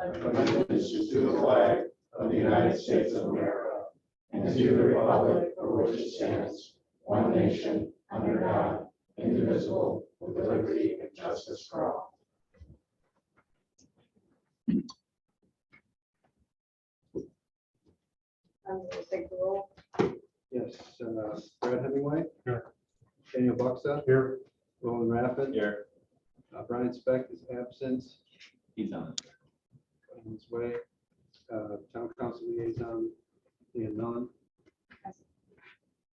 allegiance to the flag of the United States of America and to the republic for which it stands, one nation, under God, indivisible, with liberty and justice for all. I'm going to take the roll. Yes, Brad Hemingway. Here. Daniel Buxa. Here. Roland Raffin. Here. Brian Speck is absent. He's on. On his way. Town Council Liaison, Leah Mellon.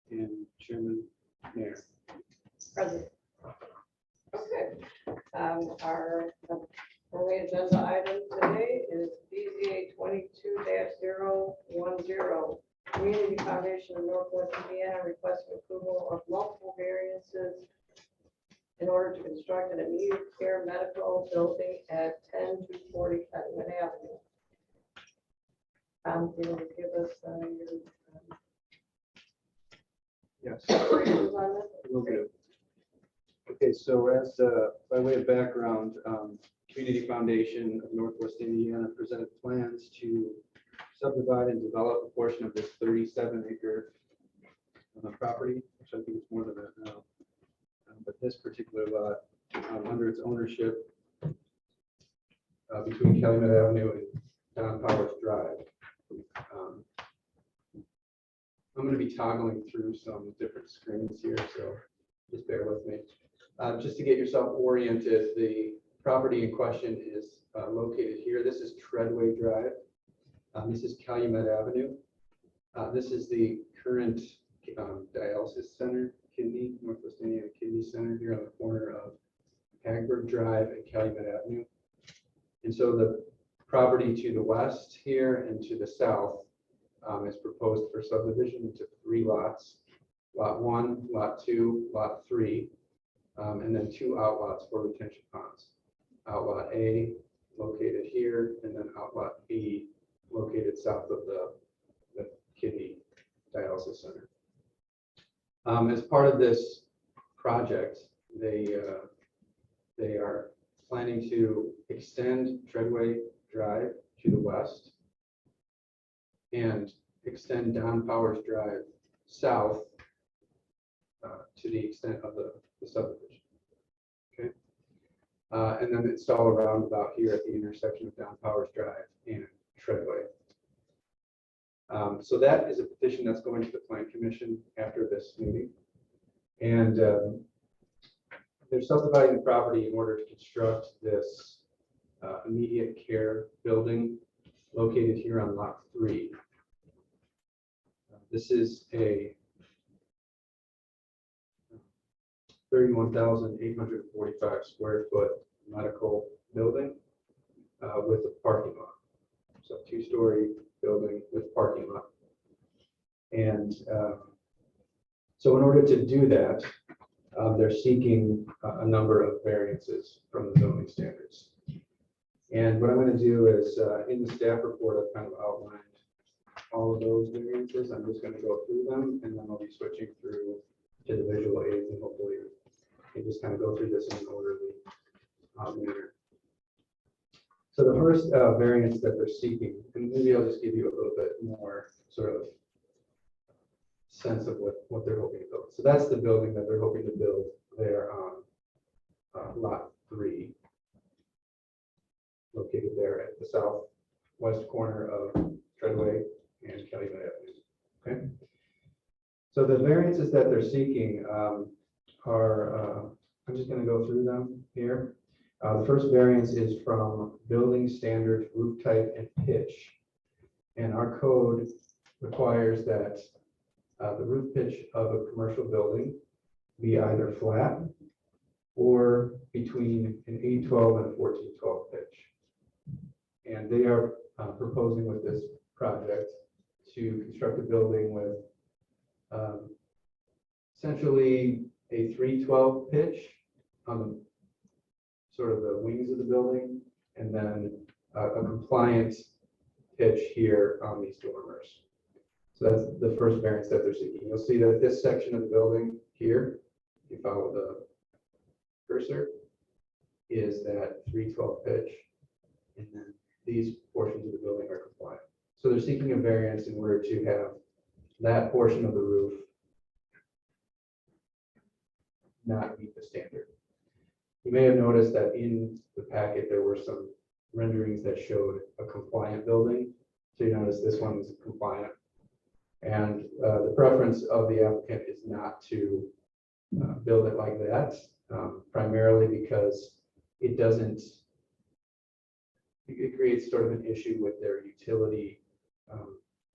And Chairman Mayor. Present. Okay. Our only agenda item today is BZA 22-010. Community Foundation of Northwest Indiana requesting approval of multiple variances in order to construct an immediate care medical building at 10-240 Cutman Avenue. Can you give us your Yes. operations on this? Will do. Okay, so as by way of background, Community Foundation of Northwest Indiana presented plans to subdivide and develop a portion of this 37-acre property, which I think is more than that now. But this particular lot, under its ownership between Calumet Avenue and Don Powers Drive. I'm going to be toggling through some different screens here, so just bear with me. Just to get yourself oriented, the property in question is located here. This is Treadway Drive. This is Calumet Avenue. This is the current dialysis center, Northwest Indiana Kidney Center, here on the corner of Hagberg Drive and Calumet Avenue. And so the property to the west here and to the south is proposed for subdivision into 3 lots. Lot 1, Lot 2, Lot 3, and then 2 outlots for retention ponds. Outlot A located here, and then outlot B located south of the kidney dialysis center. As part of this project, they are planning to extend Treadway Drive to the west and extend Don Powers Drive south to the extent of the subdivision. Okay, and then install a roundabout here at the intersection of Don Powers Drive and Treadway. So that is a petition that's going to the Plan Commission after this meeting. And they're subdividing the property in order to construct this immediate care building located here on Lot 3. This is a 31,845 square foot medical building with a parking lot. So 2-story building with parking lot. And so in order to do that, they're seeking a number of variances from the zoning standards. And what I'm going to do is in the staff report, I've kind of outlined all of those variances. I'm just going to go through them, and then I'll be switching through to the visual aids, and hopefully you can just kind of go through this in an orderly manner. So the first variance that they're seeking, and maybe I'll just give you a little bit more sort of sense of what they're hoping to build. So that's the building that they're hoping to build there on Lot 3, located there at the southwest corner of Treadway and Calumet Avenue. Okay. So the variances that they're seeking are, I'm just going to go through them here. The first variance is from building standards, roof type, and pitch. And our code requires that the roof pitch of a commercial building be either flat or between an 812 and a 1412 pitch. And they are proposing with this project to construct a building with essentially a 312 pitch on the sort of the wings of the building, and then a compliant pitch here on these dormers. So that's the first variance that they're seeking. You'll see that this section of the building here, if you follow the cursor, is that 312 pitch, and then these portions of the building are compliant. So they're seeking a variance in order to have that portion of the roof not meet the standard. You may have noticed that in the packet, there were some renderings that showed a compliant building. So you notice this one is compliant. And the preference of the applicant is not to build it like that, primarily because it doesn't, it creates sort of an issue with their utility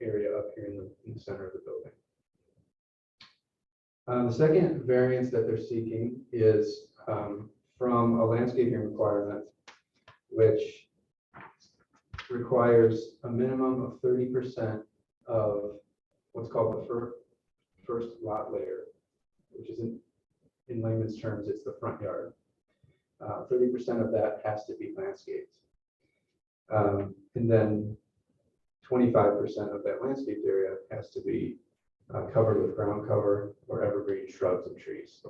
area up here in the center of the building. The second variance that they're seeking is from a landscaping requirement, which requires a minimum of 30% of what's called the first lot layer, which is in layman's terms, it's the front yard. 30% of that has to be landscaped. And then 25% of that landscaped area has to be covered with ground cover or evergreen shrubs and trees.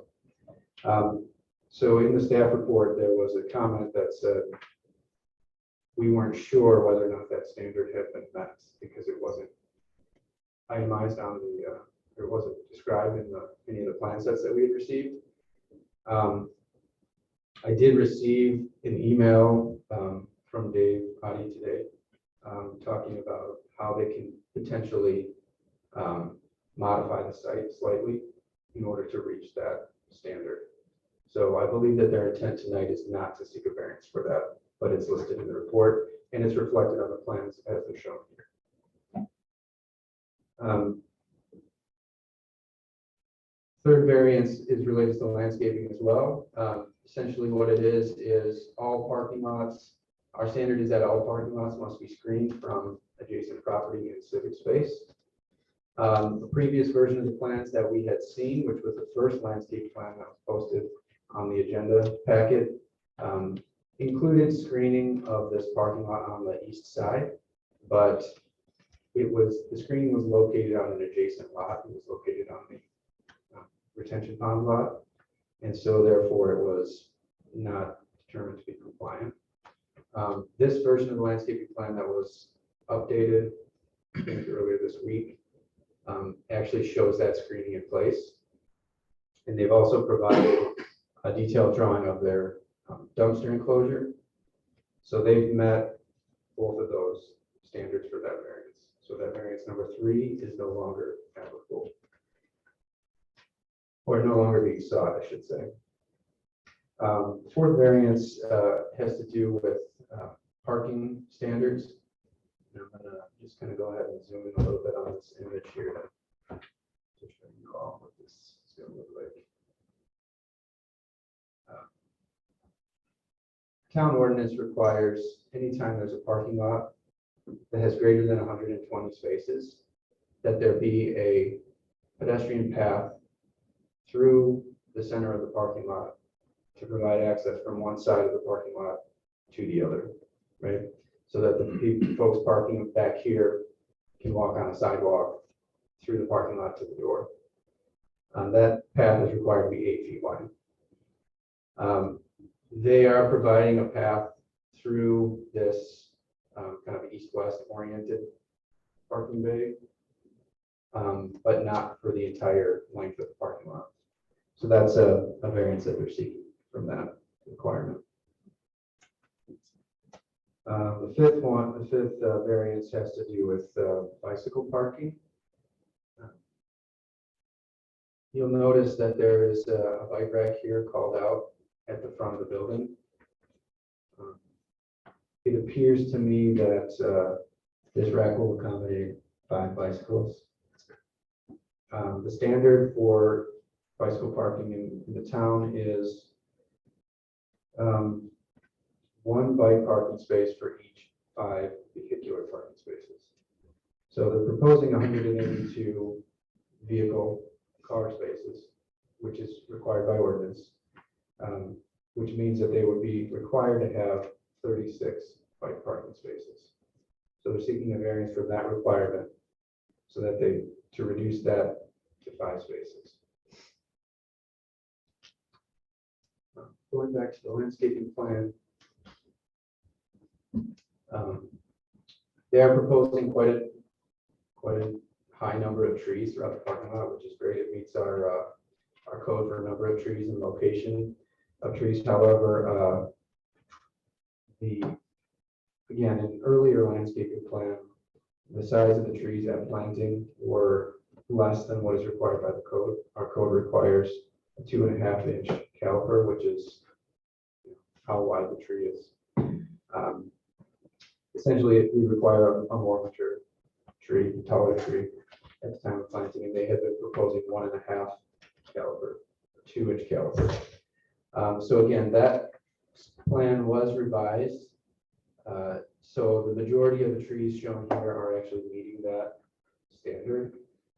So in the staff report, there was a comment that said we weren't sure whether or not that standard had been met because it wasn't itemized on the, it wasn't described in any of the plan sets that we had received. I did receive an email from Dave Adi today talking about how they can potentially modify the site slightly in order to reach that standard. So I believe that their intent tonight is not to seek a variance for that, but it's listed in the report and it's reflected on the plans as they're shown here. Third variance is related to landscaping as well. Essentially what it is all parking lots, our standard is that all parking lots must be screened from adjacent property and civic space. The previous version of the plans that we had seen, which was the first landscape plan that was posted on the agenda packet, included screening of this parking lot on the east side, but the screening was located on an adjacent lot. It was located on the retention pond lot, and so therefore it was not determined to be compliant. This version of the landscaping plan that was updated, I think earlier this week, actually shows that screening in place. And they've also provided a detailed drawing of their dumpster enclosure. So they've met both of those standards for that variance. So that variance number 3 is no longer applicable, or no longer being sought, I should say. Fourth variance has to do with parking standards. And I'm going to just kind of go ahead and zoom in a little bit on this image here to show you all what this is going to look like. Town ordinance requires anytime there's a parking lot that has greater than 120 spaces, that there be a pedestrian path through the center of the parking lot to provide access from one side of the parking lot to the other, right? So that the folks parking back here can walk on a sidewalk through the parking lot to the door. That path is required to be 8 feet wide. They are providing a path through this kind of east-west oriented parking bay, but not for the entire length of the parking lot. So that's a variance that they're seeking from that requirement. The fifth variance has to do with bicycle parking. You'll notice that there is a bike rack here called out at the front of the building. It appears to me that this rack will accommodate 5 bicycles. The standard for bicycle parking in the town is 1 bike parking space for each 5 vehicular parking spaces. So they're proposing 182 vehicle car spaces, which is required by ordinance, which means that they would be required to have 36 bike parking spaces. So they're seeking a variance for that requirement so that to reduce that to 5 spaces. Going back to the landscaping plan, They are proposing quite a high number of trees throughout the parking lot, which is great. It meets our code for a number of trees and location of trees. However, again, in earlier landscaping plan, the size of the trees at planting were less than what is required by the code. Our code requires a 2.5-inch caliper, which is how wide the tree is. Essentially, we require a more mature tree, taller tree at the time of planting, and they had been proposing 1.5 caliper, 2-inch caliper. So again, that plan was revised. So the majority of the trees shown here are actually meeting that standard.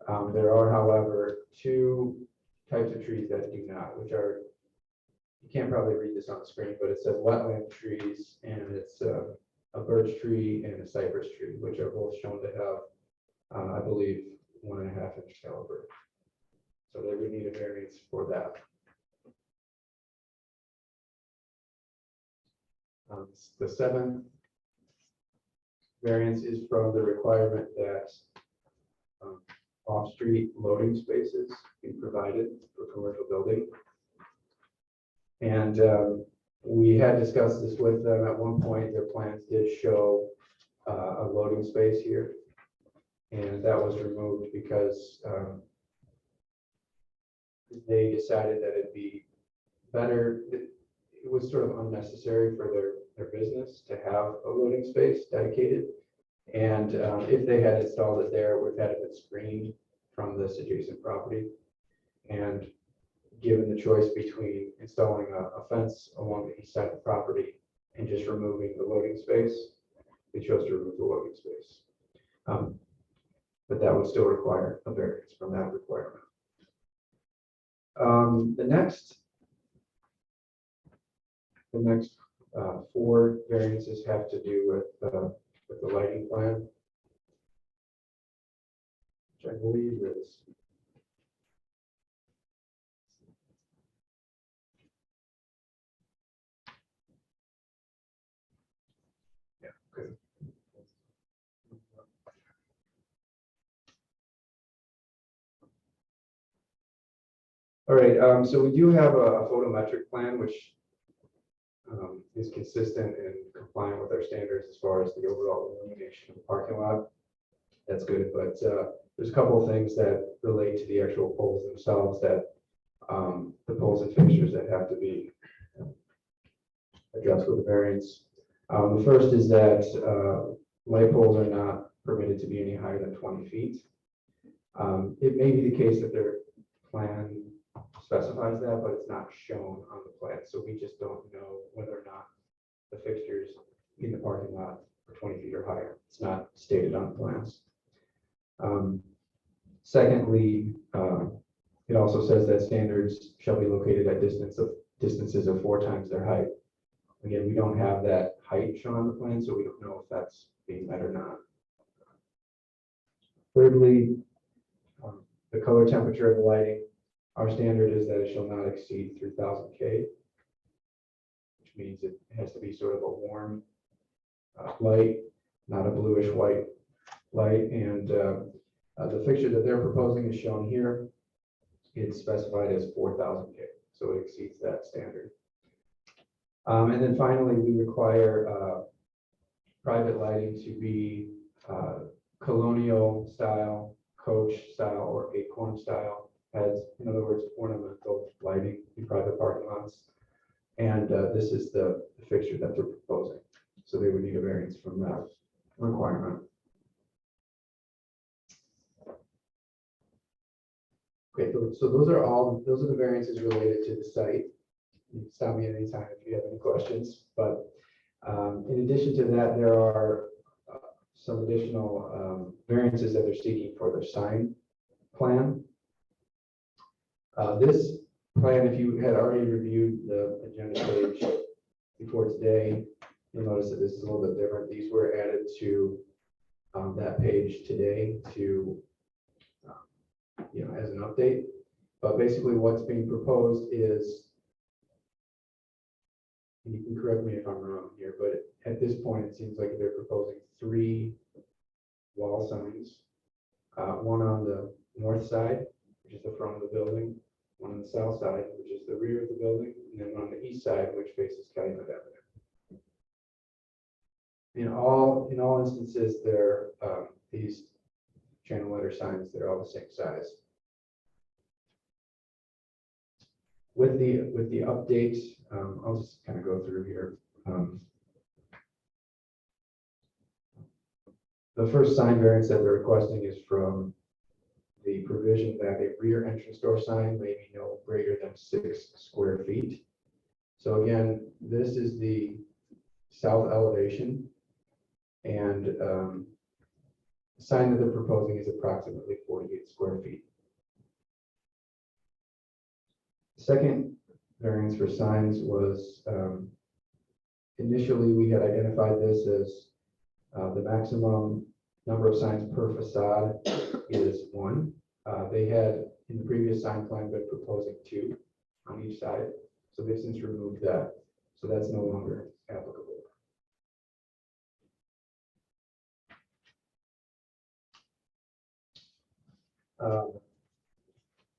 There are, however, 2 types of trees that do not, which are, you can't probably read this on the screen, but it says wetland trees, and it's a birch tree and a cypress tree, which are both shown to have, I believe, 1.5-inch caliber. So they would need a variance for that. The 7th variance is from the requirement that off-street loading spaces be provided for commercial building. And we had discussed this with them at one point. Their plans did show a loading space here, and that was removed because they decided that it'd be better. It was sort of unnecessary for their business to have a loading space dedicated. And if they had installed it there, it would have had it screened from this adjacent property. And given the choice between installing a fence along the east side of the property and just removing the loading space, they chose to remove the loading space. But that would still require a variance from that requirement. The next 4 variances have to do with the lighting plan, which I believe is okay. All right, so we do have a photometric plan, which is consistent and compliant with our standards as far as the overall illumination of the parking lot. That's good, but there's a couple of things that relate to the actual poles themselves, that the poles and fixtures that have to be addressed with the variance. The first is that light poles are not permitted to be any higher than 20 feet. It may be the case that their plan specifies that, but it's not shown on the plan. So we just don't know whether or not the fixtures in the parking lot are 20 feet or higher. It's not stated on the plans. Secondly, it also says that standards shall be located at distances of 4 times their height. Again, we don't have that height shown on the plan, so we don't know if that's being met or not. Thirdly, the color temperature of the lighting. Our standard is that it shall not exceed 3000 K, which means it has to be sort of a warm light, not a bluish white light. And the fixture that they're proposing is shown here. It's specified as 4000 K, so it exceeds that standard. And then finally, we require private lighting to be colonial style, coach style, or acorn style. Has, in other words, ornamental lighting in private parking lots. And this is the fixture that they're proposing. So they would need a variance from that requirement. Okay, so those are the variances related to the site. You can stop me at any time if you have any questions. But in addition to that, there are some additional variances that they're seeking for their sign plan. This plan, if you had already reviewed the agenda page before today, you'll notice that this is a little bit different. These were added to that page today to, as an update. But basically what's being proposed is, and you can correct me if I'm wrong here, but at this point, it seems like they're proposing 3 wall signs. One on the north side, which is the front of the building, one on the south side, which is the rear of the building, and then one on the east side, which faces Calumet Avenue. In all instances, they're these channel letter signs, they're all the same size. With the update, I'll just kind of go through here. The first sign variance that they're requesting is from the provision that a rear entrance door sign may be no greater than 6 square feet. So again, this is the south elevation, and the sign that they're proposing is approximately 48 square feet. The second variance for signs was initially we had identified this as the maximum number of signs per facade is 1. They had in the previous sign plan been proposing 2 on each side, so they've since removed that, so that's no longer applicable.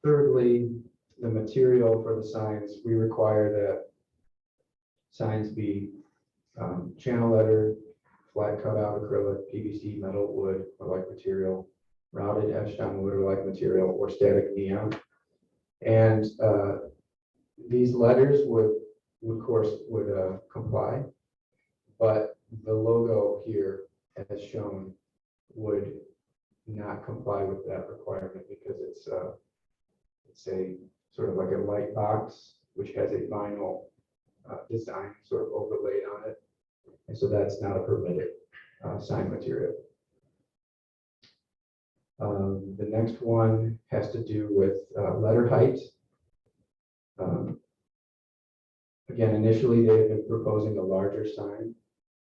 Thirdly, the material for the signs, we require that signs be channel letter, flat cutout acrylic, PVC, metal, wood, or like material, routed etched on wood or like material, or static neon. And these letters would comply, but the logo here, as shown, would not comply with that requirement because it's a sort of like a light box which has a vinyl design sort of overlaid on it, and so that's not a permitted sign material. The next one has to do with letter height. Again, initially they had been proposing a larger sign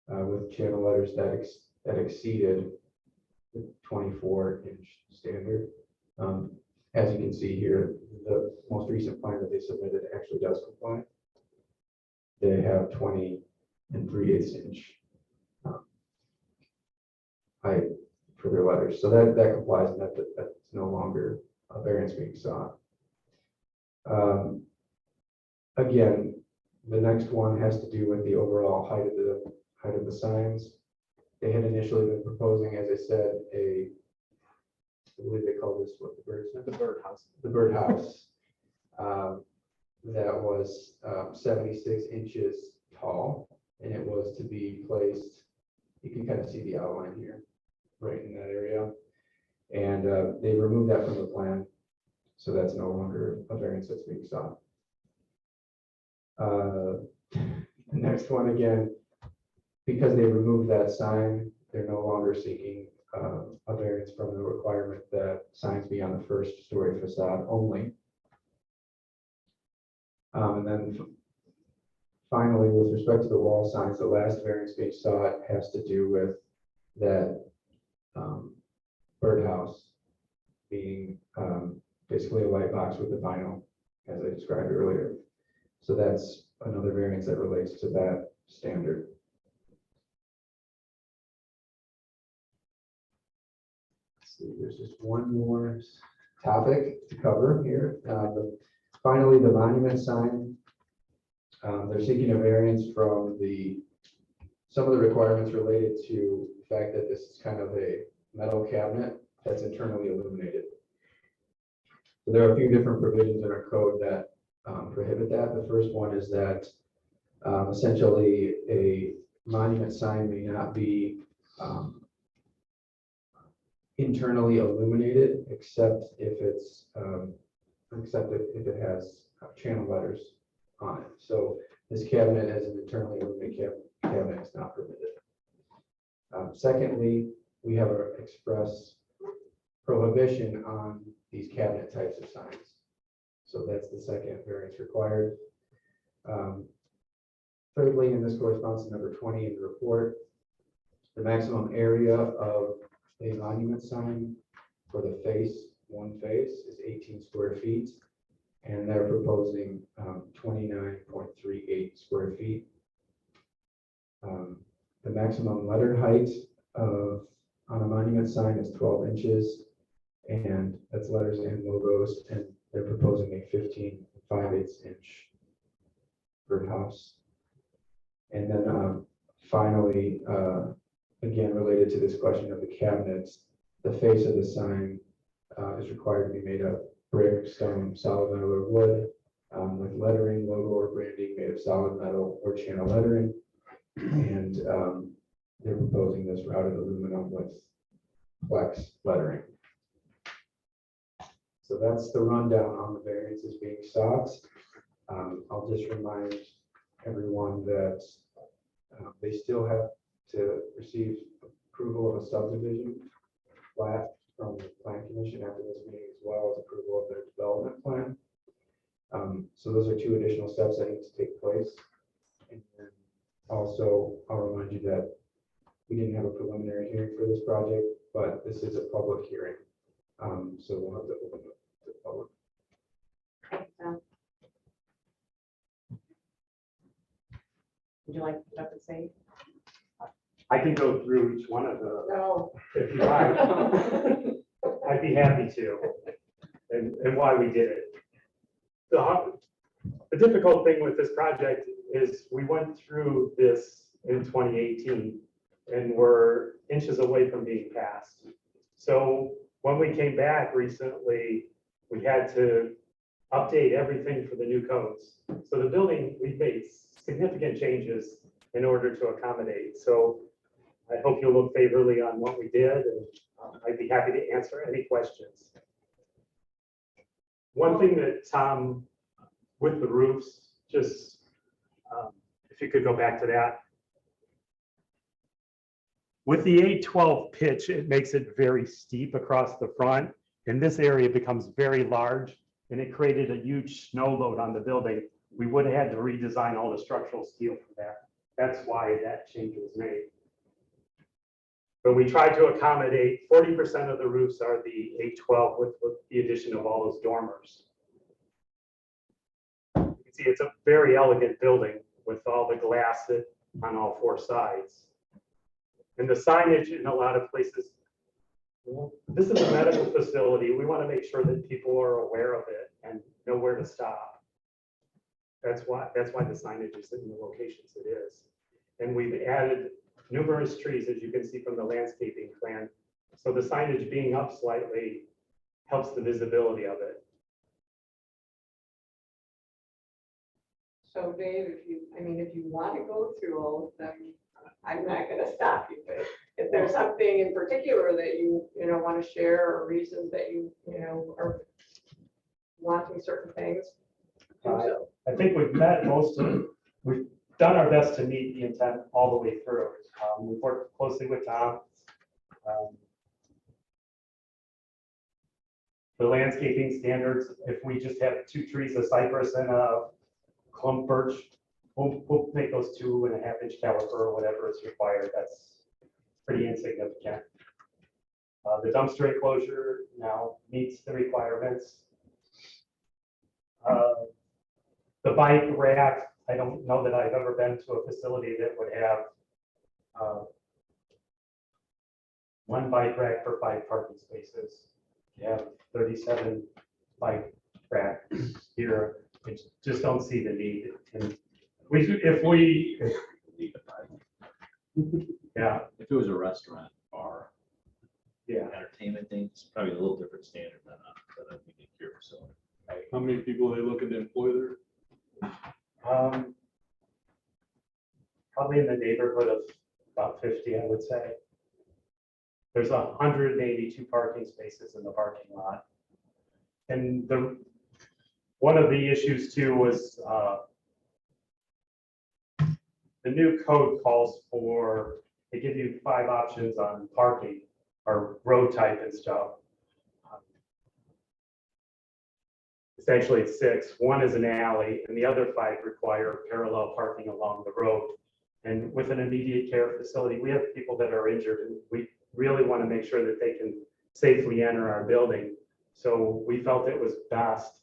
with channel letters that exceeded the 24-inch standard. As you can see here, the most recent plan that they submitted actually does comply. They have 20 3/8-inch height for their letters, so that complies, and that's no longer a variance being sought. Again, the next one has to do with the overall height of the signs. They had initially been proposing, as I said, I believe they call this what, the birdhouse. The birdhouse that was 76 inches tall, and it was to be placed. You can kind of see the outline here, right in that area, and they removed that from the plan, so that's no longer a variance that's being sought. The next one, again, because they removed that sign, they're no longer seeking a variance from the requirement that signs be on the first story facade only. And then finally, with respect to the wall signs, the last variance being sought has to do with that birdhouse being basically a light box with the vinyl, as I described earlier. So that's another variance that relates to that standard. Let's see, there's just one more topic to cover here. Finally, the monument sign. They're seeking a variance from some of the requirements related to the fact that this is kind of a metal cabinet that's internally illuminated. So there are a few different provisions in our code that prohibit that. The first one is that essentially a monument sign may not be internally illuminated except if it has channel letters on it. So this cabinet as an internally illuminated cabinet is not permitted. Secondly, we have an express prohibition on these cabinet types of signs. So that's the second variance required. Thirdly, and this corresponds to number 20 in the report, the maximum area of a monument sign for the one face is 18 square feet, and they're proposing 29.38 square feet. The maximum letter height of on the monument sign is 12 inches, and that's letters and logos, and they're proposing a 15 5/8 inch birdhouse. And then finally, again, related to this question of the cabinets, the face of the sign is required to be made of brick, stone, solid metal, or wood, with lettering, logo, or branding made of solid metal or channel lettering. And they're proposing this routed aluminum with flex lettering. So that's the rundown on the variances being sought. I'll just remind everyone that they still have to receive approval of a subdivision plat from the plan commission after this meeting, as well as approval of their development plan. So those are two additional steps that need to take place. And then also, I'll remind you that we didn't have a preliminary hearing for this project, but this is a public hearing. So we'll have to open it to the public. Would you like to start to say? I can go through each one of the, No. if you like. I'd be happy to, and why we did it. The difficult thing with this project is we went through this in 2018 and we're inches away from being passed. So when we came back recently, we had to update everything for the new codes. So the building, we've made significant changes in order to accommodate. So I hope you'll look favorably on what we did, and I'd be happy to answer any questions. One thing that Tom, with the roofs, just if you could go back to that. With the 812 pitch, it makes it very steep across the front, and this area becomes very large, and it created a huge snow load on the building. We would have had to redesign all the structural steel for that. That's why that change was made. But we tried to accommodate 40% of the roofs are the 812 with the addition of all those dormers. You can see it's a very elegant building with all the glass on all four sides. And the signage in a lot of places, well, this is a medical facility. We want to make sure that people are aware of it and know where to stop. That's why the signage is in the locations it is. And we've added numerous trees, as you can see from the landscaping plan. So the signage being up slightly helps the visibility of it. So Dave, if you want to go through all of them, I'm not going to stop you. But if there's something in particular that you want to share, or reasons that you are wanting certain things, do so. I think we've met we've done our best to meet the intent all the way through. We've worked closely with Tom. The landscaping standards, if we just have 2 trees of cypress and a clump birch, we'll make those 2.5 inch caliper or whatever is required. That's pretty insignificant. The dumpster enclosure now meets the requirements. The bike rack, I don't know that I've ever been to a facility that would have 1 bike rack for 5 parking spaces. You have 37 bike racks here. I just don't see the need. And yeah. If it was a restaurant, bar, Yeah. entertainment thing, it's probably a little different standard than a meeting here facility. How many people are they looking to employ there? Probably in the neighborhood of about 50, I would say. There's 182 parking spaces in the parking lot. And one of the issues too was the new code calls for, they give you 5 options on parking or road type and stuff. Essentially it's 6. 1 is an alley and the other 5 require parallel parking along the road. And with an immediate care facility, we have people that are injured and we really want to make sure that they can safely enter our building. So we felt it was best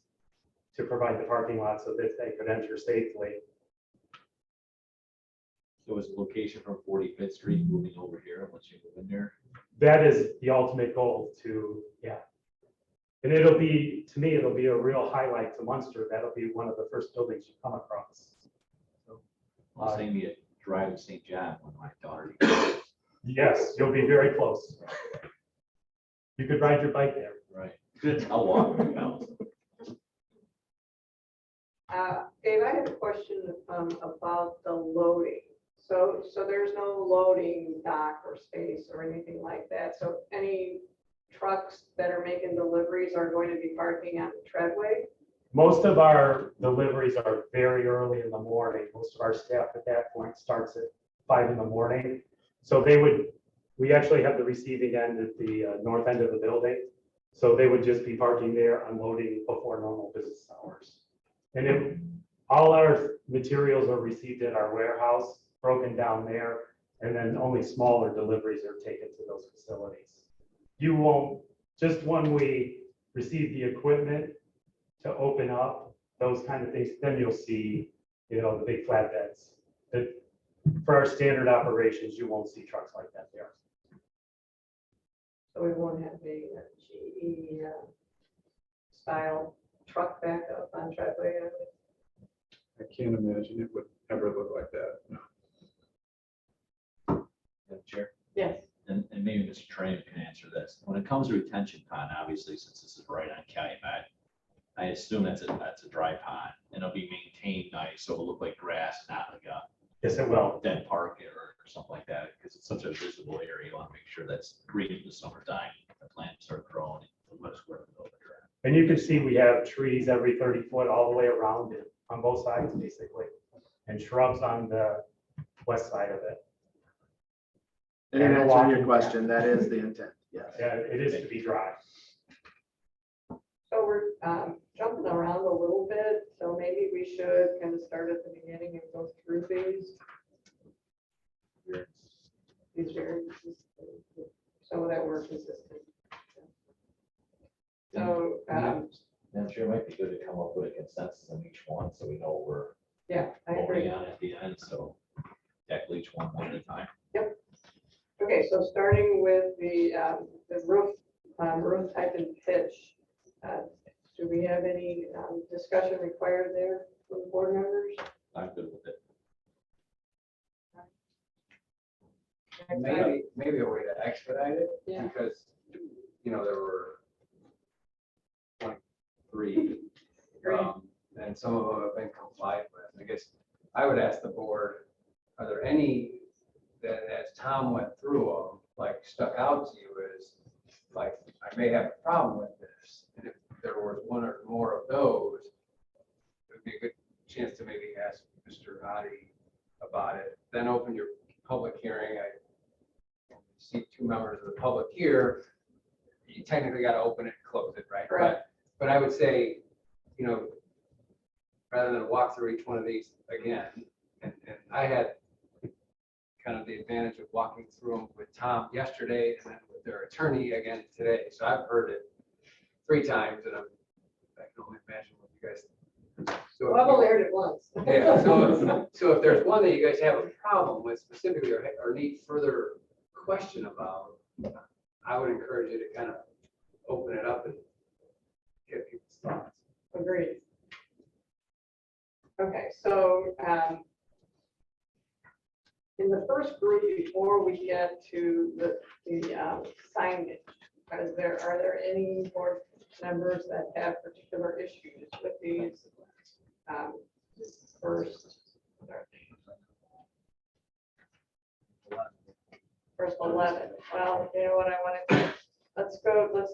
to provide the parking lot so that they could enter safely. There was a location from 45th Street moving over here once you move in there. That is the ultimate goal to, yeah. And it'll be, to me, it'll be a real highlight to Munster. That'll be one of the first buildings you come across. So, I'll send me a drive to St. John when my daughter. yes, you'll be very close. You could ride your bike there. Right. Good. I'll walk when it counts. Dave, I have a question about the loading. So there's no loading dock or space or anything like that. So any trucks that are making deliveries are going to be parking on the treadway? Most of our deliveries are very early in the morning. Most of our staff at that point starts at 5 in the morning. So we actually have the receiving end at the north end of the building. So they would just be parking there, unloading before normal business hours. And then all our materials are received at our warehouse, broken down there, and then only smaller deliveries are taken to those facilities. You won't, just when we receive the equipment to open up, those kind of things, then you'll see, the big flatbeds. But for our standard operations, you won't see trucks like that there. So we won't have a GE style truck backup on treadway? I can't imagine it would ever look like that. Madam Chair, Yes. and maybe Mr. Train can answer this. When it comes to retention pond, obviously, since this is right on Calumet, I assume that's a dry pond, and it'll be maintained nice, so it'll look like grass, not like a Yes, it will. dead park or something like that, because it's such a visible area. You want to make sure that's green in the summertime. The plants start growing, and let us work over there. And you can see we have trees every 30 foot all the way around it, on both sides, basically, and shrubs on the west side of it. And in answering your question, that is the intent, yes. Yeah, it is to be dry. So we're jumping around a little bit, so maybe we should kind of start at the beginning and go through these variances, so that we're consistent. So, Madam Chair, it might be good to come up with a consensus on each one, so we know what we're yeah, I agree. voting on at the end, so tackle each one at a time. Okay, so starting with the roof type and pitch, do we have any discussion required there from the board members? I'm good with it. Maybe a way to expedite it, Yeah. because, there were 23, Great. and some of them have been complied with. I guess I would ask the board, are there any that, as Tom went through them, like stuck out to you as, like, I may have a problem with this, and if there was one or more of those, it would be a good chance to maybe ask Mr. Adi about it, then open your public hearing. I see 2 members of the public here. You technically got to open it and close it, right? Correct. But I would say, rather than walk through each one of these again, and I had kind of the advantage of walking through them with Tom yesterday and then with their attorney again today. So I've heard it 3 times, and I can only imagine what you guys. So Well, I've only heard it once. yeah, so if there's one that you guys have a problem with specifically or need further question about, I would encourage you to kind of open it up and get people's thoughts. Agreed. Okay, so in the first group, before we get to the signage, are there any board members that have particular issues with these first 11? Well, you know what I want to do? Let's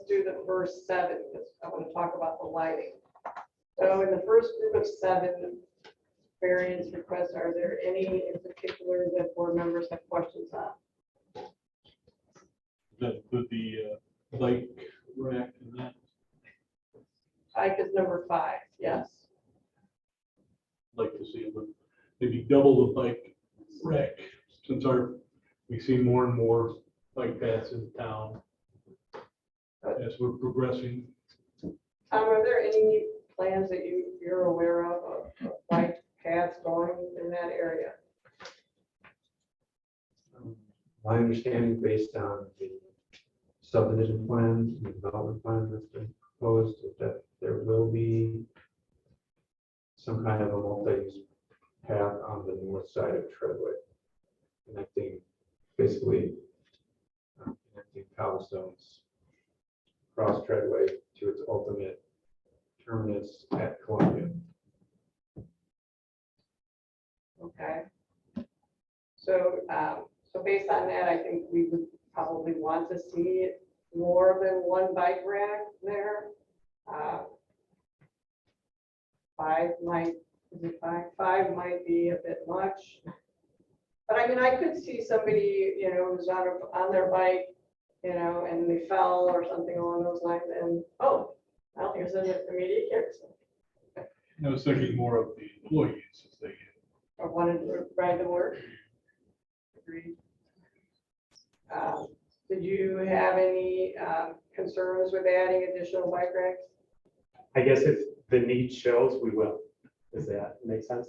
do the first 7, because I want to talk about the lighting. So in the first group of 7 variance requests, are there any in particular that board members have questions on? That could be bike rack and that. Ike is number 5, yes. Like to see it, maybe double the bike rack, since we see more and more bike paths in town as we're progressing. Tom, are there any plans that you're aware of bike paths going in that area? My understanding based on the subdivision plan, the development plan that's been proposed, is that there will be some kind of a multi-use path on the north side of Treadway, connecting, basically, connecting cobblestones across Treadway to its ultimate terminus at Columbia. Okay. So, so based on that, I think we would probably want to see more than one bike rack there. Five might, is it five? Five might be a bit much. But I mean, I could see somebody, you know, who's on their bike, you know, and they fell or something along those lines, and, oh, well, here's an immediate care center. I was thinking more of the employees as they get. Or wanted to ride to work. Agreed. Did you have any concerns with adding additional bike racks? I guess if the need shows, we will. Does that make sense?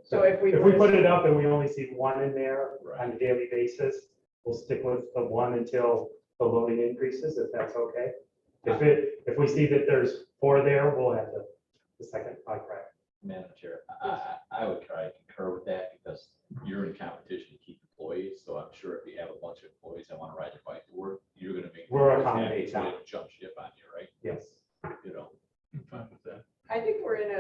So if we put it up and we only see one in there Right. on a daily basis, we'll stick with the one until the loading increases, if that's okay. If we see that there's four there, we'll add the second bike rack. Madam Chair, I would try to concur with that because you're in competition to keep employees. So I'm sure if you have a bunch of employees that want to ride their bike to work, you're going to make. We're them accommodating happy, so they that. don't jump ship on you, right? Yes. You know, I'm fine with that. I think we're in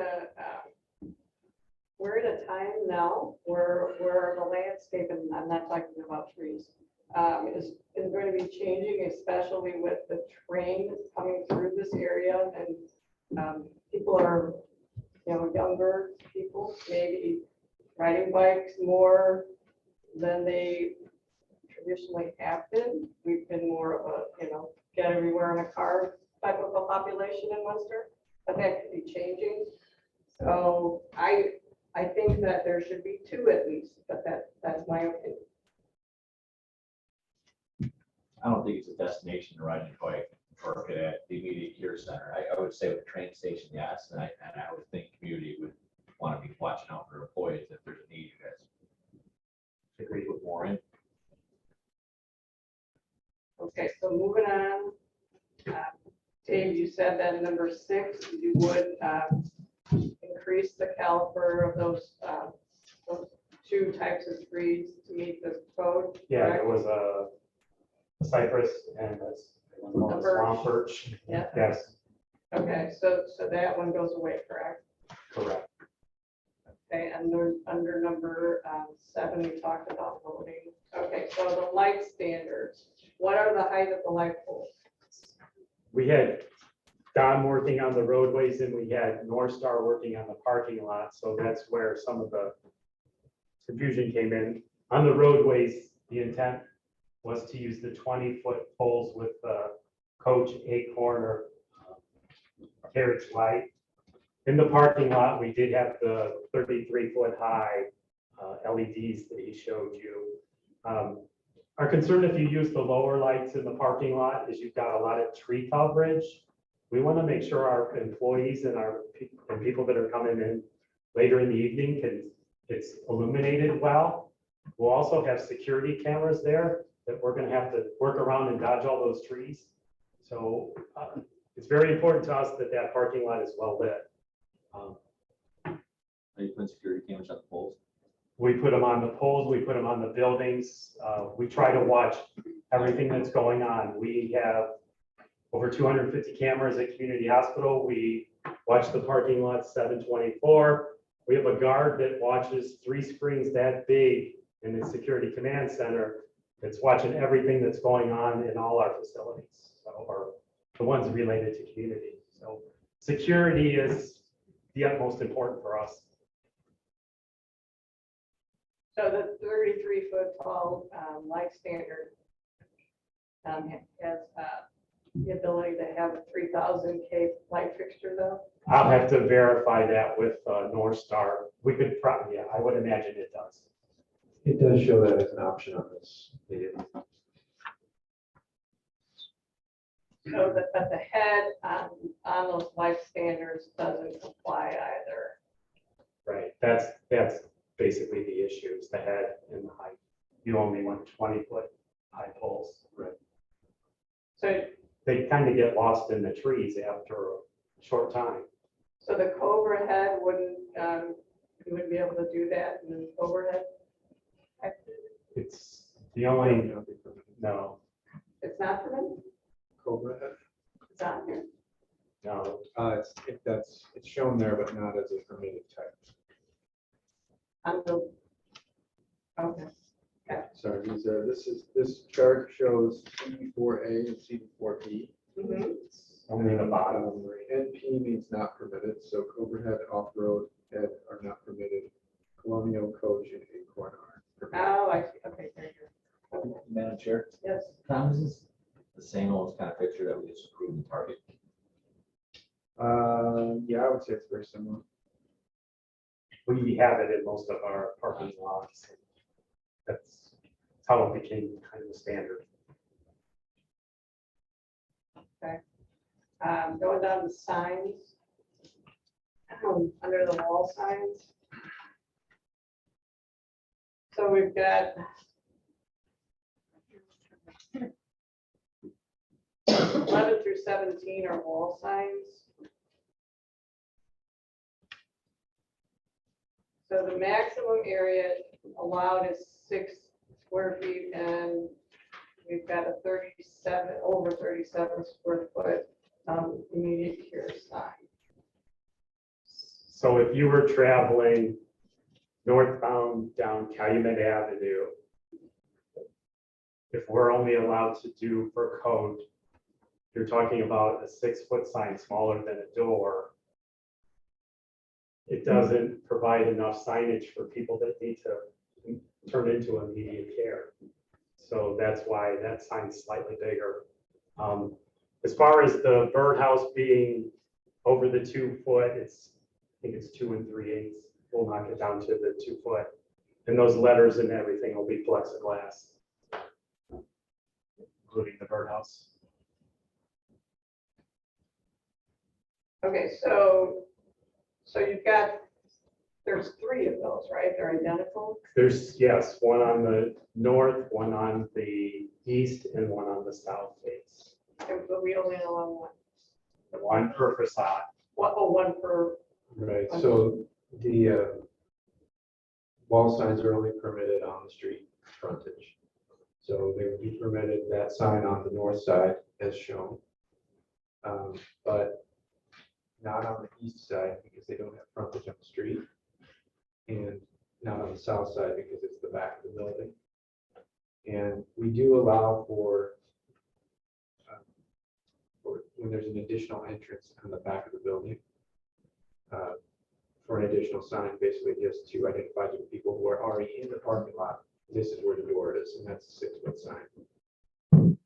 a time now where the landscape, and I'm not talking about trees, is going to be changing, especially with the train coming through this area, and people are, you know, younger people maybe riding bikes more than they traditionally have been. We've been more of a, you know, get everywhere in a car type of a population in Munster, but that could be changing. So I think that there should be two at least, but that's my opinion. I don't think it's a destination to ride your bike or at the immediate care center. I would say with the train station, yes, and I would think community would want to be watching out for employees if there's a need. You guys agree with Warren? Okay, so moving on. Dave, you said that number 6, you would increase the caliper of those two types of trees to meet the code. Yeah, correct? there was a cypress and a swamp birch. Yeah. Yes, Okay, so that one goes away, correct? correct. Okay, and under number 7, we talked about voting. Okay, so the light standards, what are the height of the light poles? We had Don working on the roadways and we had North Star working on the parking lot. So that's where some of the confusion came in. On the roadways, the intent was to use the 20-foot poles with the Coach 8-corner carriage light. In the parking lot, we did have the 33-foot high LEDs that he showed you. Our concern if you use the lower lights in the parking lot is you've got a lot of tree coverage. We want to make sure our employees and people that are coming in later in the evening it's illuminated well. We'll also have security cameras there that we're going to have to work around and dodge all those trees. So it's very important to us that that parking lot is well lit. Are you putting security cameras on the poles? We put them on the poles, we put them on the buildings. We try to watch everything that's going on. We have over 250 cameras at Community Hospital. We watch the parking lot 7/24. We have a guard that watches 3 screens that big in the security command center that's watching everything that's going on in all our facilities, or the ones related to community. So security is the utmost important for us. So the 33-foot tall light standard has the ability to have a 3000 K light fixture though? I'll have to verify that with North Star. We could probably, yeah, I would imagine it does. It does show that as an option on this. So but the head on those light standards doesn't comply either. Right, that's basically the issue, is the head and the height. you only want 20-foot high poles. So, They kind of get lost in the trees after a short time. so the Cobra head wouldn't, you wouldn't be able to do that in the Cobra head? It's the only, no, It's not permitted? Cobra head. It's on here. no. It's shown there, but not as a permitted type. On the, okay. Sorry, this chart shows CD4A and CD4B. Mhm. Only the bottom three. NP means not permitted, so Cobra head, off-road head are not permitted. Colonial, coach, and acorn are permitted. Oh, I see, okay, very good. Okay. Madam Chair, Yes, Tom, is this the same old kind of picture that we just approved in Target? Yeah, I would say it's very similar. We have it in most of our parking lots. That's how it became kind of standard. going down to signs. Under the wall signs. So we've got 11 through 17 are wall signs. So the maximum area allowed is 6 square feet, and we've got a 37, over 37 square foot immediate care sign. So if you were traveling northbound down Calumet Avenue, if we're only allowed to do for code, you're talking about a 6-foot sign smaller than a door. It doesn't provide enough signage for people that need to turn into immediate care. So that's why that sign's slightly bigger. As far as the birdhouse being over the 2 foot, I think it's 2 3/8. We'll knock it down to the 2 foot. And those letters and everything will be plexiglass, including the birdhouse. Okay, so you've got, there's 3 of those, right? They're identical? There's, yes, one on the north, one on the east, and one on the south face. But we only allow one. The one per facade. One per, Right, so the wall signs are only permitted on the street frontage. So they would be permitted that sign on the north side as shown. But not on the east side because they don't have frontage on the street. And not on the south side because it's the back of the building. And we do allow for when there's an additional entrance on the back of the building. For an additional sign, basically just to identify to the people who are already in the parking lot, this is where the door is, and that's a 6-foot sign.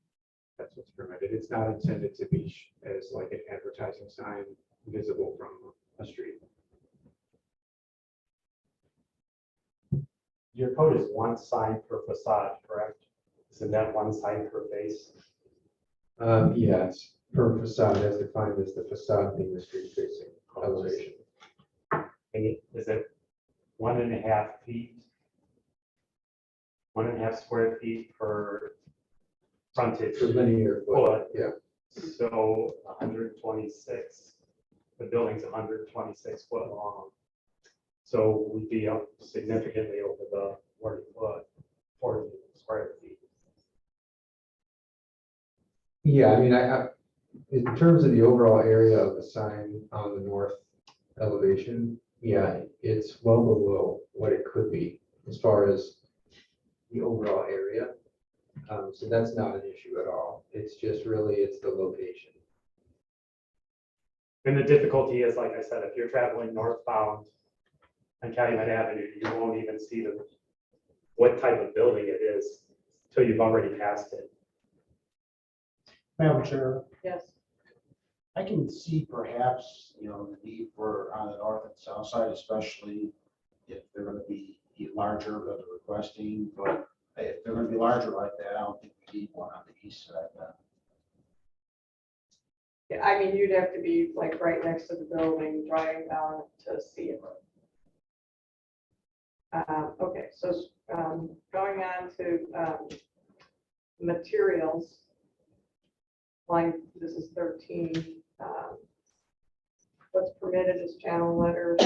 That's what's permitted. It's not intended to be as like an advertising sign visible from a street. Your code is 1 sign per facade, correct? Isn't that 1 sign per face? Yes, per facade as defined as the facade being the street facing elevation. And is it 1.5 feet? 1.5 square feet per frontage? Per linear foot, Foot. yeah. So 126, the building's 126 foot long. So we'd be up significantly over the 40 foot, 40 square feet. Yeah, I mean, I in terms of the overall area of the sign on the north elevation, yeah, it's well below what it could be as far as the overall area. So that's not an issue at all. It's just really, it's the location. And the difficulty is, like I said, if you're traveling northbound on Calumet Avenue, you won't even see what type of building it is till you've already passed it. Madam Chair, yes. I can see perhaps, the need for on the north and south side, especially if they're gonna be larger than they're requesting, but if they're gonna be larger like that, I don't think we need one on the east side then. Yeah, I mean, you'd have to be like right next to the building, driving down to see it. Okay, so Going on to materials. Line, this is 13. What's permitted is channel letters.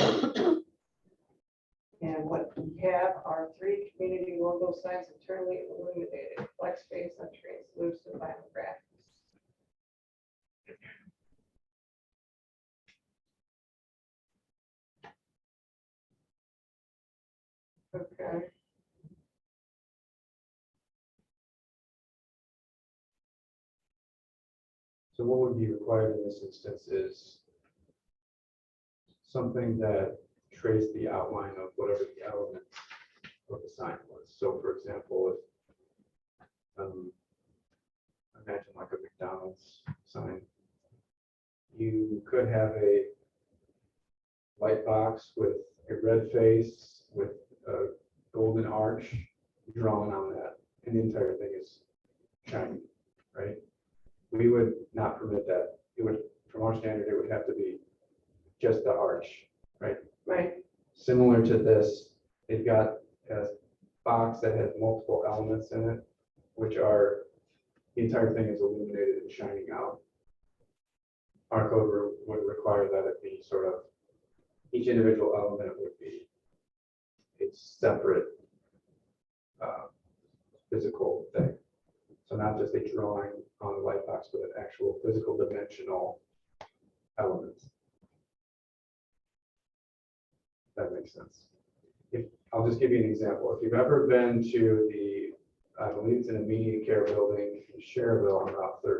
And what we have are 3 community logo signs internally illuminated, flex face on translucent vinyl graphics. Okay. So what would be required in this instance is something that traced the outline of whatever the element of the sign was. So for example, if, imagine like a McDonald's sign, you could have a light box with a red face with a golden arch drawn on that, and the entire thing is shiny, right? We would not permit that. It would, from our standard, it would have to be just the arch, right? Right. Similar to this, they've got a box that has multiple elements in it, which are, the entire thing is illuminated and shining out. Our code would require that it be sort of, each individual element would be a separate physical thing. So not just a drawing on the light box, but an actual physical dimensional element. That makes sense. I'll just give you an example. If you've ever been to the, I believe it's an immediate care building in Cherville on Route 30,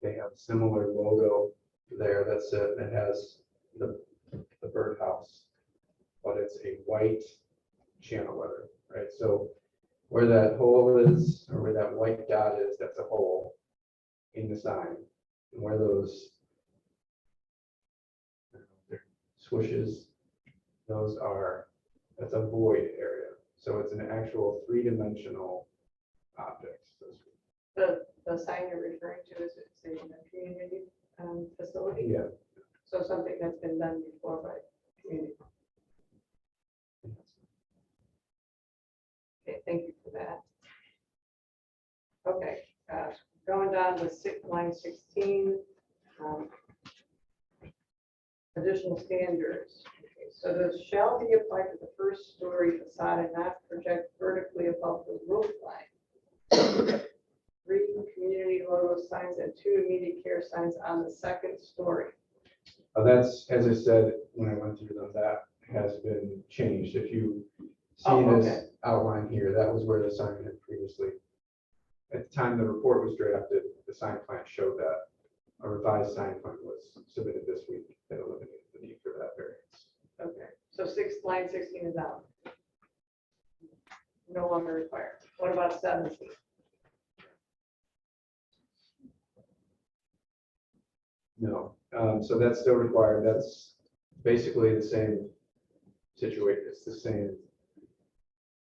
they have a similar logo there that's it has the birdhouse, but it's a white channel letter, right? So where that hole is, or where that white dot is, that's a hole in the sign. And where those swooshes, that's a void area. So it's an actual 3-dimensional object. So to speak. The sign you're referring to is it's a community facility. Yeah. So something that's been done before by community. Okay, thank you for that. Okay, going down to line 16. Additional standards. Okay, so those shall be applied to the first story facade and not project vertically above the roof line. 3 community logo signs and 2 immediate care signs on the second story. That's, as I said, when I went through them, that has been changed. If you see Oh, this okay. outline here, that was where the sign had previously. At the time the report was drafted, the sign plan showed that. A revised sign plan was submitted this week that eliminated the need for that variance. Okay, so line 16 is out. No longer required. What about 17? No, so that's still required. That's basically the same situation. It's the same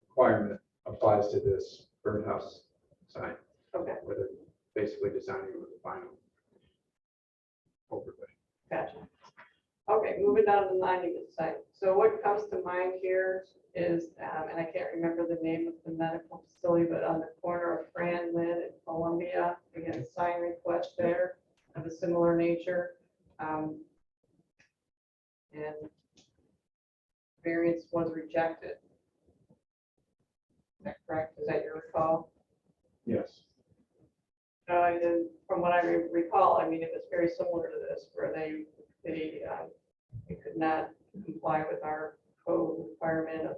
requirement applies to this birdhouse sign, Okay, where they're basically designing it with a vinyl overlay. gotcha. Okay, moving down to 90 site. So what comes to mind here is, and I can't remember the name of the medical facility, but on the corner of Franklin and Columbia, again, sign request there of a similar nature. And variance was rejected. Is that correct? Is that your recall? Yes. And from what I recall, I mean, it was very similar to this, where they could not comply with our code requirement of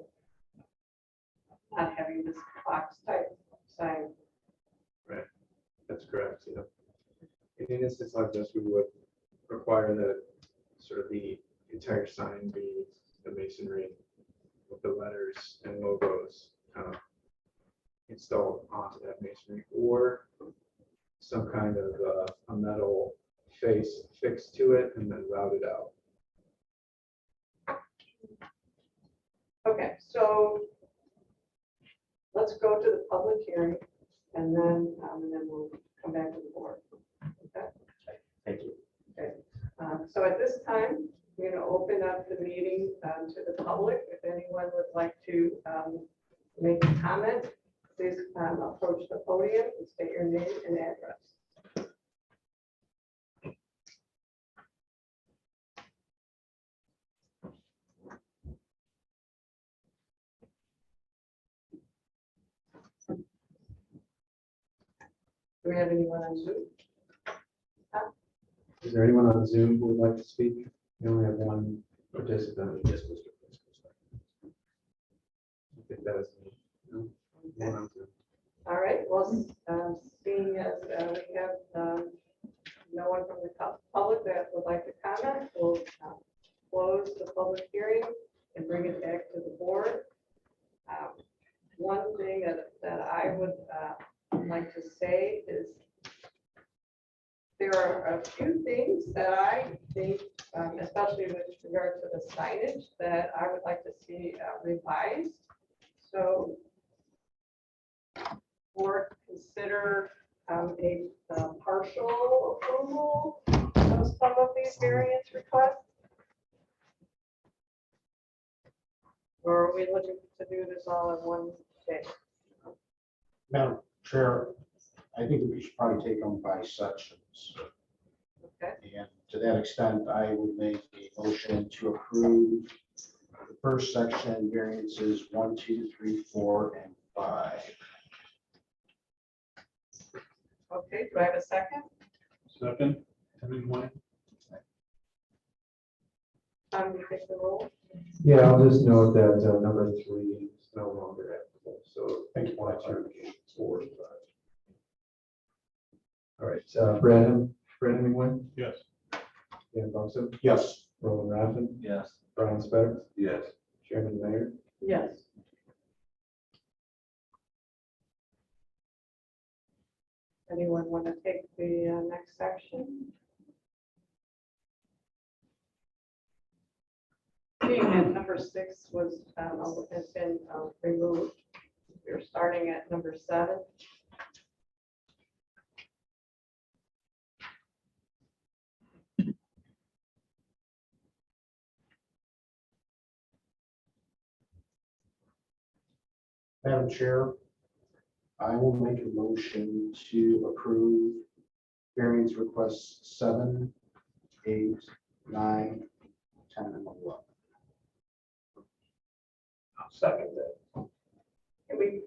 not having this box type sign. Right. That's correct. Yeah. In an instance like this, we would require that sort of the entire sign be the masonry with the letters and logos installed onto that masonry, or some kind of a metal face fixed to it and then routed out. Okay, so let's go to the public hearing and then we'll come back to the board. Okay. Thank you. Okay. So at this time, we're going to open up the meeting to the public. If anyone would like to make a comment, please approach the podium and state your name and address. Do we have anyone on Zoom? Is there anyone on Zoom who would like to speak? We only have one participant. Yes, Mr. Prisco. I think that is me. No? No one on Zoom. All right, well, seeing as we have no one from the public that would like to comment, we'll close the public hearing and bring it back to the board. One thing that I would like to say is there are a few things that I think, especially with regard to the signage, that I would like to see revised. So, or consider a partial approval of some of these variance requests. Or are we looking to do this all in one day? Madam Chair, I think we should probably take them by sections. Okay, And to that extent, I would make a motion to approve the first section variances 1, 2, 3, 4, and 5. okay, do I have a second? Second, Hemingway. You take the roll. Yeah, I'll just note that number 3 is no longer applicable. So thank you for that clarification. 4 and 5. All right, Brad Hemingway, Yes. Dan Buxton, Yes. Roland Raffin, Yes. Brian Speck, Yes. Chairman Mayor. Yes. Anyone want to take the next section? Seeing that number 6 was, has been removed, we're starting at number 7. Madam Chair, I will make a motion to approve variance requests 7, 8, 9, 10, and 11. Second that. Can we,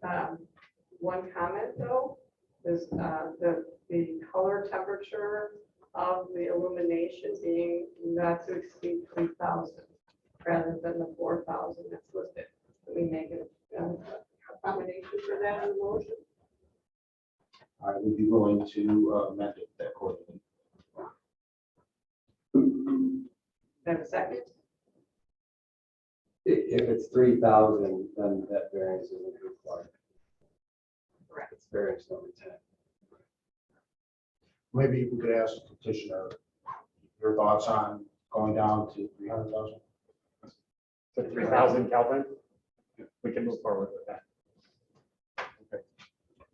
one comment though, is the color temperature of the illumination being not to exceed 3,000 rather than the 4,000 that's listed. Can we make it accommodation for that in the motion? I would be willing to amend it accordingly. Do I have a second? If it's 3,000, then that variance isn't required. Correct. It's variance number 10. Maybe we could ask the petitioner your thoughts on going down to 300,000. To 3,000 Kelvin, we can move forward with that.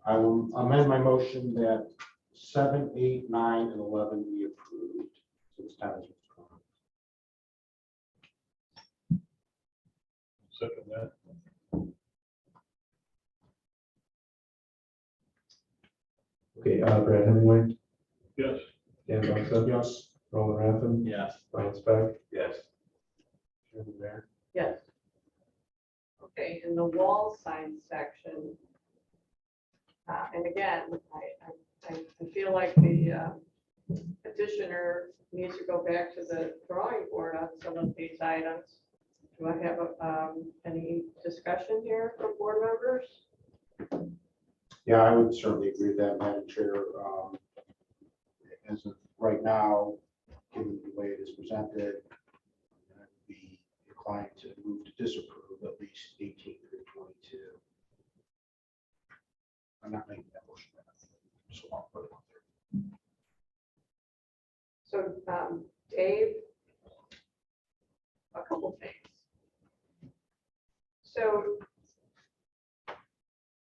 I will amend my motion that 7, 8, 9, and 11 be approved. So it's time to. Second that. Okay, Brad Hemingway, Yes. Dan Buxton, Yes. Roland Raffin, Yes. Brian Speck, Yes. Chairman Mayor. Yes. Okay, in the wall sign section. And again, I feel like the petitioner needs to go back to the drawing board on some of these items. Do I have any discussion here from board members? Yeah, I would certainly agree with that, Madam Chair. As of right now, given the way it is presented, I would be inclined to move to disapprove at least 18 through 22. I'm not making that motion. So I'll put it on there. So, Dave, a couple things. So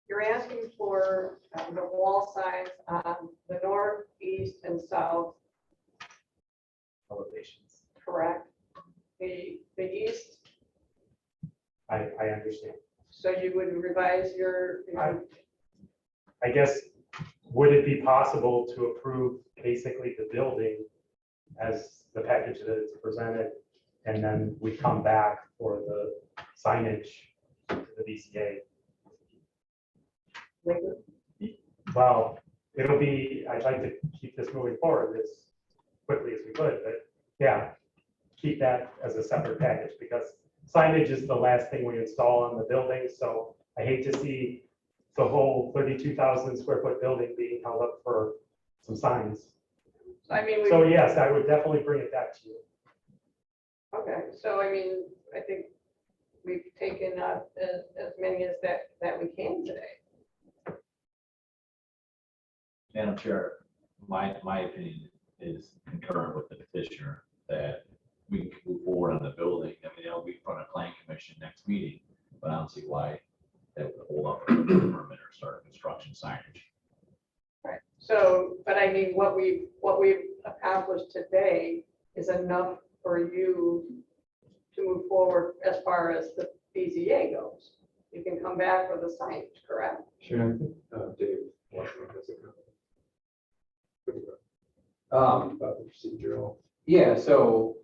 you're asking for the wall signs on the north, east, and south, Elevations. correct? The east, I understand. So you would revise your, I guess, would it be possible to approve basically the building as the package that is presented? And then we come back for the signage to the BZA? Well, it'll be, I'd like to keep this moving forward as quickly as we could, but yeah, keep that as a separate package because signage is the last thing we install on the building. So I hate to see the whole 32,000 square foot building being held up for some signs. I mean, So yes, I would definitely bring it back to you. okay, so I mean, I think we've taken up as many as that we can today. Madam Chair, my opinion is concurrent with the petitioner that we can move forward on the building. I mean, it'll be in front of Plan Commission next meeting, but I don't see why that would hold up the permit or start construction signage. Right. So, but I mean, what we've accomplished today is enough for you to move forward as far as the BZA goes. You can come back with a signage, correct? Sure, I think Dave Washington has a comment. About the procedural. Yeah, so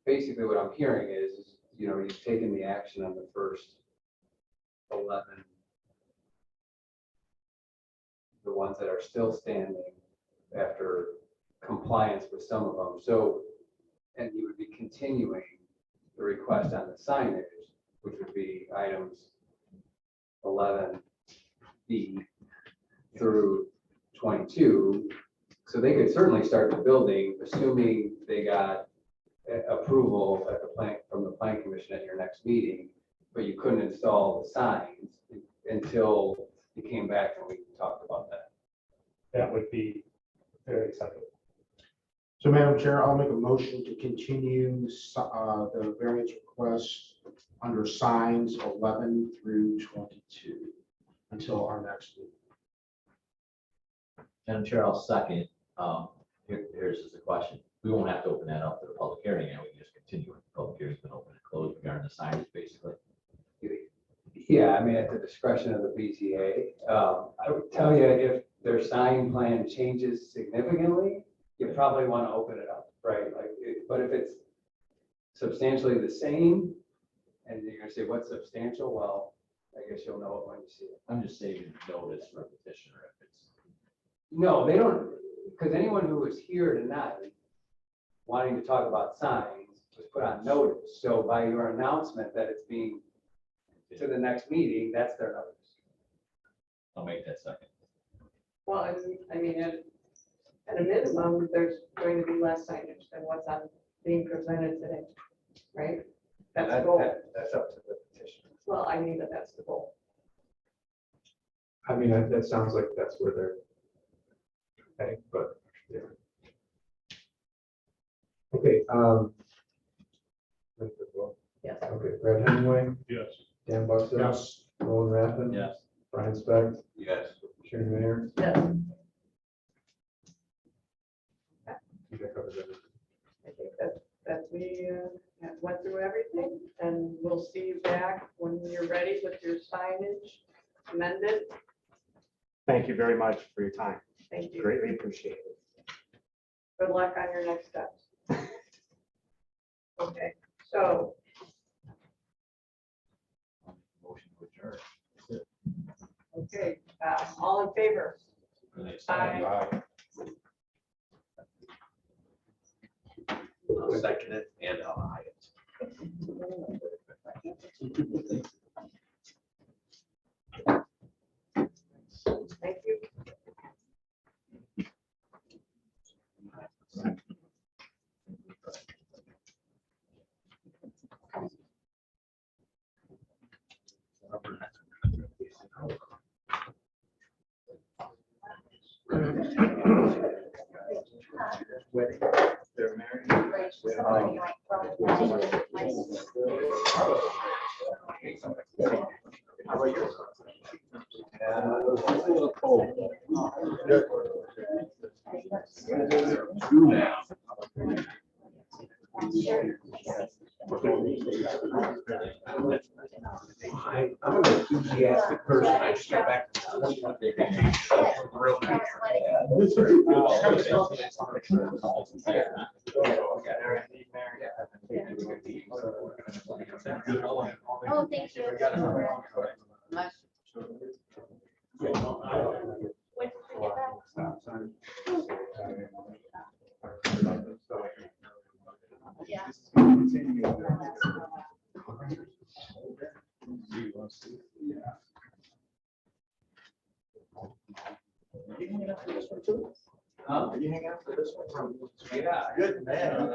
basically what I'm hearing is, you know, you've taken the action on the first 11, the ones that are still standing after compliance with some of them. So, and you would be continuing the request on the signage, which would be items 11B through 22. So they could certainly start the building, assuming they got approval at the plan, from the Plan Commission at your next meeting, but you couldn't install the signs until you came back and we talked about that. That would be very acceptable. So Madam Chair, I'll make a motion to continue the variance request under signs 11 through 22 until our next meeting. Madam Chair, I'll second. Here's just a question. We won't have to open that up to the public hearing, and we can just continue it. The public hearing's been open and closed regarding the signage, basically. Yeah, I mean, at the discretion of the BZA. I would tell you, if their sign plan changes significantly, you probably want to open it up, right? Like, but if it's substantially the same, and you're gonna say, what's substantial? Well, I guess you'll know it when you see it. I'm just saving notice for a petitioner if it's. No, they don't, because anyone who was here tonight wanting to talk about signs was put on notice. So by your announcement that it's being to the next meeting, that's their notice. I'll make that second. Well, I mean, at a minimum, there's going to be less signage than what's on being presented today, right? That's the goal. That's up to the petitioner. Well, I mean, that's the goal. I mean, that sounds like that's where they're heading, but yeah. Okay. Yes. Okay, Brad Hemingway, Yes. Dan Buxton. Yes. Roland Rathman. Yes. Brian Speck, Yes. Sharon Mayer. Yes. I think that covers everything. I think that we went through everything, and we'll see you back when you're ready with your signage amended. Thank you very much for your time. Thank you. Greatly appreciate it. Good luck on your next steps. Okay, so Motion to adjourn. okay, all in favor? Aye. I'll second it and I'll aye it. Thank you. They're married. How about yours? It's a little cold. True now. I'm gonna Oh, thank you. When did you get back? Yeah. Huh? Are you hanging out for this one? Yeah. Good man.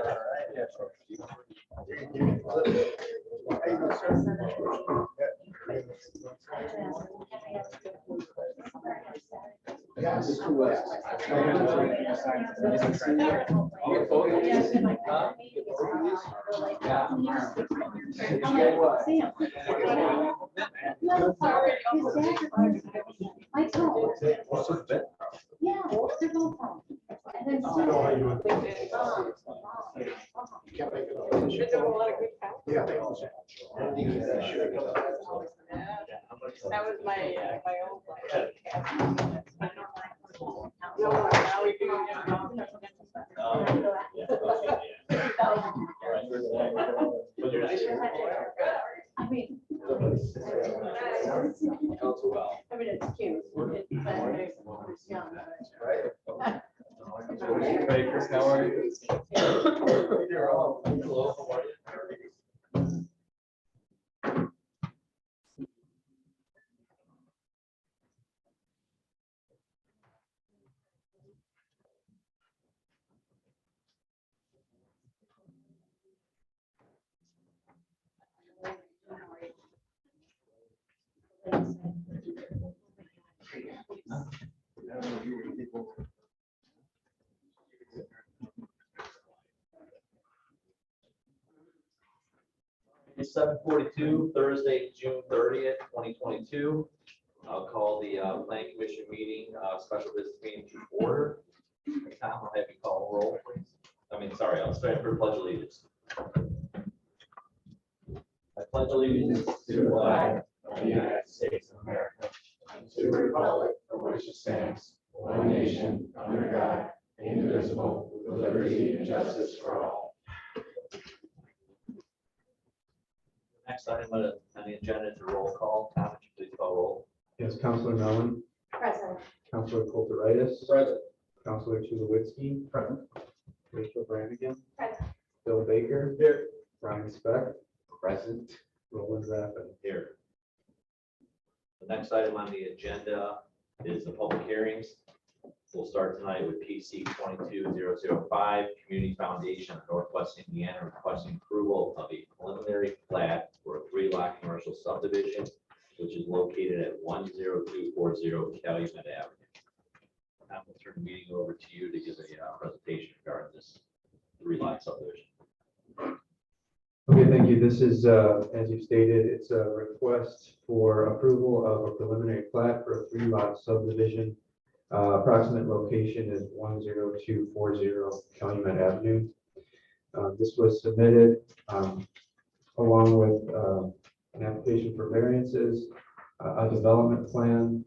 Yeah, this is cool. Mike's home. Yeah, they're both home. And then They're doing a lot of good counseling. Yeah. That was my old life. No, now we do, confidential stuff. I mean. I mean, it's cute. It's young. Hey, Chris, how are you? Hello, how are you? It's 7:42, Thursday, June 30th, 2022. I'll call the planning commission meeting, special business meeting to order. Tom, I'll have you call the roll, please. I'll start for pledge allegiance. I pledge allegiance to the flag of the United States of America, And to the republic for which it stands, one nation, under God, indivisible, with liberty and justice for all. Next item on the agenda is a roll call. Tom, would you please call roll? Yes, Counselor Mellon, Present. Counselor Kulturitis. Present. Counselor Tulowitzki. Present. Rachel Branigan. Present. Bill Baker. Here. Brian Speck. Present. Roland Rappen. Here. The next item on the agenda is the public hearings. We'll start tonight with PC 22005, Community Foundation of Northwest Indiana requesting approval of a preliminary plat for a 3-lot commercial subdivision, which is located at 10240 Calumet Avenue. I'm going to turn the meeting over to you to give a presentation regarding this 3-lot subdivision. Okay, thank you. This is, as you stated, it's a request for approval of a preliminary plat for a 3-lot subdivision. Approximate location is 10240 Calumet Avenue. This was submitted along with an application for variances, a development plan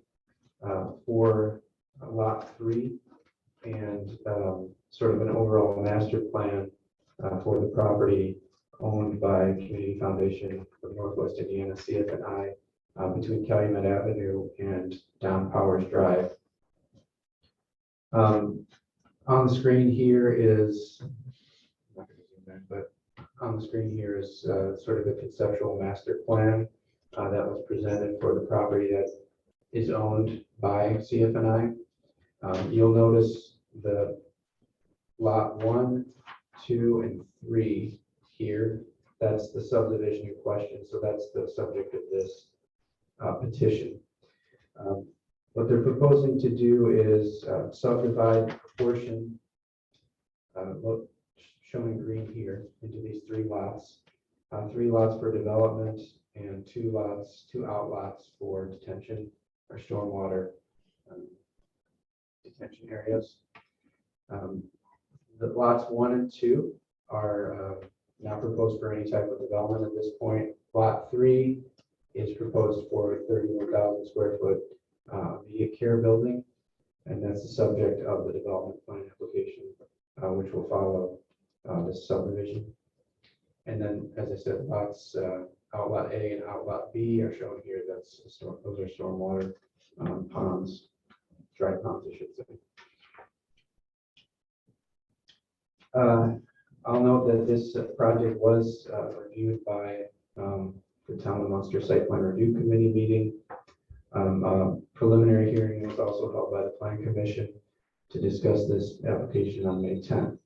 for lot 3, and sort of an overall master plan for the property owned by Community Foundation of Northwest Indiana, CFNI, between Calumet Avenue and Don Powers Drive. On the screen here is, I'm not going to zoom in, but on the screen here is sort of a conceptual master plan that was presented for the property that is owned by CFNI. You'll notice the lot 1, 2, and 3 here. That's the subdivision in question. So that's the subject of this petition. What they're proposing to do is subdivide a portion, shown in green here, into these 3 lots. 3 lots for development and 2 outlots for detention or stormwater detention areas. The lots 1 and 2 are not proposed for any type of development at this point. Lot 3 is proposed for a 31,000 square foot immediate care building. And that's the subject of the development plan application, which will follow this subdivision. And then, as I said, lots, outlot A and outlot B are shown here. Those are stormwater ponds, dry ponds, I should say. I'll note that this project was reviewed by the Town of Munster Site Plan Review Committee meeting. Preliminary hearing was also held by the Plan Commission to discuss this application on May 10th.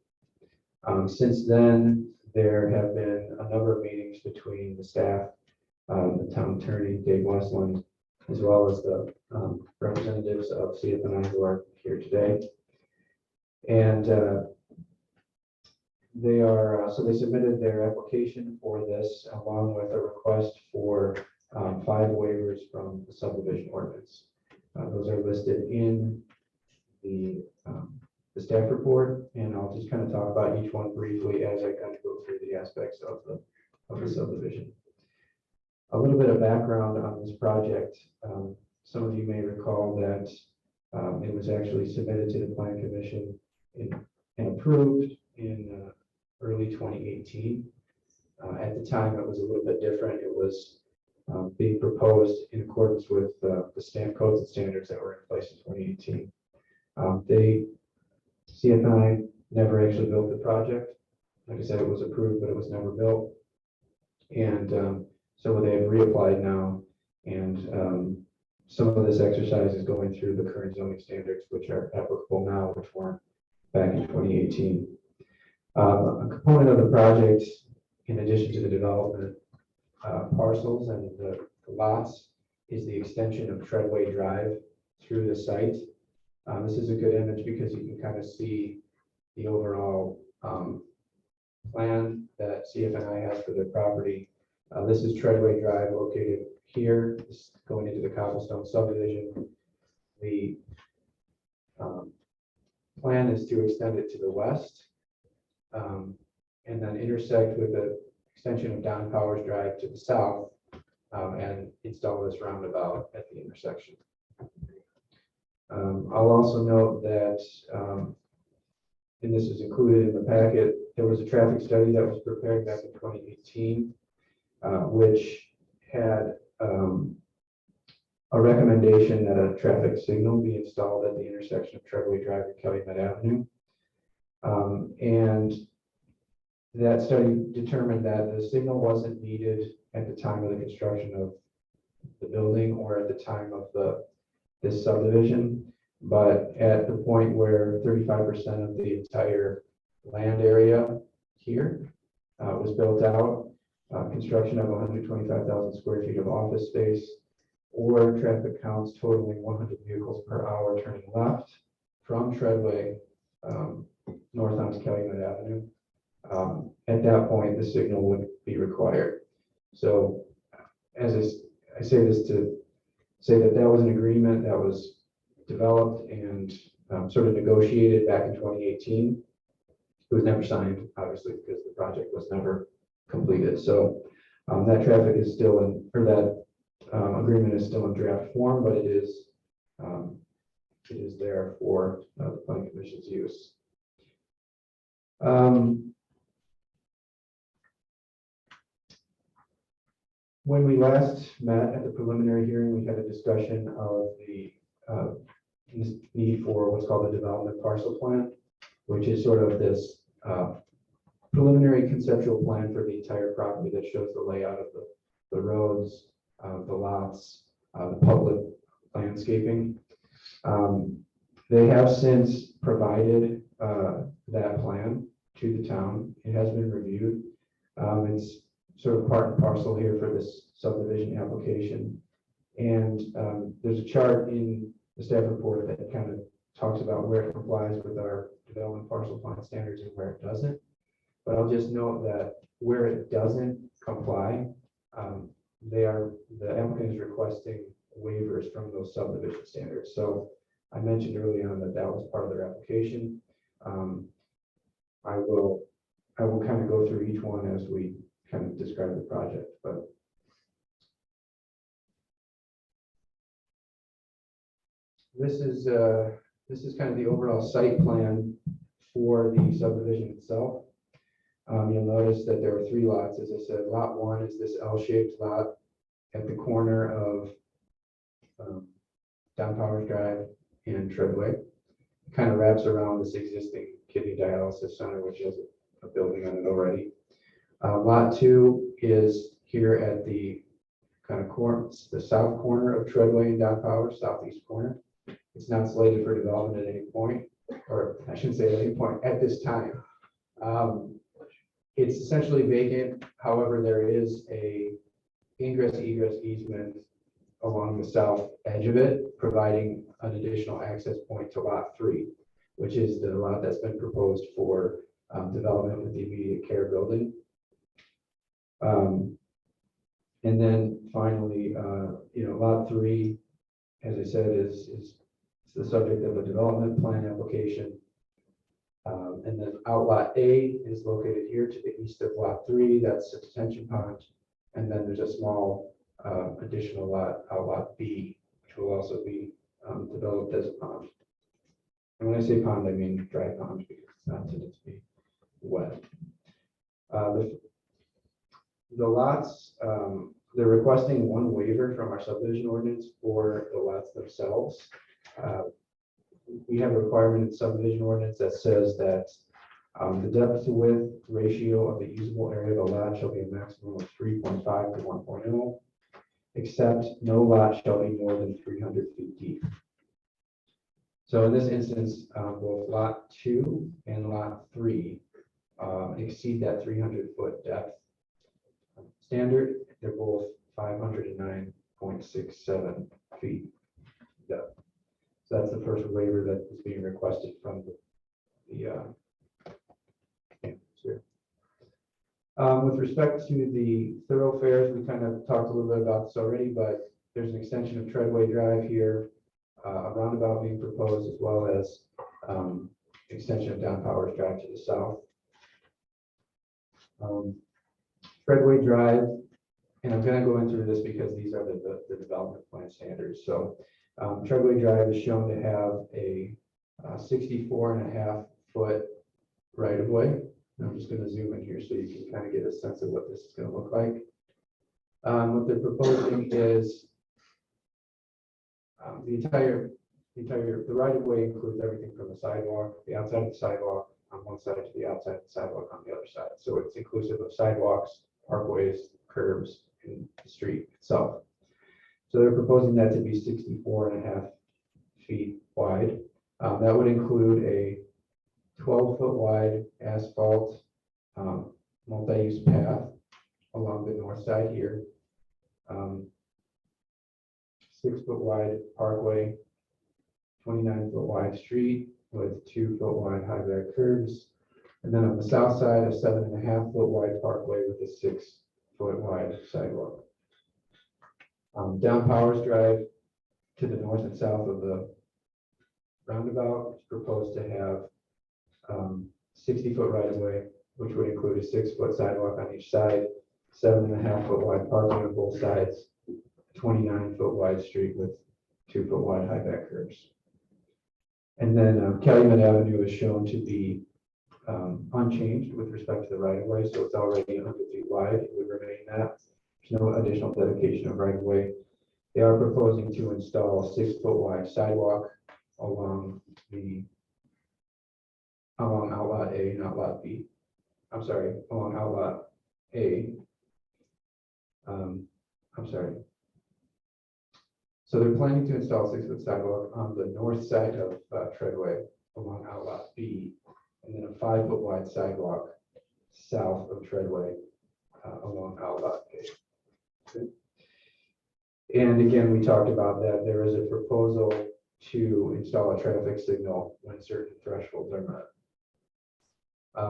Since then, there have been a number of meetings between the staff, the town attorney, Dave Westland, as well as the representatives of CFNI who are here today. And so they submitted their application for this along with a request for 5 waivers from the subdivision ordinance. Those are listed in the staff report, and I'll just kind of talk about each one briefly as I kind of go through the aspects of the subdivision. A little bit of background on this project. Some of you may recall that it was actually submitted to the Plan Commission and approved in early 2018. At the time, it was a little bit different. It was being proposed in accordance with the stamp codes and standards that were in place in 2018. CFNI never actually built the project. Like I said, it was approved, but it was never built. And so they have reapplied now, and some of this exercise is going through the current zoning standards, which are applicable now, which weren't back in 2018. A component of the project, in addition to the development parcels and the lots, is the extension of Treadway Drive through the site. This is a good image because you can kind of see the overall plan that CFNI has for their property. This is Treadway Drive located here, going into the cobblestone subdivision. The plan is to extend it to the west and then intersect with the extension of Don Powers Drive to the south and install this roundabout at the intersection. I'll also note that, and this is included in the packet, there was a traffic study that was prepared back in 2018, which had a recommendation that a traffic signal be installed at the intersection of Treadway Drive and Calumet Avenue. And that study determined that the signal wasn't needed at the time of the construction of the building or at the time of this subdivision, but at the point where 35% of the entire land area here was built out, construction of 125,000 square feet of office space, or traffic counts totaling 100 vehicles per hour turning left from Treadway north onto Calumet Avenue. At that point, the signal would be required. So as I say this to say that was an agreement that was developed and sort of negotiated back in 2018. It was never signed, obviously, because the project was never completed. So that traffic is still in, or that agreement is still in draft form, but it is there for the Planning Commission's use. When we last met at the preliminary hearing, we had a discussion of the need for what's called a development parcel plan, which is sort of this preliminary conceptual plan for the entire property that shows the layout of the roads, the lots, the public landscaping. They have since provided that plan to the town. It has been reviewed. It's sort of part and parcel here for this subdivision application. And there's a chart in the staff report that kind of talks about where it complies with our development parcel plan standards and where it doesn't. But I'll just note that where it doesn't comply, the applicant is requesting waivers from those subdivision standards. So I mentioned early on that was part of their application. I will kind of go through each one as we kind of describe the project, but this is kind of the overall site plan for the subdivision itself. You'll notice that there are 3 lots. As I said, lot 1 is this L-shaped lot at the corner of Don Powers Drive and Treadway. It kind of wraps around this existing kidney dialysis center, which has a building on it already. Lot 2 is here at the kind of corner, the south corner of Treadway and Don Powers, southeast corner. It's not slated for development at any point, or I shouldn't say at any point, at this time. It's essentially vacant. However, there is a ingress egress easement along the south edge of it, providing an additional access point to lot 3, which is the lot that's been proposed for development with the immediate care building. And then finally, lot 3, as I said, is the subject of a development plan application. And then outlot A is located here to the east of lot 3. That's a detention pond. And then there's a small additional lot, outlot B, which will also be developed as a pond. And when I say pond, I mean dry pond because it's not intended to be wet. The lots, they're requesting 1 waiver from our subdivision ordinance for the lots themselves. We have a requirement in the subdivision ordinance that says that the depth to width ratio of the usable area of a lot shall be a maximum of 3.5 to 1.0, except no lot shall be more than 300 feet deep. So in this instance, both lot 2 and lot 3 exceed that 300-foot depth standard. They're both 509.67 feet depth. So that's the first waiver that is being requested from the here. With respect to the thoroughfares, we kind of talked a little bit about this already, but there's an extension of Treadway Drive here, a roundabout being proposed, as well as extension of Don Powers Drive to the south. Treadway Drive, and I'm going to go into this because these are the development plan standards. So Treadway Drive is shown to have a 64.5-foot right of way. I'm just going to zoom in here so you can kind of get a sense of what this is going to look like. What they're proposing is the right of way includes everything from the sidewalk, the outside of the sidewalk on one side to the outside of the sidewalk on the other side. So it's inclusive of sidewalks, parkways, curbs, and the street itself. So they're proposing that to be 64.5 feet wide. That would include a 12-foot wide asphalt multi-use path along the north side here. 6-foot wide parkway, 29-foot wide street with 2-foot wide high back curbs. And then on the south side, a 7.5-foot wide parkway with a 6-foot wide sidewalk. Down Powers Drive to the north and south of the roundabout is proposed to have 60-foot right of way, which would include a 6-foot sidewalk on each side, 7.5-foot wide parking on both sides, 29-foot wide street with 2-foot wide high back curbs. And then Calumet Avenue is shown to be unchanged with respect to the right of way, so it's already 100 feet wide. It would remain that. There's no additional dedication of right of way. They are proposing to install a 6-foot wide sidewalk along outlot A, not lot B. I'm sorry, along outlot A. I'm sorry. So they're planning to install a 6-foot sidewalk on the north side of Treadway along outlot B, and then a 5-foot wide sidewalk south of Treadway along outlot A. Okay. And again, we talked about that. There is a proposal to install a traffic signal when certain thresholds are met.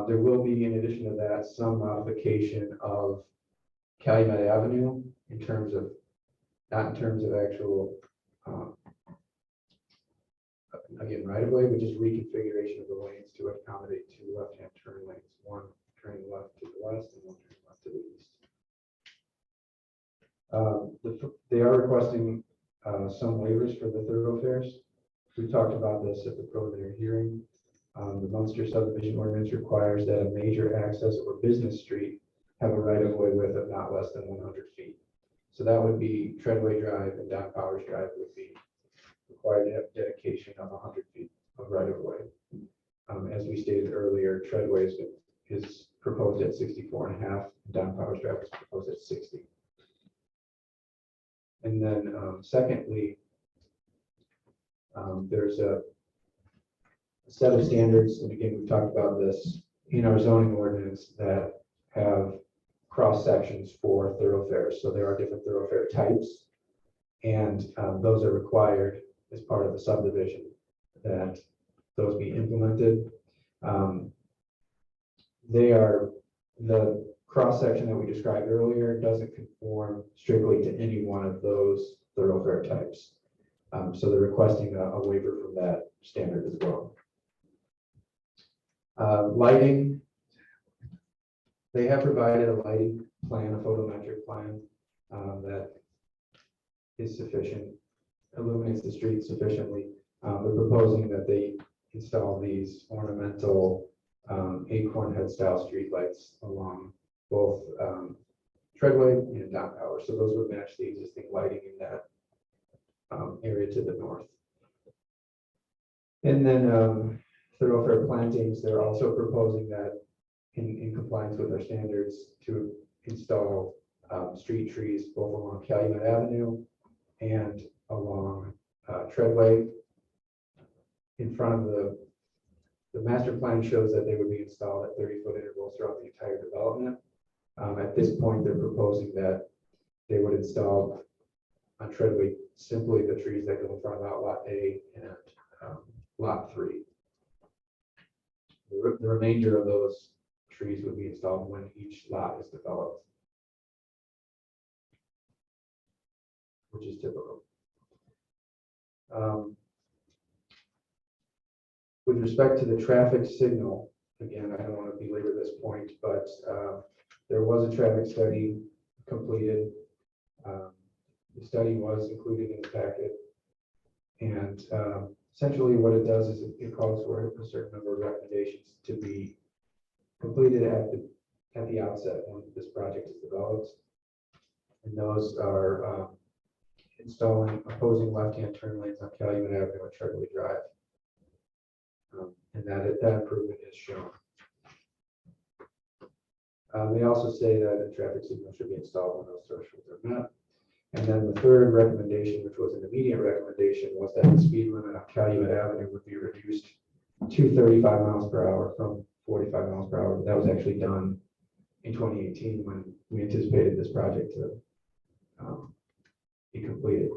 There will be, in addition to that, some modification of Calumet Avenue in terms of, not in terms of actual, again, right of way, but just reconfiguration of the lanes to accommodate 2 left-hand turn lanes, one turning left to the west and one turning left to the east. They are requesting some waivers for the thoroughfares. We talked about this at the preliminary hearing. The Munster subdivision ordinance requires that a major access or business street have a right of way width of not less than 100 feet. So that would be Treadway Drive and Don Powers Drive would be required to have dedication of 100 feet of right of way. As we stated earlier, Treadway is proposed at 64.5, and Don Powers Drive is proposed at 60. And then secondly, there's a set of standards, and again, we've talked about this in our zoning ordinance, that have cross sections for thoroughfares. So there are different thoroughfare types, and those are required as part of the subdivision that those be implemented. The cross section that we described earlier doesn't conform strictly to any one of those thoroughfare types. So they're requesting a waiver from that standard as well. Lighting, they have provided a lighting plan, a photometric plan that is sufficient, illuminates the street sufficiently. They're proposing that they install these ornamental acorn head style street lights along both Treadway and Don Powers. So those would match the existing lighting in that area to the north. And then thoroughfare plantings, they're also proposing that in compliance with our standards to install street trees both along Calumet Avenue and along Treadway. In front of the master plan shows that they would be installed at 30-foot intervals throughout the entire development. At this point, they're proposing that they would install on Treadway simply the trees that go in front of Outlot A and Lot 3. The remainder of those trees would be installed when each lot is developed, which is typical. With respect to the traffic signal, again, I don't want to belabor this point, but there was a traffic study completed. The study was included in the packet, and essentially what it does is it calls for a certain number of recommendations to be completed at the outset when this project is developed. And those are installing opposing left-hand turn lanes on Calumet Avenue and Treadway Drive. And that improvement is shown. They also say that a traffic signal should be installed when those thresholds are met. And then the third recommendation, which was an immediate recommendation, was that the speed limit on Calumet Avenue would be reduced to 35 miles per hour from 45 miles per hour. That was actually done in 2018 when we anticipated this project to be completed.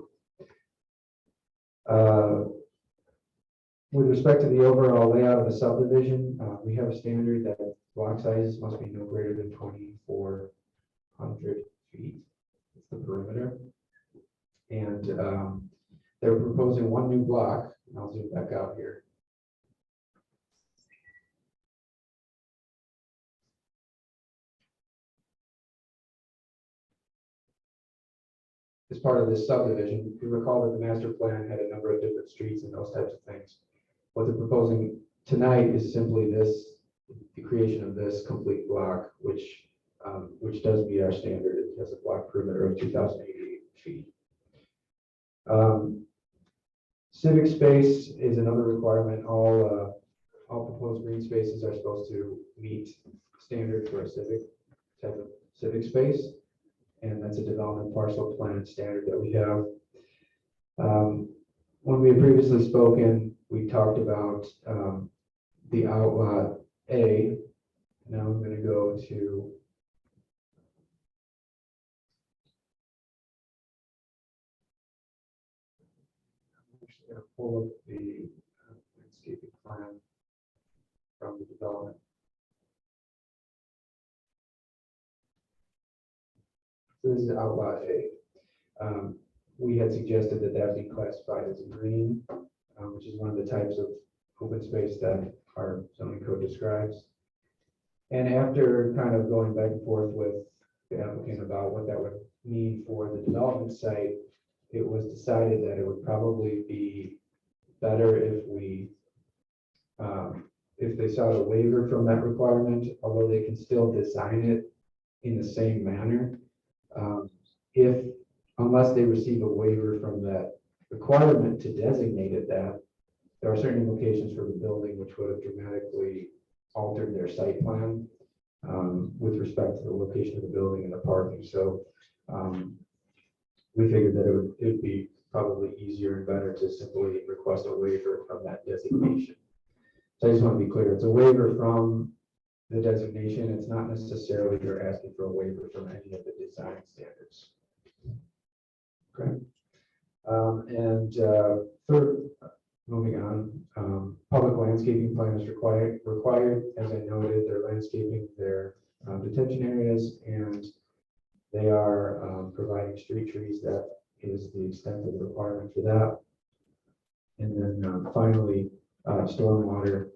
With respect to the overall layout of the subdivision, we have a standard that block sizes must be no greater than 2,400 feet. It's the perimeter. And they're proposing one new block. And I'll zoom back out here. As part of this subdivision, you recall that the master plan had a number of different streets and those types of things. What they're proposing tonight is simply the creation of this complete block, which does meet our standard. It has a block perimeter of 2,088 feet. Civic space is another requirement. All proposed green spaces are supposed to meet standards for a type of civic space, and that's a development parcel plan standard that we have. When we had previously spoken, we talked about the outlot A. Now I'm going to go to going to pull up the landscaping plan from the development. So this is outlot A. We had suggested that that be classified as green, which is one of the types of open space that our zoning code describes. And after kind of going back and forth with the applicant about what that would mean for the development site, it was decided that it would probably be better if they sought a waiver from that requirement, although they can still design it in the same manner. If, unless they receive a waiver from that requirement to designate it that, there are certain implications for the building which would have dramatically altered their site plan with respect to the location of the building and the parking. So we figured that it would be probably easier and better to simply request a waiver from that designation. So I just want to be clear, it's a waiver from the designation. It's not necessarily you're asking for a waiver from any of the design standards. Okay. Third, moving on, public landscaping plan is required. As I noted, they're landscaping their detention areas, and they are providing street trees. That is the extent of the requirement for that. And then finally, stormwater.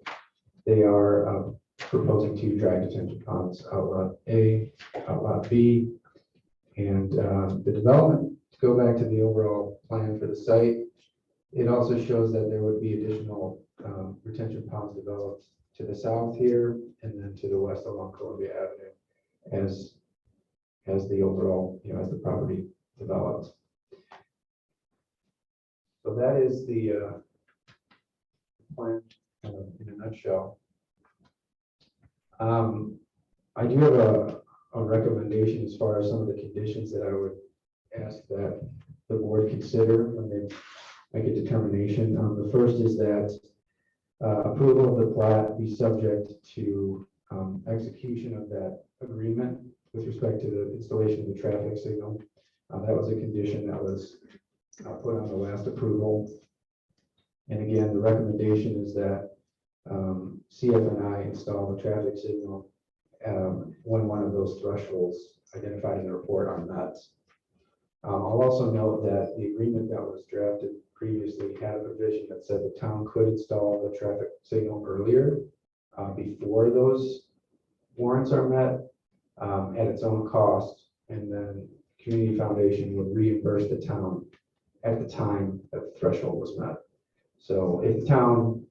They are proposing 2 dry detention ponds, outlot A, outlot B, and the development, to go back to the overall plan for the site, it also shows that there would be additional retention ponds developed to the south here and then to the west along Columbia Avenue as the overall, as the property develops. So that is the plan in a nutshell. I do have a recommendation as far as some of the conditions that I would ask that the board consider when they make a determination. The first is that approval of the plat be subject to execution of that agreement with respect to the installation of the traffic signal. That was a condition that was put on the last approval. And again, the recommendation is that CF&I install the traffic signal when one of those thresholds identified in the report are met. I'll also note that the agreement that was drafted previously had a provision that said the town could install the traffic signal earlier before those warrants are met at its own cost, and then Community Foundation would reimburse the town at the time that the threshold was met. So if the town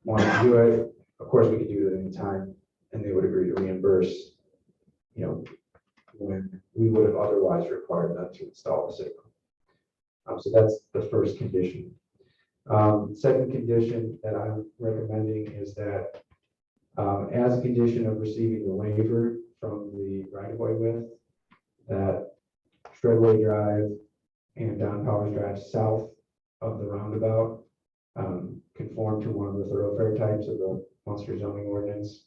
wanted to do it, of course we could do it at any time, and they would agree to reimburse, when we would have otherwise required them to install the signal. So that's the first condition. Second condition that I'm recommending is that as a condition of receiving the waiver from the right-of-way width, that Treadway Drive and Don Powers Drive south of the roundabout conform to one of the thoroughfare types of the Munster zoning ordinance.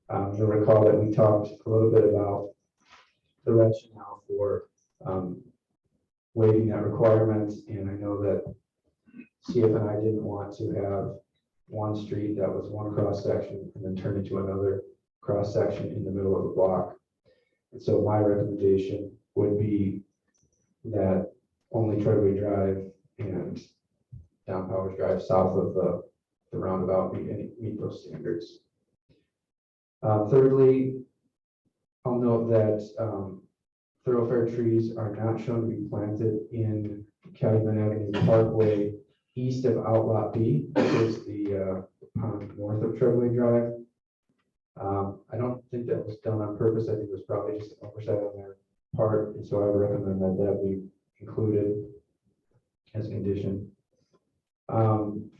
You'll recall that we talked a little bit about the rationale for waiving that requirement, and I know that CF&I didn't want to have one street that was one cross section and then turn into another cross section in the middle of the block. And so my recommendation would be that only Treadway Drive and Don Powers Drive south of the roundabout meet those standards. Thirdly, I'll note that thoroughfare trees are not shown to be planted in Calumet Avenue Parkway east of Outlot B, which is the pond north of Treadway Drive. I don't think that was done on purpose. I think it was probably just an oversight on their part, and so I would recommend that that be included as a condition.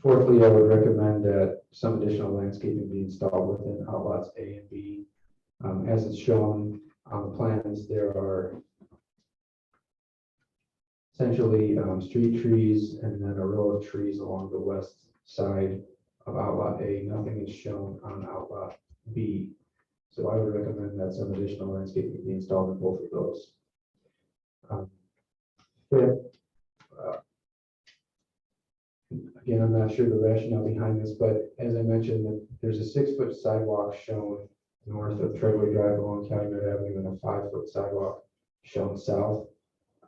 Fourthly, I would recommend that some additional landscaping be installed within outlots A and B. As it's shown on the plans, there are essentially street trees and then a row of trees along the west side of outlot A. Nothing is shown on outlot B. So I would recommend that some additional landscaping be installed in both of those. Fifth, again, I'm not sure the rationale behind this, but as I mentioned, there's a 6-foot sidewalk shown north of Treadway Drive along Calumet Avenue and a 5-foot sidewalk shown south.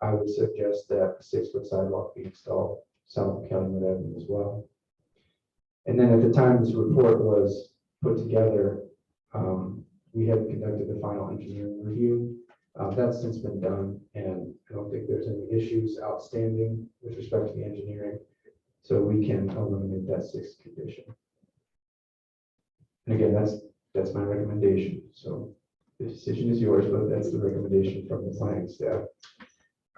I would suggest that a 6-foot sidewalk be installed south of Calumet Avenue as well. And then at the time this report was put together, we had conducted the final engineering review. That's since been done, and I don't think there's any issues outstanding with respect to the engineering. So we can eliminate that sixth condition. And again, that's my recommendation. So the decision is yours, but that's the recommendation from the planning staff.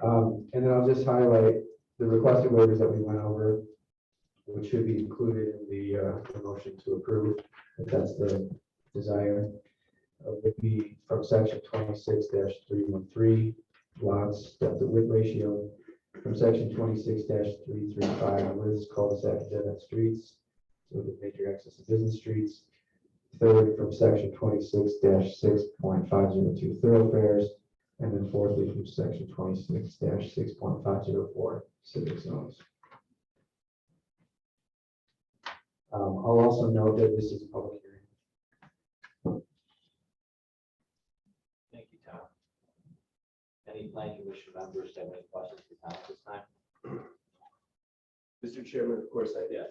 And then I'll just highlight the requested waivers that we went over, which should be included in the motion to approve, if that's the desire. Would be from section 26-313, lots, depth of width ratio, from section 26-335, widths, cul-de-sac, dead-end streets, so the major access to business streets. Third, from section 26-6.502, thoroughfares, and then fourthly, from section 26-6.504, civic zones. I'll also note that this is a public hearing. Thank you, Tom. Any planning commission members have any questions for Tom at this time? Mr. Chairman, of course I Yes.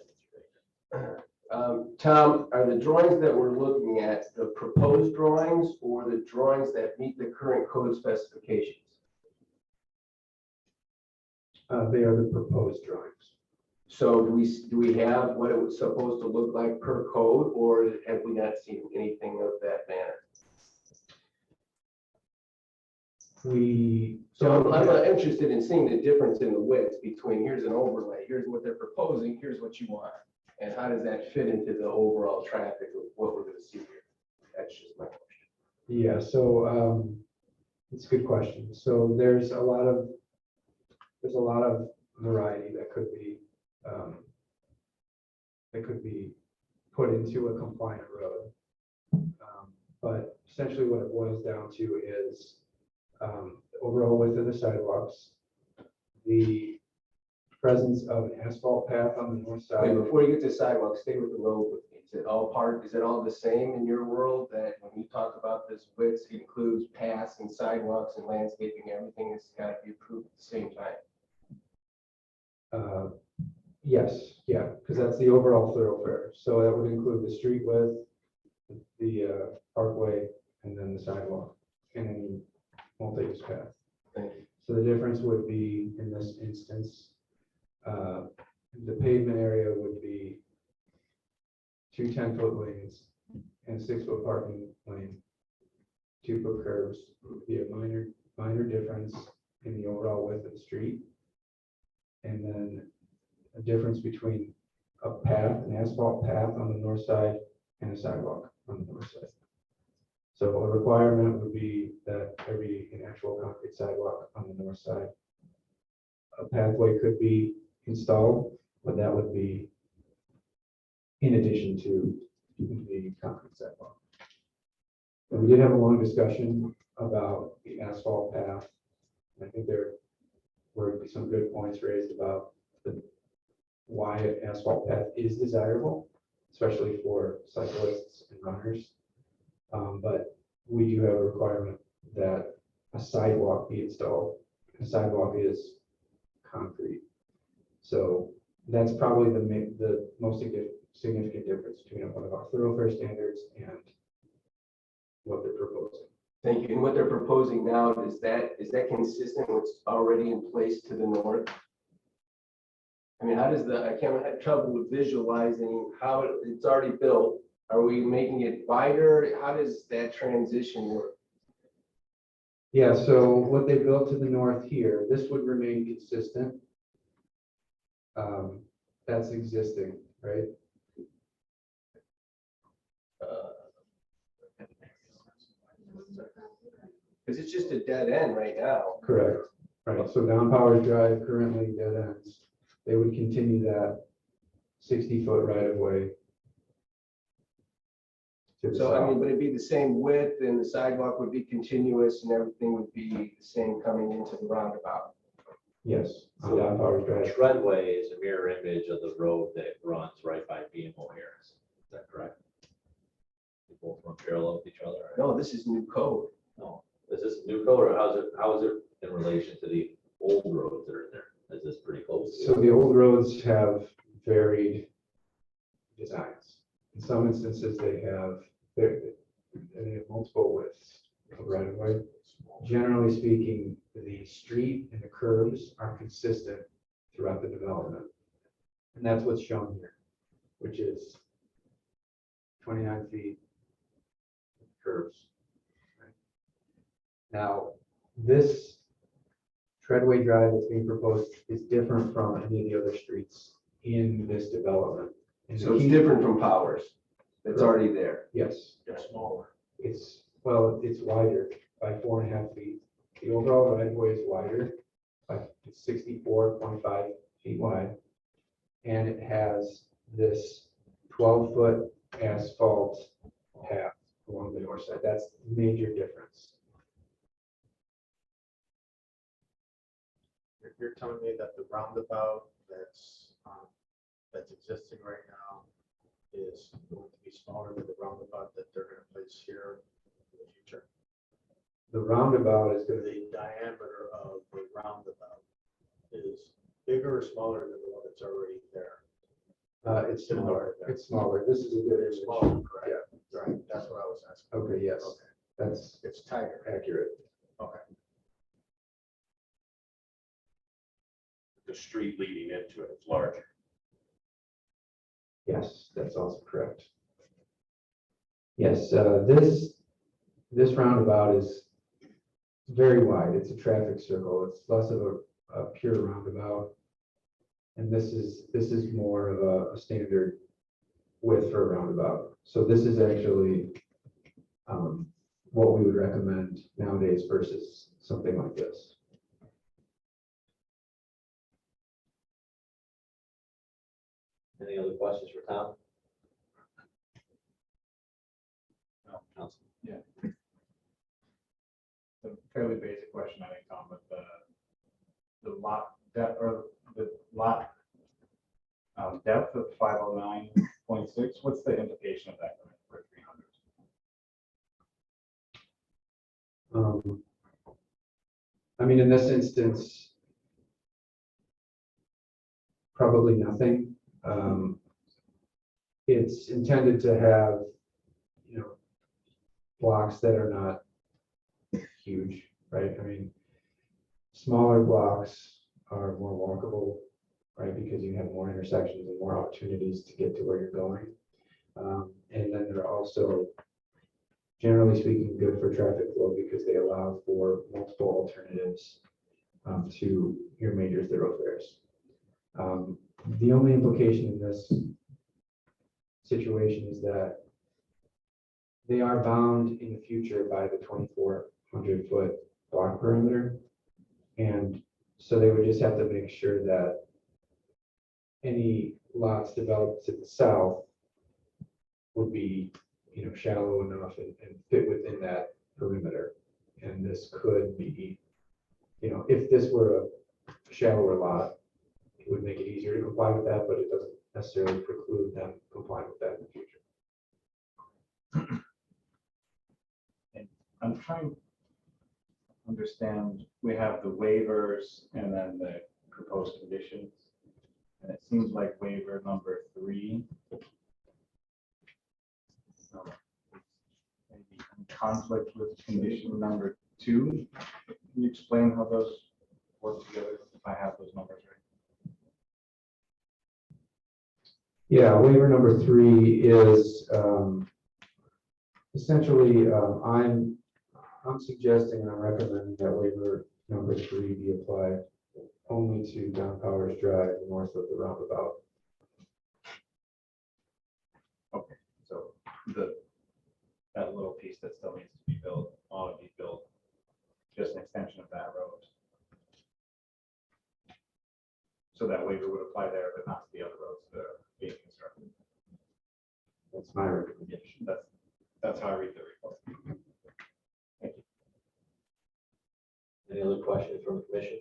Tom, are the drawings that we're looking at the proposed drawings or the drawings that meet the current code specifications? They are the proposed drawings. So do we have what it was supposed to look like per code, or have we not seen anything of that manner? So I'm interested in seeing the difference in the widths between here's an overlay, here's what they're proposing, here's what you want. And how does that fit into the overall traffic of what we're gonna see here? That's just my question. Yeah, so it's a good question. So there's a lot of variety that could be put into a compliant road. But essentially what it boils down to is the overall width of the sidewalks, the presence of an asphalt path on the north Wait, side. before you get to sidewalks, stay with the road with me. Is it all the same in your world that when you talk about this width, it includes paths and sidewalks and landscaping, everything has got to be approved at the same time? Yes, yeah, because that's the overall thoroughfare. So that would include the street width, the parkway, and then the sidewalk, and any multi-use path. Thank you. So the difference would be, in this instance, the pavement area would be 2 10-foot lanes and a 6-foot parking lane, 2-foot curbs. Would be a minor difference in the overall width of the street. And then a difference between a path, an asphalt path on the north side and a sidewalk on the north side. So a requirement would be that there be an actual concrete sidewalk on the north side. A pathway could be installed, but that would be in addition to the concrete sidewalk. And we did have a long discussion about the asphalt path. I think there were some good points raised about why an asphalt path is desirable, especially for cyclists and runners. But we do have a requirement that a sidewalk be installed. A sidewalk is concrete. So that's probably the most significant difference between one of our thoroughfare standards and what they're proposing. Thank you. And what they're proposing now, is that consistent with what's already in place to the north? I mean, how does I can't have trouble with visualizing how it's already built. Are we making it wider? How does that transition work? Yeah, so what they built to the north here, this would remain consistent. That's existing, right? Because it's just a dead end right now. Correct. Right, so down Powers Drive currently dead ends. They would continue that 60-foot right of way. So I mean, would it be the same width and the sidewalk would be continuous and everything would be the same coming into the roundabout? Yes, on down Powers Drive. Treadway is a mirror image of the road that runs right by BMO Harris. Is that correct? They both run parallel with each other? Or- No, this is new code. No. Is this new code or how is it in relation to the old roads that are in there? Is this pretty close? So the old roads have varied designs. In some instances, they have multiple widths of right of way. Generally speaking, the street and the curbs are consistent throughout the development. And that's what's shown here, which is 29 feet curves. Right? Now, this Treadway Drive that's being proposed is different from any of the other streets in this development. And So it's different from Powers. It's already there. Yes, They're smaller. it's, well, it's wider by 4.5 feet. The overall right of way is wider by 64.5 feet wide. And it has this 12-foot asphalt path along the north side. That's the major difference. You're telling me that the roundabout that's existing right now is going to be smaller than the roundabout that they're gonna place here in the future? The roundabout is going to The diameter of the roundabout is bigger or smaller than the one that's already there? it's smaller. It's smaller. This is a good It's image. smaller, correct? Right, that's what I was asking. Okay, yes, Okay. that's It's tighter. accurate. Okay. The street leading into it is larger. Yes, that's also correct. Yes, this roundabout is very wide. It's a traffic circle. It's less of a pure roundabout. And this is more of a standard width for a roundabout. So this is actually what we would recommend nowadays versus something like this. Any other questions for Tom? No, Council. A fairly basic question, I think, Tom, but the lot depth or the lot depth of 509.6, what's the implication of that for 300? I mean, in this instance, probably nothing. It's intended to have, blocks that are not huge, right? I mean, smaller blocks are more walkable, right? Because you have more intersections and more opportunities to get to where you're going. And then they're also, generally speaking, good for traffic flow because they allow for multiple alternatives to your major thoroughfares. The only implication in this situation is that they are bound in the future by the 2,400-foot block perimeter. And so they would just have to make sure that any lots developed to the south would be, shallow enough and fit within that perimeter. And this could be, if this were a shallower lot, it would make it easier to comply with that, but it doesn't necessarily preclude them complying with that in the future. I'm trying to understand, we have the waivers and then the proposed conditions. And it seems like waiver number 3 maybe in conflict with condition number 2. Can you explain how those work together if I have those numbers right? Yeah, waiver number 3 is essentially, I'm suggesting and I'm recommending that waiver number 3 be applied only to Don Powers Drive north of the roundabout. Okay, so that little piece that still needs to be built ought to be built, just an extension of that road. So that waiver would apply there, but not to the other roads that are being constructed. That's my recommendation. That's how I read the report. Thank you. Any other questions from the commission?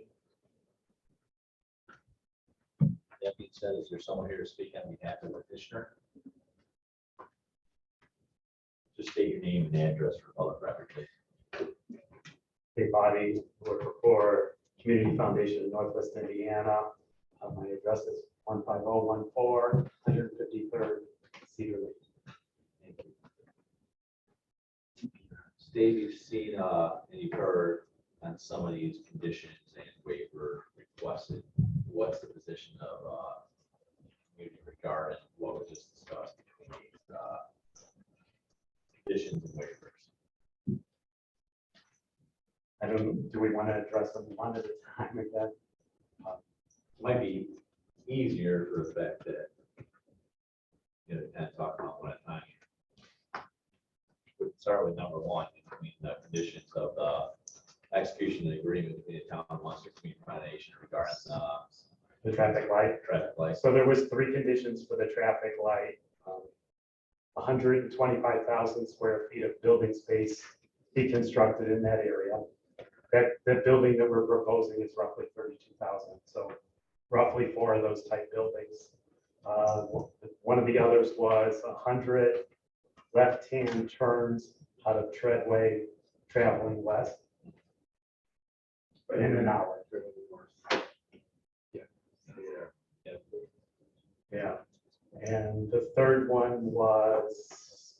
That being said, is there someone here to speak on behalf of the petitioner? Just state your name and address for public record, please. Big body, work for Community Foundation of Northwest Indiana. My address is 15014 153rd Cedar Lane. Thank you. Steve, you've seen and you've heard on some of these conditions and waiver requested. What's the position of regarding what was just discussed between these conditions and waivers. I don't, know, do we want to address them one at a time again? Might be easier for the fact that, you know, kind of talk about one at a time. We'd start with number one, between the conditions of the execution of the agreement between the town and Munster Community Foundation regarding The traffic light. traffic lights. So there was 3 conditions for the traffic light. 125,000 square feet of building space be constructed in that area. That building that we're proposing is roughly 32,000. So roughly 4 of those type buildings. One of the others was 100 left-hand turns out of Treadway traveling west in an hour. Yeah. And the third one was,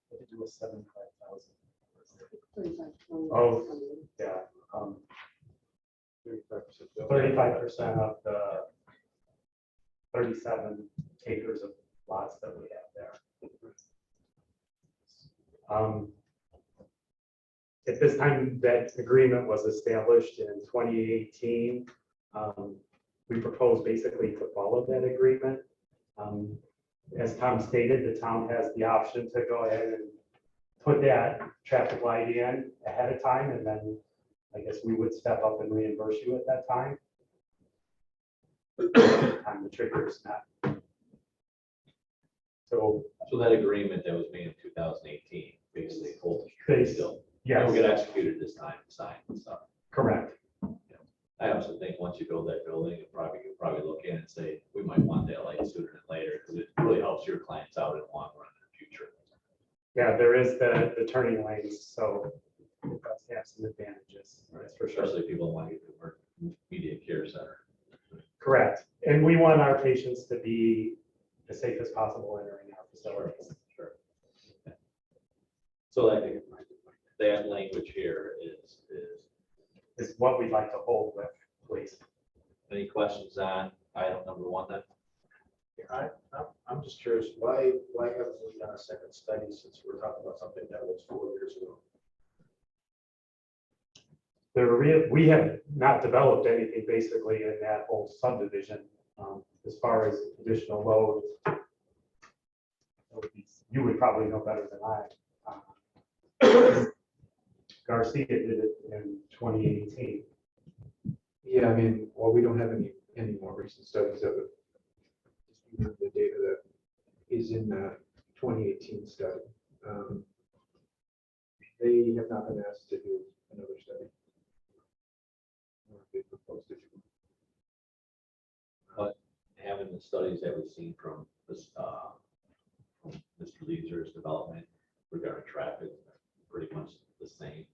what did you do, 75,000? Oh, yeah. 35% of the 37 acres of lots that we have there. At this time, that agreement was established in 2018. We proposed basically to follow that agreement. As Tom stated, the town has the option to go ahead and put that traffic light in ahead of time, and then I guess we would step up and reimburse you at that time. Time the trigger is not. So that agreement that was made in 2018 basically holds true still. yes, It'll get executed this time, signed and stuff. correct. I also think once you build that building, you'll probably look in and say, we might want that light sooner than later, because it really helps your clients out in the long run in the future. Yeah, there is the turning lanes, so it does have some advantages, that's for sure. Especially if people want to get to work media care center. Correct. And we want our patients to be as safe as possible entering our facilities. Sure. So I think that language here Is what we'd like to hold with, please. any questions on item number one then? I'm just curious, why haven't we done a second study since we're talking about something that was 4 years ago? We have not developed anything basically in that whole subdivision. As far as additional load, you would probably know better than I. Garcia did it in 2018. Yeah, I mean, well, we don't have any more recent studies of it. Just the data that is in the 2018 study. They have not been asked to do another study. Or they proposed to do. But having the studies that we've seen from this, from Mr. Leeser's development regarding traffic, pretty much the same.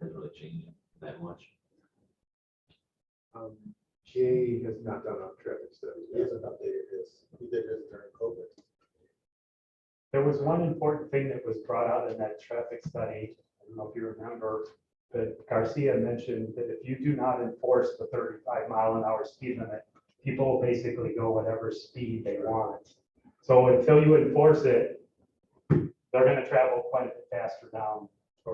Hasn't really changed that much. Jay has not done a traffic study. He hasn't updated his. He did his during COVID. There was one important thing that was brought out in that traffic study. I don't know if you remember, but Garcia mentioned that if you do not enforce the 35-mile-an-hour speed limit, people will basically go whatever speed they want. So until you enforce it, they're going to travel quite a bit faster down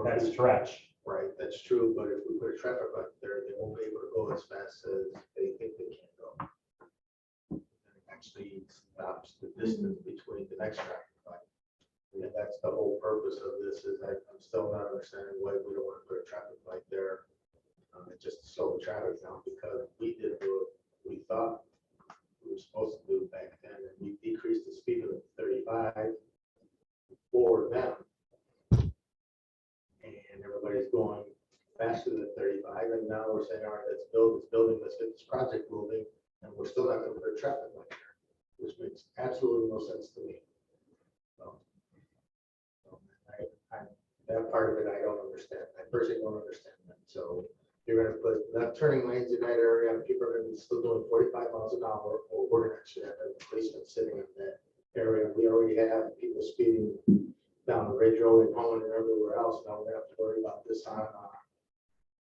that stretch. Right, that's true, but if we put a traffic light there, they won't be able to go as fast as they think they can go. And it actually stops the distance between the next traffic light. And that's the whole purpose of this, is I'm still not understanding why we don't want to put a traffic light there. Just to slow the traffic down, because we did what we thought we were supposed to do back then, and we decreased the speed of 35 for them. And everybody's going faster than 35, and now we're saying, all right, let's build this building, let's get this project moving, and we're still not going to put a traffic light there, which makes absolutely no sense to me. That part of it, I don't understand. I personally don't understand that. So you're going to put left turning lanes in that area, and people are going to be still doing 45 miles an hour, or we're going to actually have a policeman sitting in that area. We already have people speeding down the Ridge Road and Holland and everywhere else. Now we have to worry about this on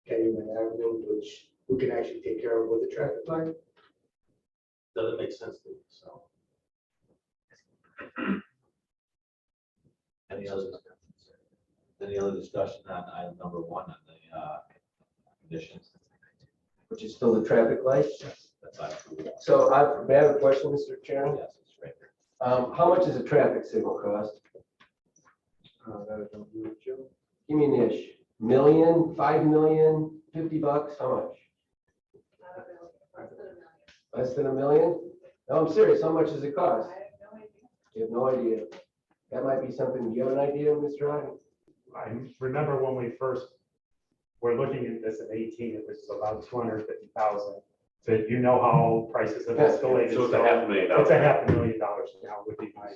Calumet Avenue, which we can actually take care of with the traffic light. Doesn't make sense to me, so. Any other discussion on item number one on the conditions? Which is still the traffic lights. That's item two. So may I have a question, Mr. Chairman? Yes, it's right there. How much does a traffic signal cost? Give me an ish. Million, 5 million, $50? How much? Less than $1 million? No, I'm serious. How much does it cost? You have no idea. That might be something. Do you have an idea, Mr. Ryan? I remember when we first were looking at this in 18, it was about 250,000. So you know how prices have escalated. So it's $500,000. It's $500,000 now would be my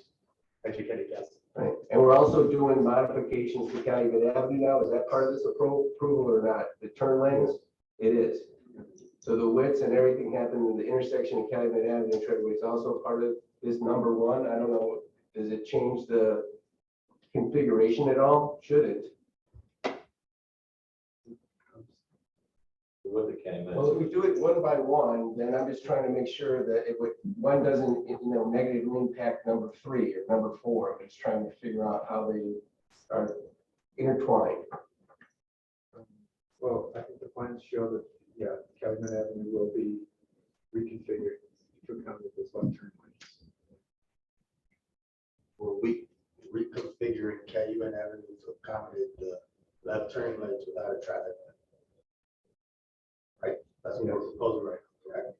educated guess. Right. And we're also doing modifications to Calumet Avenue now. Is that part of this approval or not? The turn lanes? It is. So the widths and everything happened in the intersection of Calumet Avenue and Treadway is also part of this number one. I don't know. Does it change the configuration at all? Should it? With the Calumet. Well, if we do it one by one, then I'm just trying to make sure that one doesn't, negatively impact number 3 or number 4. I'm just trying to figure out how they are intertwined. Well, I think the plans show that, yeah, Calumet Avenue will be reconfigured to accommodate this left turn lanes. Were we reconfiguring Calumet Avenue to accommodate the left turn lanes without a traffic light? Right, that's what we're proposing, right? Correct.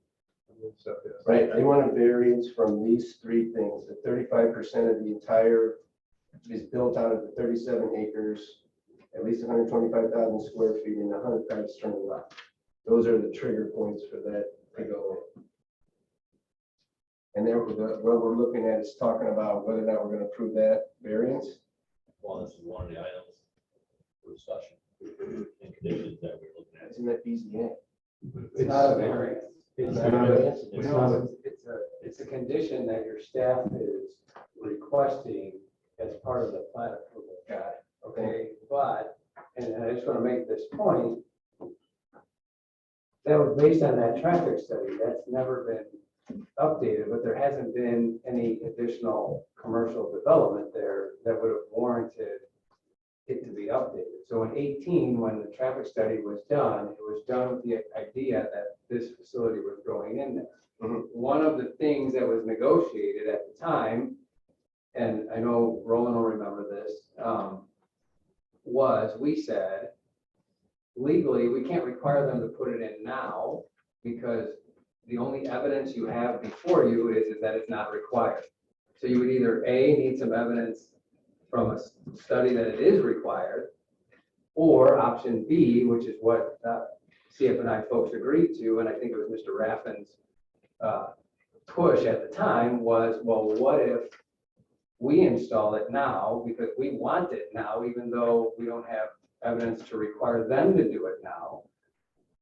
So, yes. Right, they want a variance from these 3 things. The 35% of the entire is built out of the 37 acres, at least 125,000 square feet and 100 cars turning left. Those are the trigger points for that to go in. And then what we're looking at is talking about whether or not we're going to approve that variance. Well, this is one of the items for discussion and conditions that we're looking at. It's in that BZA. It's not a variance. It's not a variance. It's a condition that your staff is requesting as part of the plat approval. Got it. Okay, but, and I just want to make this point, that was based on that traffic study. That's never been updated, but there hasn't been any additional commercial development there that would have warranted it to be updated. So in 18, when the traffic study was done, it was done with the idea that this facility was going in there. Mhm. One of the things that was negotiated at the time, and I know Roland will remember this, was we said, legally, we can't require them to put it in now because the only evidence you have before you is that it's not required. So you would either A, need some evidence from a study that it is required, or option B, which is what CF&I folks agreed to, and I think it was Mr. Raffin's push at the time was, well, what if we install it now because we want it now, even though we don't have evidence to require them to do it now?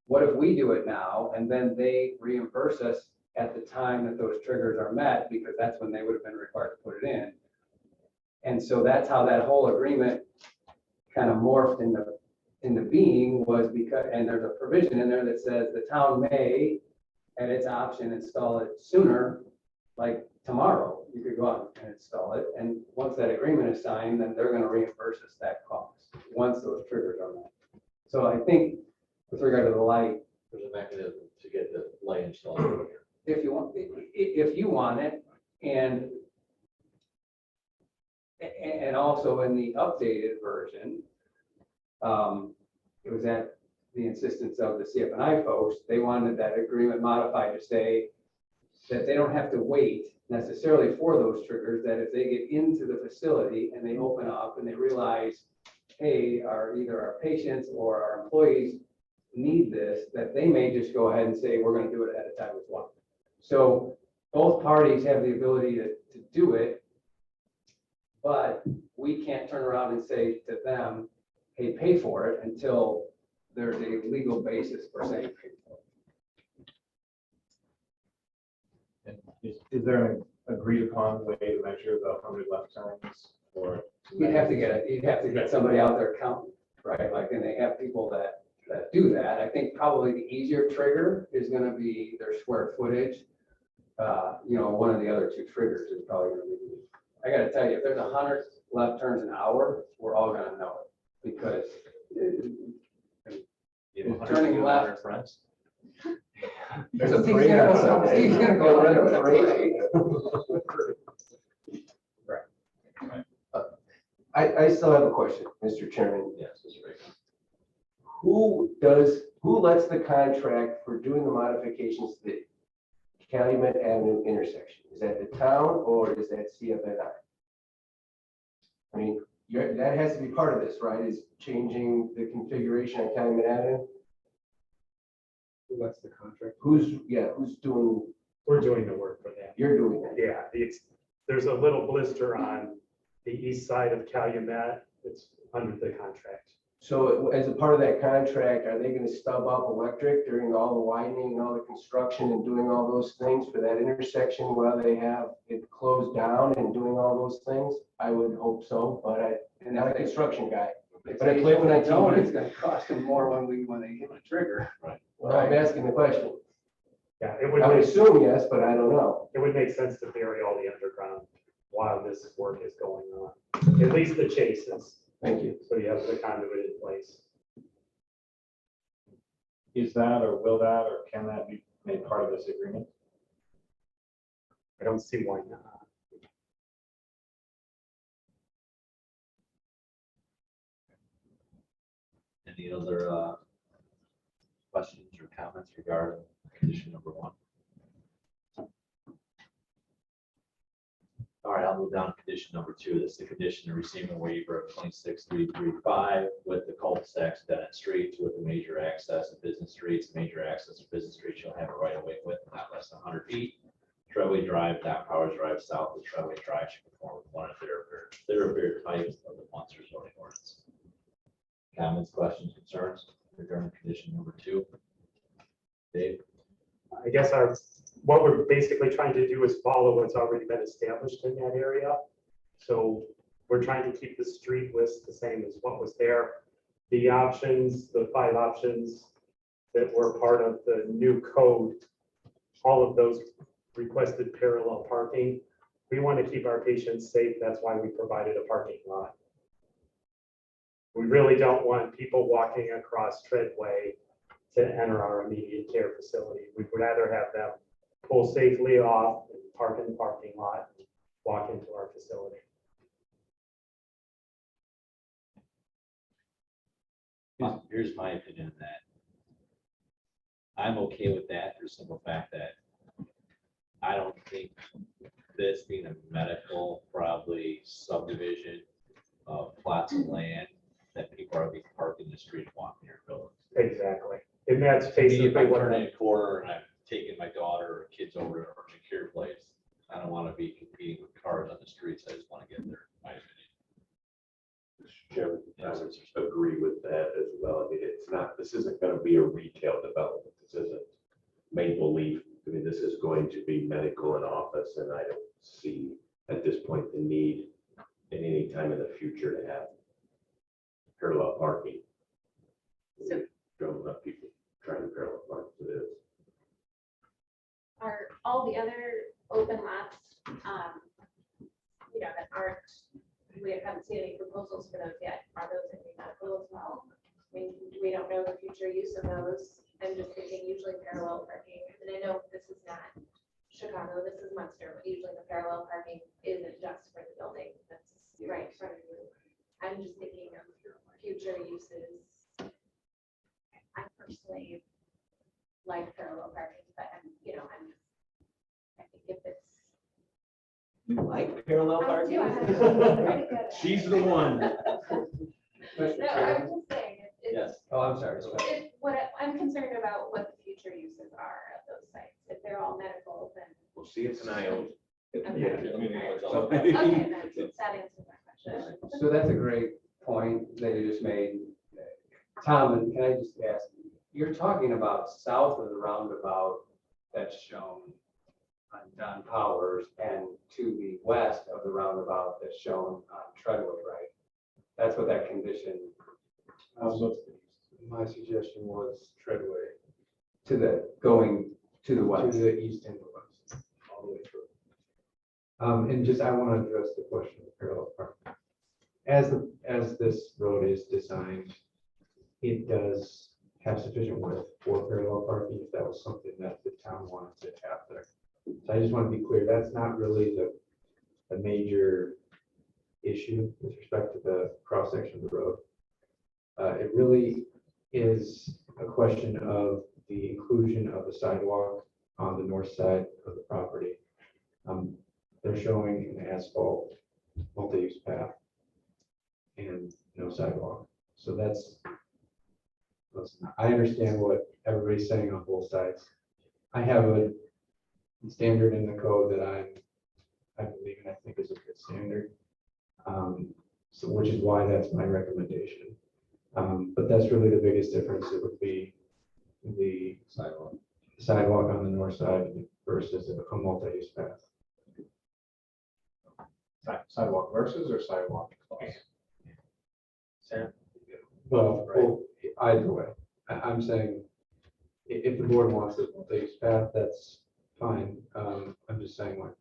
What if we do it now and then they reimburse us at the time that those triggers are met, because that's when they would have been required to put it in. And so that's how that whole agreement kind of morphed into being, was because, and there's a provision in there that says the town may, at its option, install it sooner, like tomorrow. You could go out and install it. And once that agreement is signed, then they're going to reimburse us that cost once those triggers are met. So I think with regard to the light, There's a mechanism to get the light installed earlier. if you want it, and also in the updated version, it was at the insistence of the CF&I folks. They wanted that agreement modified to say that they don't have to wait necessarily for those triggers, that if they get into the facility and they open up and they realize, hey, either our patients or our employees need this, that they may just go ahead and say, we're going to do it ahead of time as well. So both parties have the ability to do it, but we can't turn around and say to them, hey, pay for it, until there's a legal basis for saying pay for it. And is there an agreed upon way to measure the 100 left turns, or? You'd have to get somebody out there counting, right? Like, and they have people that do that. I think probably the easier trigger is going to be their square footage. One of the other 2 triggers is probably going to be I gotta tell you, if there's 100 left turns an hour, we're all gonna know it, because turning left. Friends. There's a parade on Sunday. He's gonna go run a parade. I still have a question, Mr. Chairman. Yes, Mr. Baker. Who lets the contract for doing the modifications to the Calumet Avenue intersection? Is that the town or is that CFNI? I mean, that has to be part of this, right? Is changing the configuration on Calumet Avenue? Who lets the contract? Who's doing, We're doing the work for that. you're doing that? Yeah, there's a little blister on the east side of Calumet. It's under the contract. So as a part of that contract, are they gonna stub up electric during all the widening and all the construction and doing all those things for that intersection while they have it closed down and doing all those things? I would hope so, but I'm not a construction guy. But I play when I don't, it's TV. gonna cost them more when they hit the trigger. Well, I'm asking the question. Yeah, it I would would assume yes, but I don't know. make sense to bury all the underground while this work is going on. At least the chases, Thank you. so you have the conduit in place. Is that, or will that, or can that be made part of this agreement? I don't see why not. Any other questions or comments regarding condition number 1? All right, I'll move down to condition number 2. This is the condition to receive a waiver of 26335 with the cul-de-sacs, dead end streets with the major access of business streets. Major access of business streets shall have a right of way width not less than 100 feet. Treadway Drive, Down Powers Drive south of Treadway Drive should conform with one of their types of the Munster zoning ordinance. Comments, questions, concerns regarding condition number 2? Dave? I guess what we're basically trying to do is follow what's already been established in that area. So we're trying to keep the street list the same as what was there. The options, the 5 options that were part of the new code, all of those requested parallel parking. We want to keep our patients safe. That's why we provided a parking lot. We really don't want people walking across Treadway to enter our immediate care facility. We'd rather have them pull safely off and park in the parking lot, and walk into our facility. Here's my opinion on that. I'm okay with that for the simple fact that I don't think this being a medical, probably subdivision of plots of land that people are being parked in the street and walking their buildings. Exactly. And that's To me, basically if I'm what turning a corner and I'm taking my daughter or kids over to an urgent care place, I don't want to be competing with cars on the streets. I just want to get there, in my opinion. Mr. Chairman, I would agree with that as well. I mean, this isn't going to be a retail development. This isn't Maple Leaf. I mean, this is going to be medical and office, and I don't see at this point the need in any time in the future to have parallel parking. So- Drove enough people trying to parallel park to this. Are all the other open lots, that aren't, we haven't seen any proposals for those yet. Are those going to be medical as well? I mean, we don't know the future use of those. I'm just thinking usually parallel parking. And I know this is not Chicago, this is Munster, but usually the parallel parking isn't just for the building that's right in front of you. I'm just thinking of future uses. I personally like parallel parking, but I think if it's. You like parallel I do, I have parking? pretty good at it. She's the one. No, I'm just saying, Yes. Oh, I'm sorry. I'm concerned about what the future uses are of those sites. If they're all medical, then. We'll see if it's an IO. Okay. So- Okay, then that answers my question. So that's a great point that you just made. Tom, and can I just ask, you're talking about south of the roundabout that's shown on Don Powers and to the west of the roundabout that's shown on Treadway, right? That's what that condition, My suggestion was Treadway going to the to west. the east and the west, all the way through. And just, I want to address the question of parallel parking. As this road is designed, it does have sufficient width for parallel parking if that was something that the town wanted to have there. So I just want to be clear, that's not really the major issue with respect to the cross section of the road. It really is a question of the inclusion of the sidewalk on the north side of the property. They're showing an asphalt multi-use path and no sidewalk. So listen, I understand what everybody's saying on both sides. I have a standard in the code that I believe and I think is a good standard. So which is why that's my recommendation. But that's really the biggest difference. It would be the sidewalk on the north side versus a multi-use path. Sidewalk versus or sidewalk plus? Well, either way, I'm saying if the board wants a multi-use path, that's fine. I'm just saying like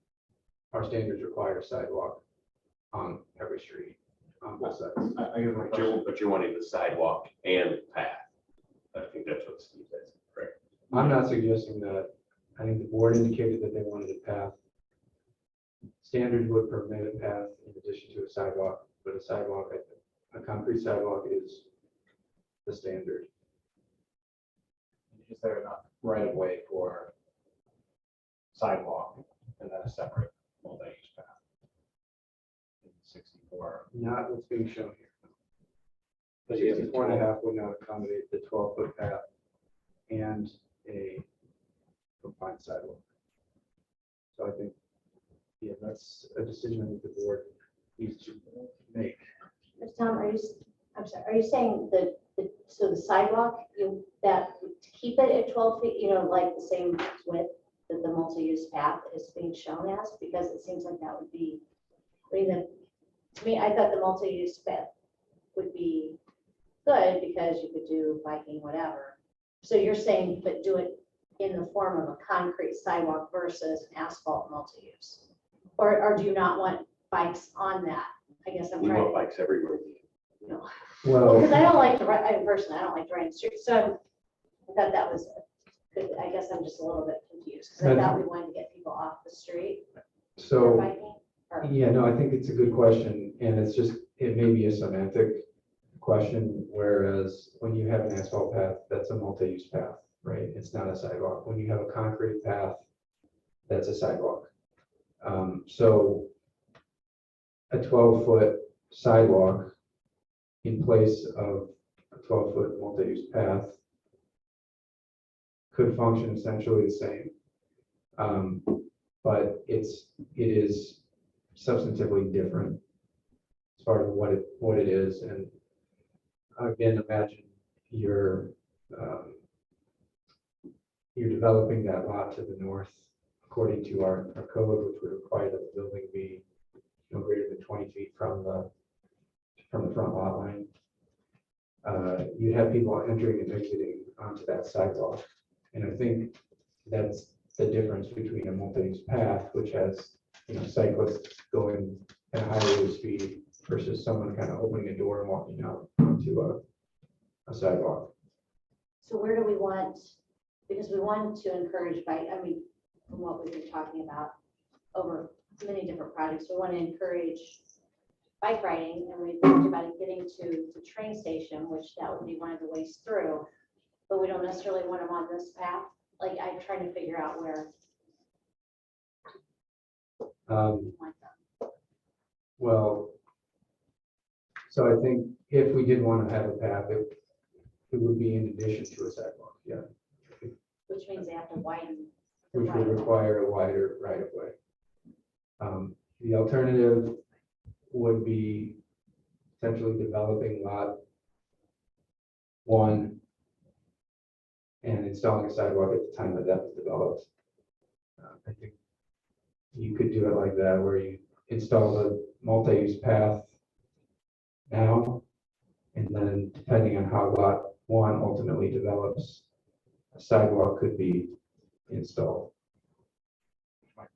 our standards require a sidewalk on every street on both sides. I guess my question, But you're wanting the sidewalk and path. I think that's what Steve said, correct? I'm not suggesting that. I think the board indicated that they wanted a path. Standards would permit a path in addition to a sidewalk, but a sidewalk, a concrete sidewalk is the standard. is there enough right of way for sidewalk and then a separate multi-use path? In 64. Not what's being shown here. The 64.5 would not accommodate the 12-foot path and a compliant sidewalk. So I think, yeah, that's a decision that the board needs to make. Tom, I'm sorry, are you saying that, so the sidewalk, that to keep it at 12 feet, like the same width that the multi-use path is being shown as? Because it seems like that would be, to me, I thought the multi-use path would be good because you could do biking, whatever. So you're saying, but do it in the form of a concrete sidewalk versus an asphalt multi-use? Or do you not want bikes on that? I guess I'm We trying want to. bikes everywhere. No. Well, Because I don't like to ride, personally, I don't like to ride in the street, so I thought that was, I guess I'm just a little bit confused, because I thought we wanted to get people off the street for so, biking. or- yeah, no, I think it's a good question, and it's just, it may be a semantic question, whereas when you have an asphalt path, that's a multi-use path, right? It's not a sidewalk. When you have a concrete path, that's a sidewalk. So a 12-foot sidewalk in place of a 12-foot multi-use path could function essentially the same. But it is substantively different as far as what it is. And again, imagine you're developing that lot to the north according to our code, which would require that the building be no greater than 20 feet from the front lot line. You have people entering and exiting onto that sidewalk. And I think that's the difference between a multi-use path, which has, cyclists going at a higher rate of speed versus someone kind of opening a door and walking out onto a sidewalk. So where do we want, because we want to encourage bike, from what we've been talking about over many different projects, we want to encourage bike riding, and we talked about it getting to the train station, which that would be one of the ways through, but we don't necessarily want them on this path. Like, I'm trying to figure out where. we want them. Well, so I think if we did want to have a path, it would be in addition to a sidewalk, yeah, Which means they have to widen. the which would right of way. require a wider right of way. The alternative would be potentially developing lot 1 and installing a sidewalk at the time that was developed. I think you could do it like that, where you install the multi-use path now, and then depending on how lot 1 ultimately develops, a sidewalk could be installed.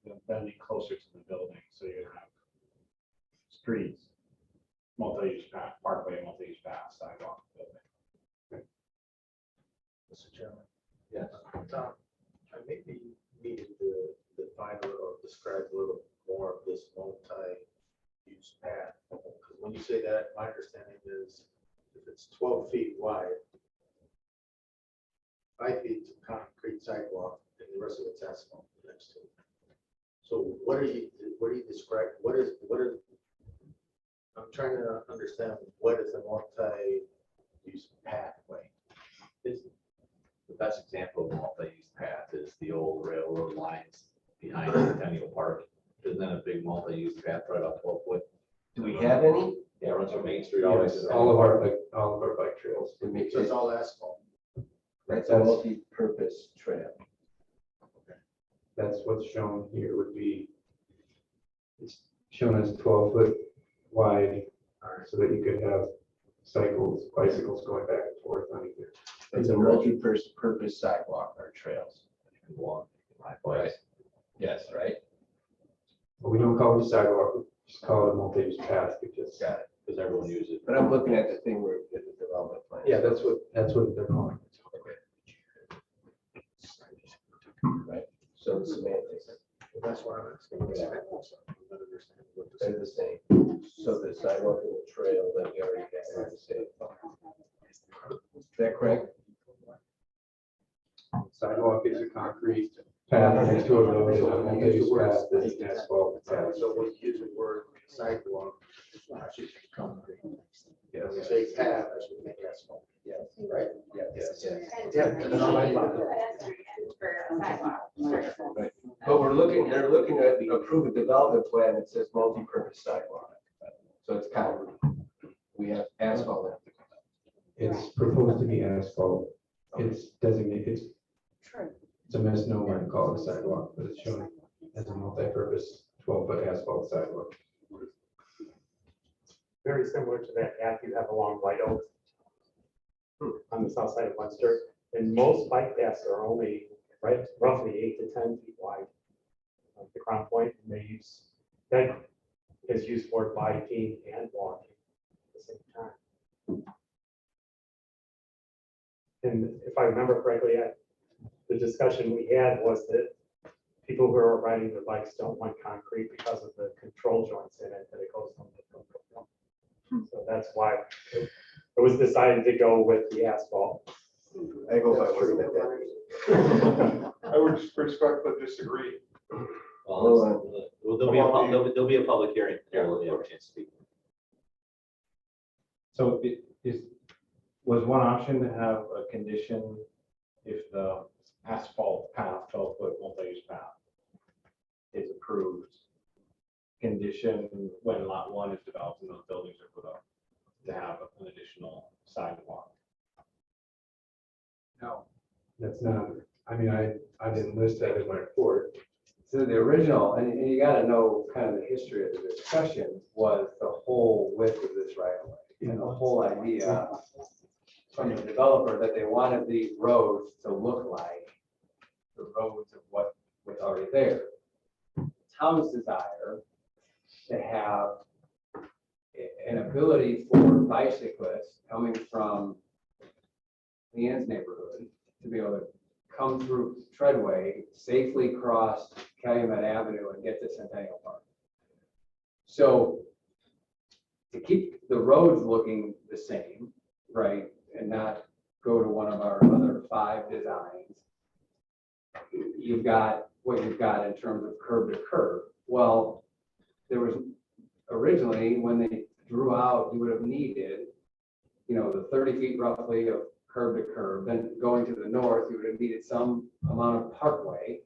them bending closer to the building, so you have streets, multi-use path, parkway, multi-use path, sidewalk, building. Mr. Chairman. Yes. Tom, I maybe needed to define a little, describe a little more of this multi-use path. Because when you say that, my understanding is if it's 12 feet wide, 5 feet of concrete sidewalk, and the rest of it's asphalt next to it. So what are you describing? What is, I'm trying to understand what is a multi-use pathway? The best example of a multi-use path is the old railroad lines behind Centennial Park. Isn't that a big multi-use path, right about 12 foot? Do we have any? Yeah, runs from Main Street always. Yes, all of our bike trails. It makes So it's it, all asphalt. that's a multi-purpose trail. That's what's shown here would be, it's shown as 12-foot wide, so that you could have cycles, bicycles going back and forth on either. It's a multi-purpose sidewalk or trails. Right. Yes, right? But we don't call it a sidewalk, we just call it a multi-use path because. Got it. Because everyone uses it. But I'm looking at the thing where the development plan. Yeah, that's what they're calling it. Right, so the semantics, That's why I'm asking. I'm not understanding what this they're the is. same. So the sidewalk and the trail that we already have are the same. Is that correct? Sidewalk is a concrete path next to a road, and a multi-use path is an asphalt path. So when you use the word sidewalk, I should think concrete. Yeah, when you say path, I should think asphalt. Yes. Right? Yes. For a sidewalk. Right. But they're looking at the approved development plan that says multi-purpose sidewalk. So it's kind of, we have asphalt. It's proposed to be asphalt. It's designated, True. it's a misnomer to call it a sidewalk, but it's shown as a multi-purpose 12-foot asphalt sidewalk. Very similar to that path you have along White Oak on the south side of Munster. And most bike paths are only roughly 8 to 10 feet wide. Like the Crown Point, and that is used for biking and walking at the same time. And if I remember correctly, the discussion we had was that people who are riding their bikes don't want concrete because of the control joints in it, that it goes from. So that's why it was decided to go with the asphalt. I hope I wasn't at that. I would respectfully disagree. Well, there'll be a public hearing. There will be a chance to speak. So was one option to have a condition if the asphalt path, 12-foot multi-use path is approved, condition when lot 1 is developed and those buildings are put up, to have an additional sidewalk? No. That's not, I mean, I didn't list that in my report. So the original, and you gotta know kind of the history of the discussion, was the whole width of this right of way. And the whole idea from the developer that they wanted the roads to look like the roads of what was already there. Town's desire to have an ability for bicyclists coming from Leanne's neighborhood to be able to come through Treadway, safely cross Calumet Avenue and get to Centennial Park. So to keep the roads looking the same, right, and not go to one of our other 5 designs, you've got what you've got in terms of curb to curb. Well, there was originally, when they drew out, you would have needed, the 30 feet roughly of curb to curb. Then going to the north, you would have needed some amount of parkway,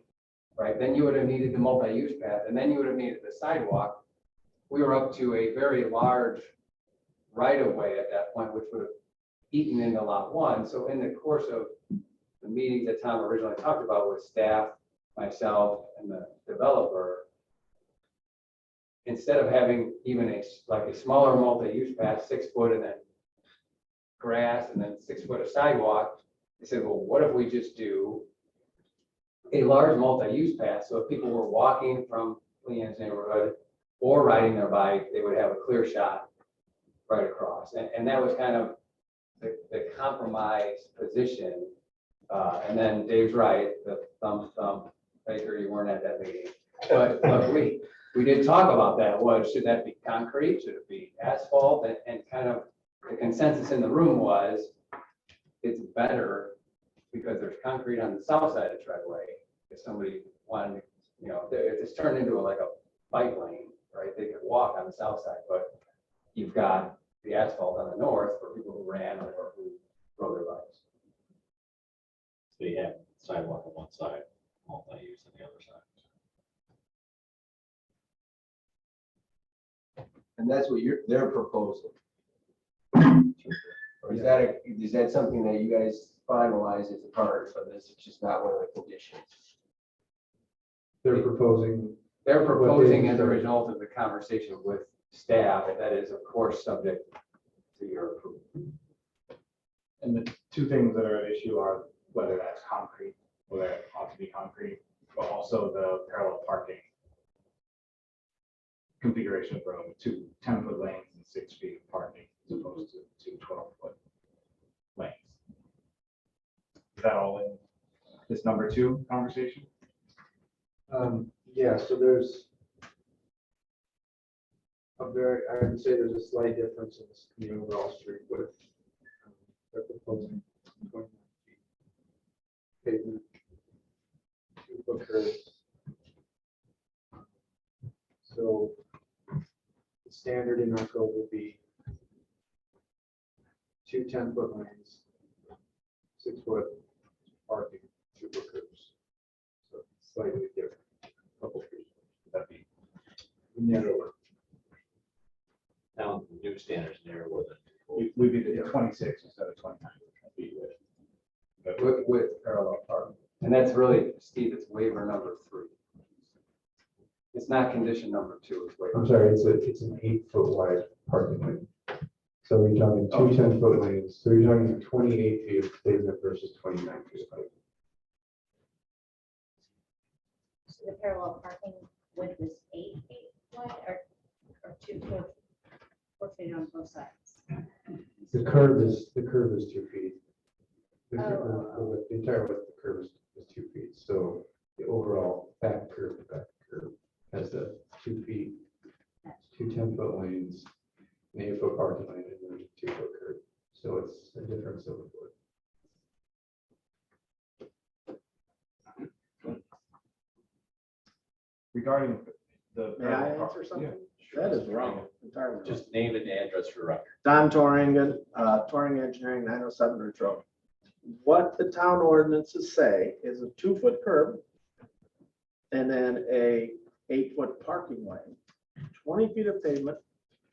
right? Then you would have needed the multi-use path, and then you would have needed the sidewalk. We were up to a very large right of way at that point, which would have eaten into lot 1. So in the course of the meetings that Tom originally talked about with staff, myself, and the developer, instead of having even a smaller multi-use path, 6 foot, and then grass, and then 6 foot of sidewalk, they said, well, what if we just do a large multi-use path, so if people were walking from Leanne's neighborhood or riding their bike, they would have a clear shot right across. And that was kind of the compromise position. And then Dave's right, the thump, Baker, you weren't at that meeting. But we did talk about that, should that be concrete, should it be asphalt? And kind of the consensus in the room was, it's better because there's concrete on the south side of Treadway. If somebody wanted, if it's turned into like a bike lane, right, they could walk on the south side, but you've got the asphalt on the north for people who ran or who rode their bikes. So you have sidewalk on one side, multi-use on the other side. And that's what they're proposing. Or is that something that you guys finalize as a part of this? It's just not one of the conditions. They're proposing. They're proposing as a result of the conversation with staff, that is of course subject to your approval. And the two things that are at issue are whether that's concrete, whether it ought to be concrete, but also the parallel parking configuration of road, 2 10-foot lanes and 6 feet of parking as opposed to 2 12-foot lanes. Is that all in this number 2 conversation? Yeah, so there's I would say there's a slight difference in the overall street width. They're proposing 29 feet pavement, 2-foot curbs. So the standard in our code would be 2 10-foot lanes, 6-foot parking, 2-foot curbs. So slightly different. Couple feet. That'd be narrower. now the new standards narrower than. We'd be at 26 instead of 29 feet With parallel parking. And that's really, Steve, it's waiver number 3. It's not condition number 2, it's waiver. I'm sorry, it's an 8-foot wide parking lane. So we're talking 2 10-foot lanes. So you're talking 28 feet of pavement versus 29 feet of pavement. So the parallel parking width is 8 feet wide or 2 foot, 4 feet on both sides? The curve is 2 feet. The Oh. the entire width of the curve is 2 feet. So the overall back curve has the 2 feet, 2 10-foot lanes, an 8-foot parking lane, and then a 2-foot curve. So it's a difference of a foot. regarding the. May I answer something? That is wrong, entirely wrong. Just name and address for record. Don Torringen, Torring Engineering, 907 Ridge Road. What the town ordinances say is a 2-foot curb and then a 8-foot parking lane, 20 feet of pavement,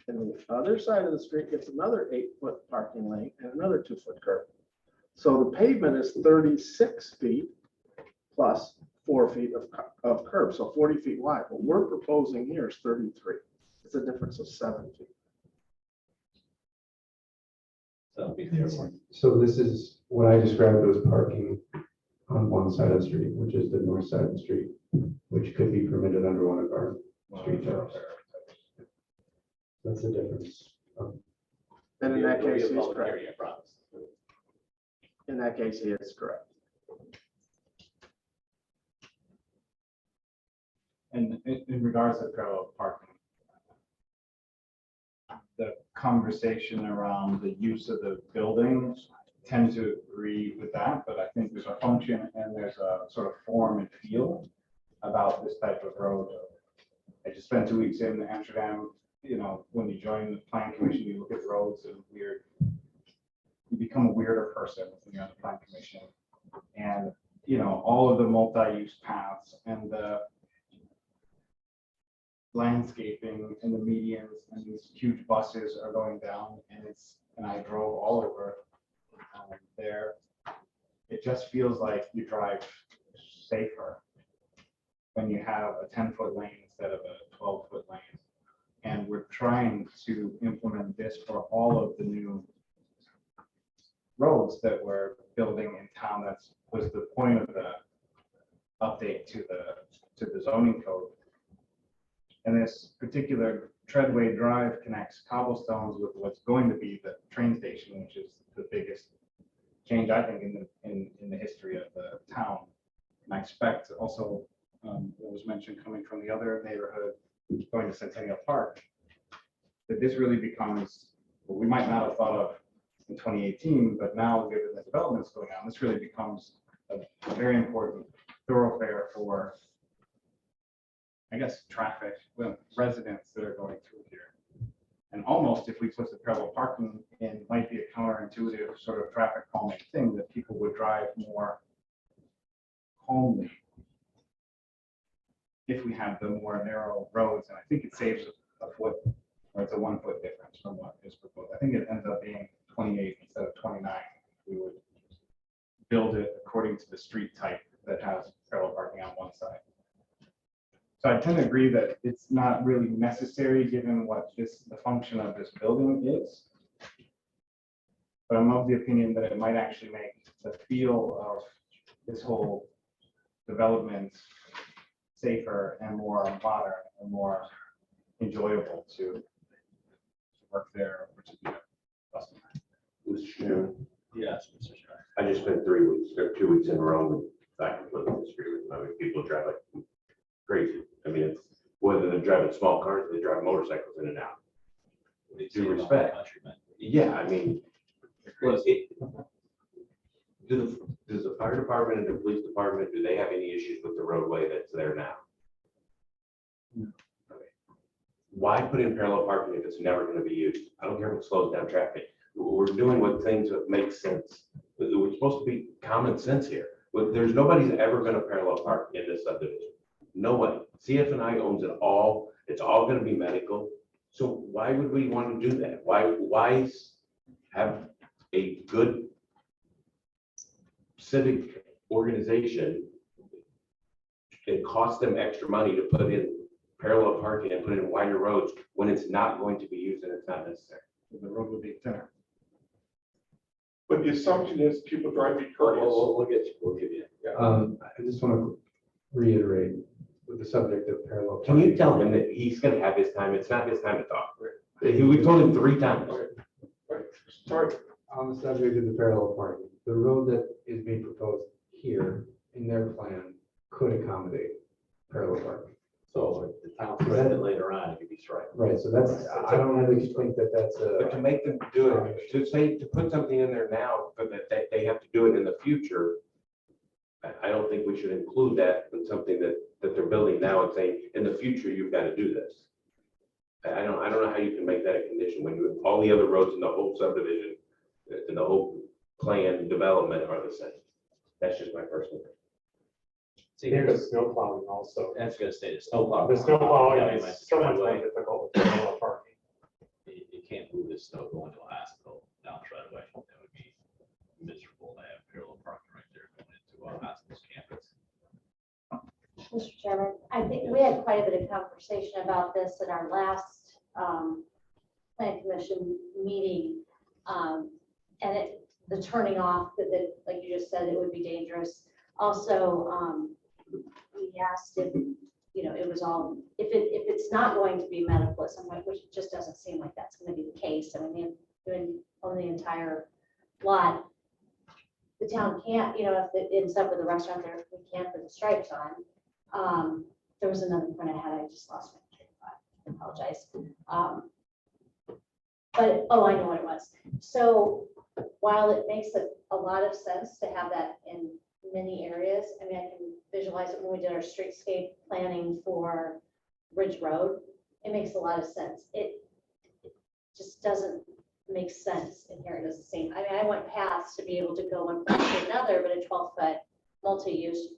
and the other side of the street gets another 8-foot parking lane and another 2-foot curb. So the pavement is 36 feet plus 4 feet of curb, so 40 feet wide. What we're proposing here is 33. It's a difference of 7 feet. So it'll be there. So this is what I described as parking on one side of the street, which is the north side of the street, which could be permitted under one of our street types. That's the difference. And in that It'll be case, a he's public correct. hearing, I promise. In that case, he is correct. And in regards to parallel parking, the conversation around the use of the buildings tend to agree with that, but I think there's a function and there's a sort of form and feel about this type of road. I just spent 2 weeks in Amsterdam. You know, when you join the plan commission, you look at roads and you become a weirder person when you're on the plan commission. And, you know, all of the multi-use paths and the landscaping and the medians and these huge buses are going down, and I drove all over there. It just feels like you drive safer when you have a 10-foot lane instead of a 12-foot lane. And we're trying to implement this for all of the new roads that we're building in town. That was the point of the update to the zoning code. And this particular Treadway Drive connects cobblestones with what's going to be the train station, which is the biggest change, I think, in the history of the town. And I expect also, what was mentioned coming from the other neighborhood, going to Centennial Park, that this really becomes, what we might not have thought of in 2018, but now given the developments going on, this really becomes a very important thoroughfare for, I guess, traffic, well, residents that are going through here. And almost if we put the parallel parking in, might be a counterintuitive sort of traffic calming thing, that people would drive more calmly if we have the more narrow roads. And I think it saves a foot, or it's a 1 foot difference from what is proposed. I think it ends up being 28 instead of 29. We would build it according to the street type that has parallel parking on one side. So I tend to agree that it's not really necessary given what the function of this building is. But I'm of the opinion that it might actually make the feel of this whole development safer and more modern and more enjoyable to work there or to be a customer. Mr. Chairman, Yes, Mr. Chair. I just spent 3 weeks, or 2 weeks in Rome, back and forth in the street with, I mean, people drive like crazy. I mean, it's, whether they're driving small cars, they drive motorcycles in and out. Due respect. Yeah, I mean, well, does the fire department and the police department, do they have any issues with the roadway that's there now? Okay. Why put in parallel parking if it's never going to be used? I don't care if it slows down traffic. We're doing what things that make sense. We're supposed to be common sense here. But there's nobody's ever going to parallel park in this subdivision. Nobody. CF&I owns it all. It's all going to be medical. So why would we want to do that? Why have a good civic organization, it costs them extra money to put in parallel parking and put in wider roads when it's not going to be used and it's not necessary? The road would be thinner. But the assumption is people drive because. We'll get you, we'll give you. I just want to reiterate with the subject of parallel. Can you tell him that he's going to have his time? It's not his time to talk. We told him 3 times. Sorry. On the subject of the parallel parking, the road that is being proposed here in their plan could accommodate parallel parking. So if the town says it later on, it could be straight. Right, so that's, I don't really think that that's But to a, make them do it, to say, to put something in there now, but that they have to do it in the future, I don't think we should include that in something that they're building now and saying, in the future, you've got to do this. I don't know how you can make that a condition when you, all the other roads in the whole subdivision, in the whole plan development are the same. That's just my personal opinion. See, There's here's, snow plowing also. that's gonna stay the snow plow. The snow plowing Yeah, is so much more Treadway. difficult than parallel parking. You can't move this snow going to a hospital down Treadway. That would be miserable to have parallel parking right there going into a hospital's campus. Mr. Chairman, I think we had quite a bit of conversation about this at our last plan commission meeting. And the turning off, that, like you just said, it would be dangerous. Also, we asked if, it was all, if it's not going to be medical at some point, which it just doesn't seem like that's going to be the case. I mean, on the entire lot, the town can't, if it ends up with a restaurant there, we can't put the stripes on. There was another point I had, I just lost my train of thought. I apologize. But, I know what it was. So while it makes a lot of sense to have that in many areas, I mean, I can visualize it when we did our streetscape planning for Ridge Road. It makes a lot of sense. It just doesn't make sense in here. It doesn't seem, I mean, I want paths to be able to go one place to another, but a 12-foot multi-use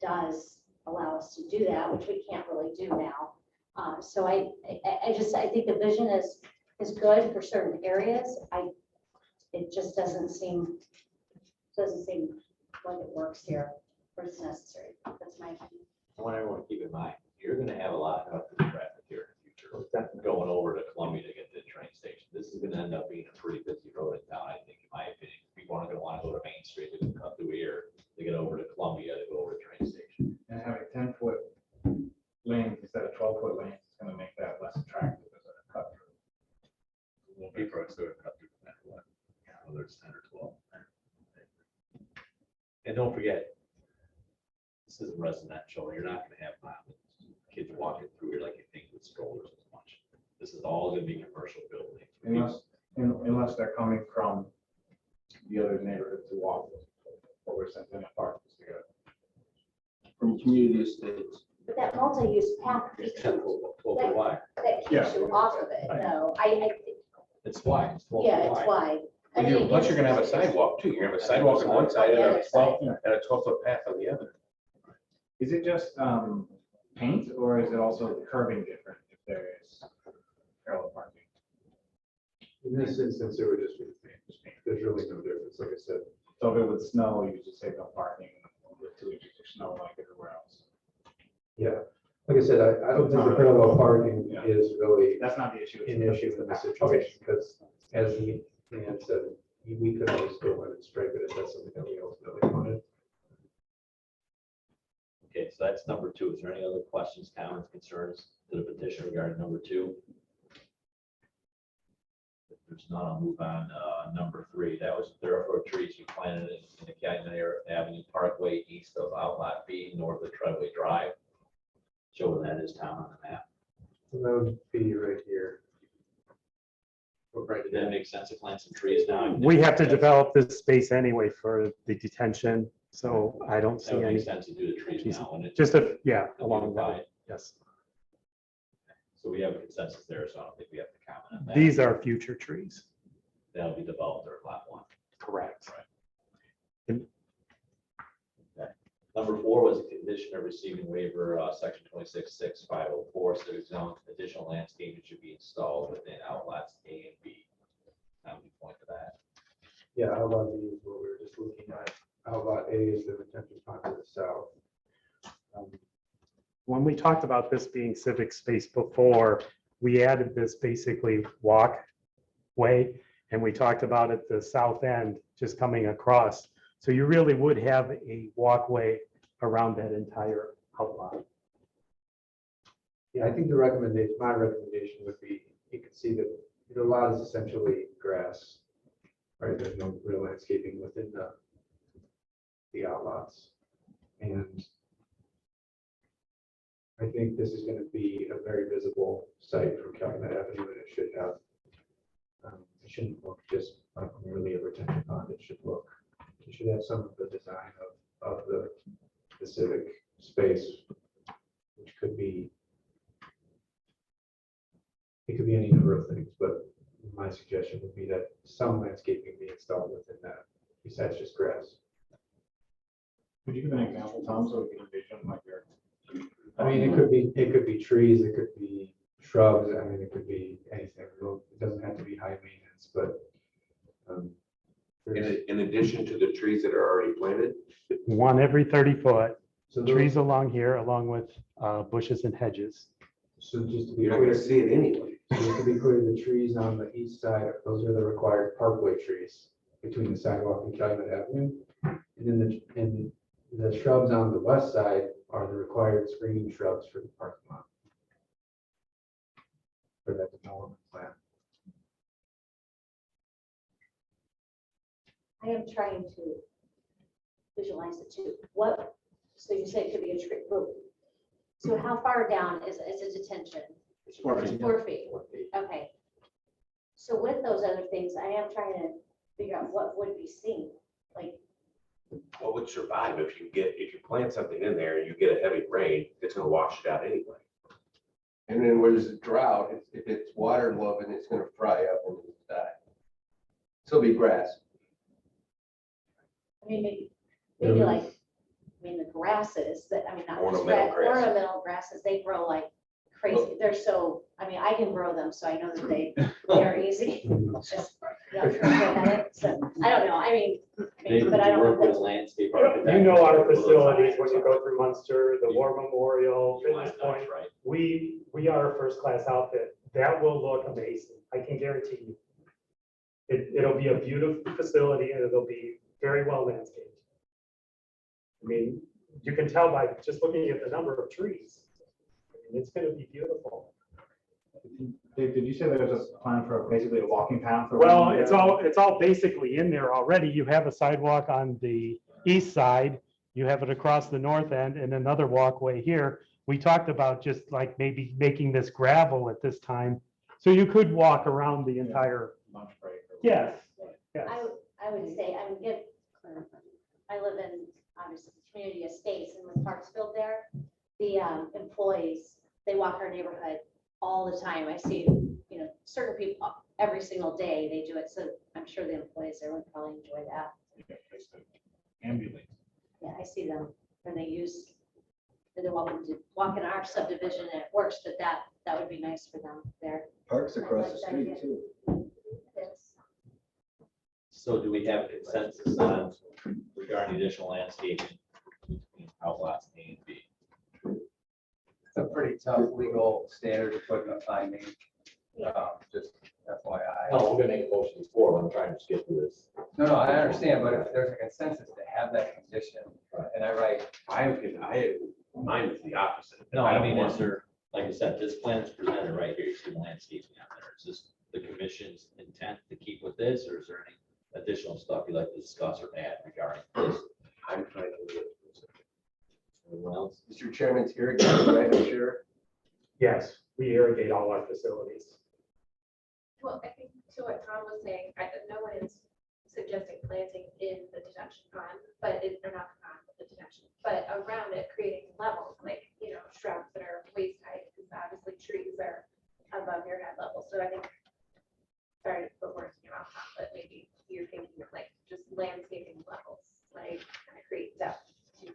does allow us to do that, which we can't really do now. So I think the vision is good for certain areas. It just doesn't seem like it works here or it's necessary. That's my opinion. I want everyone to keep in mind, you're gonna have a lot of traffic here in the future. Going over to Columbia to get to the train station. This is gonna end up being a pretty busy road in town, I think, in my opinion. People aren't gonna want to go to Main Street, they're gonna cut through here, to get over to Columbia, to go over to the train station. Big trucks, they're cut through no matter what, whether it's 10 or 12. And don't forget, this is residential. You're not gonna have kids walking through here like you think with strollers as much. This is all gonna be commercial buildings. Unless they're coming from the other neighborhood to walk over Centennial Park. From community estates. But that multi-use path It's keeps 10 you, foot, 12 foot wide. that keeps you off of it, no, I, It's wide. It's 12 yeah, foot it's wide. wide. I mean, it Plus gives- you're gonna have a sidewalk too. You're gonna have a sidewalk on one side On the and other a side. 12-foot path on the other. Is it just paint or is it also curving different if there is parallel parking? In this instance, it would just be paint. There's really no difference, like I said. So if it would snow, you just say no parking with 2 inches of snow like everywhere else. Yeah, like I said, I don't think the parallel parking Yeah. is really That's not the issue. an issue in this situation, because as the man said, we could always go in and stripe it if that's something that we ultimately wanted. Okay, so that's number 2. Is there any other questions, comments, concerns to the petition regarding number 2? If there's none, I'll move on. Number 3, that was thoroughfare trees you planted in the Calumet Avenue Parkway east of Outlet B, north of Treadway Drive. Show where that is, Tom, on the map. So that would be right here. Right, did that make sense to plant some trees now? We have to develop this space anyway for the detention, so I don't That see would make any, sense to do the trees now. when it's just a, yeah, along that, unified. yes. So we have a consensus there, so I don't think we have to comment on that. These are future trees. That'll be developed or lot 1. Correct. Number 4 was a condition of receiving waiver, section 26.6.504, civic zone, additional landscaping should be installed within outlets A and B. How do you point to that? Yeah, outlet B is what we were just looking at. Outlet A is the retention pond to the south. When we talked about this being civic space before, we added this basically walkway, and we talked about at the south end, just coming across. So you really would have a walkway around that entire outline. Yeah, I think my recommendation would be, you can see that the lot is essentially grass. Right, there's no real landscaping within the outlots. And I think this is going to be a very visible site from Calumet Avenue, and it should have, it shouldn't look just like merely a retention pond. It should have some of the design of the civic space, which could be, it could be any number of things, but my suggestion would be that some landscaping be installed within that, besides just grass. Could you give an example, Tom, so we can envision like your? I mean, it could be trees, it could be shrubs, I mean, it could be anything. It doesn't have to be high maintenance, but there's- In addition to the trees that are already planted, One every 30 foot, so trees along here, along with bushes and hedges. So just to be you're not gonna clear, see it anyway. so just to be clear, the trees on the east side, those are the required parkway trees between the sidewalk and Calumet Avenue. And then the shrubs on the west side are the required screening shrubs for the parking lot. For that development plan. I am trying to visualize it too. So you say it could be a tree, so how far down is a detention? It's 4 feet. 4 feet, okay. So with those other things, I am trying to figure out what would be seen, like, What would survive if you plant something in there and you get a heavy rain, it's gonna wash it out anyway. And then where there's a drought, if it's water loving, it's gonna fry up and die. So it'll be grass. I mean, maybe like, I mean, the grasses that, I mean, not just Ornamental grasses. ornamental grasses, they grow like crazy. They're so, I mean, I can grow them, so I know that they're easy. Just, you know, so, I don't know, I mean, Maybe but I don't work know. with landscape architect. You know our facilities, when you go through Munster, the War Memorial, You want Fitness it nice, Point, right? we are a first-class outfit. That will look amazing, I can guarantee you. It'll be a beautiful facility and it'll be very well landscaped. I mean, you can tell by just looking at the number of trees. I mean, it's gonna be beautiful. Dave, did you say there was a plan for basically a walking path? Well, around it's all basically in there already. You have a sidewalk on the east side. You have it across the north end and another walkway here. We talked about just like maybe making this gravel at this time. So you could walk around the entire, lunch break? or- yes, yes. I would say, I would give, I live in, obviously, community estates, and with parks built there, the employees, they walk our neighborhood all the time. I see, certain people every single day, they do it, so I'm sure the employees there would probably enjoy that. Ambulance. Yeah, I see them when they're walking walk in our subdivision, and it works, but that would be nice for them there. Parks across the street too. It's- So do we have consensus on regarding additional landscaping between outlots A and B? It's a pretty tough legal standard to put in a finding, just FYI. No, I'm gonna make a motion before, I'm trying to skip through this. No, I understand, but if there's a consensus to have that condition, and I write, Mine is the opposite. No, I mean, is there, like I said, this plan is presented right here, you see the landscaping on there. Is this the commission's intent to keep with this, or is there any additional stuff you'd like to discuss or add regarding this? I'm trying to. Anyone else? Mr. Chairman's here again, right, I'm sure. Yes, we irrigate all our facilities. Well, I think to what Tom was saying, no one is suggesting planting in the detention pond, but or not the pond, but the detention, but around it, creating levels, like, shrubs that are waist height, because obviously trees are above your head level. So I think, sorry to put words in your mouth, Tom, but maybe you're thinking of like just landscaping levels, like kind of create depth to.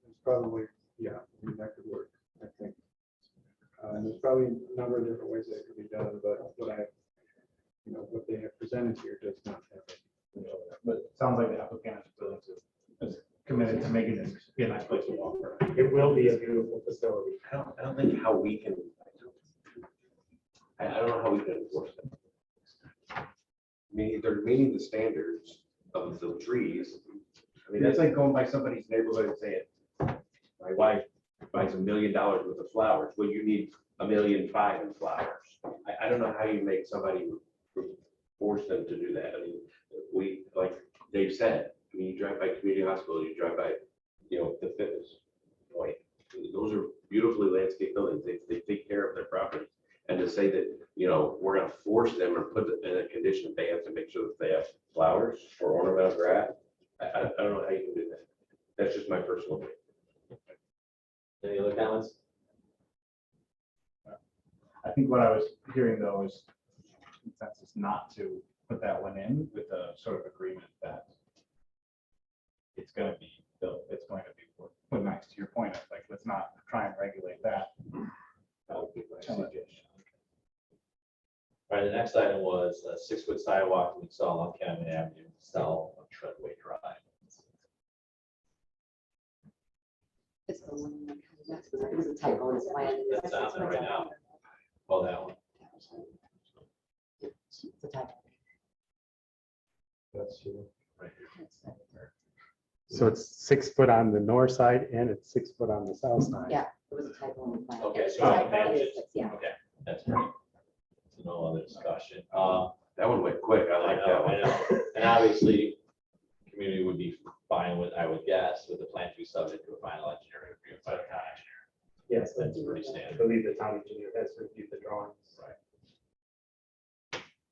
It's probably, yeah, I mean, that could work, I think. There's probably a number of different ways that it could be done, but what they have presented here does not have it. But it sounds like the applicant is committed to making this be a nice place to walk. It will be a beautiful facility. I don't think how we can. I don't know how we can enforce that. I mean, they're meeting the standards of the trees. I mean, that's like going by somebody's neighborhood and saying, my wife buys $1 million worth of flowers. Well, you need $1.5 million in flowers. I don't know how you make somebody force them to do that. I mean, we, like Dave said, I mean, you drive by community hospital, you drive by, the fitness point. Those are beautifully landscaped buildings. They take care of their property. And to say that, we're gonna force them or put it in a condition that they have to make sure that they have flowers or ornamental grass, I don't know how you can do that. That's just my personal opinion. Any other comments? I think what I was hearing though is consensus not to put that one in with a sort of agreement that it's going to be built, it's going to be put next to your point. Like, let's not try and regulate that. That would be my suggestion. All right, the next item was a 6-foot sidewalk we saw on Cameron Avenue, south of Treadway Drive. It's the one that comes next, because it was a typo in his plan. That's on there right now. Oh, that one. It's a typo. That's true. Right here. So it's 6 foot on the north side and it's 6 foot on the south side. Yeah, it was a typo in the plan. Okay, It's so a it typo, matches. yeah. Okay, that's great. So no other discussion. That one went quick. I like that one. I know. And obviously, community would be fine with, I would guess, with the plan to be subject to a final engineering review by the town engineer. Yes, That's pretty I standard. believe the town engineer has reviewed the drawings.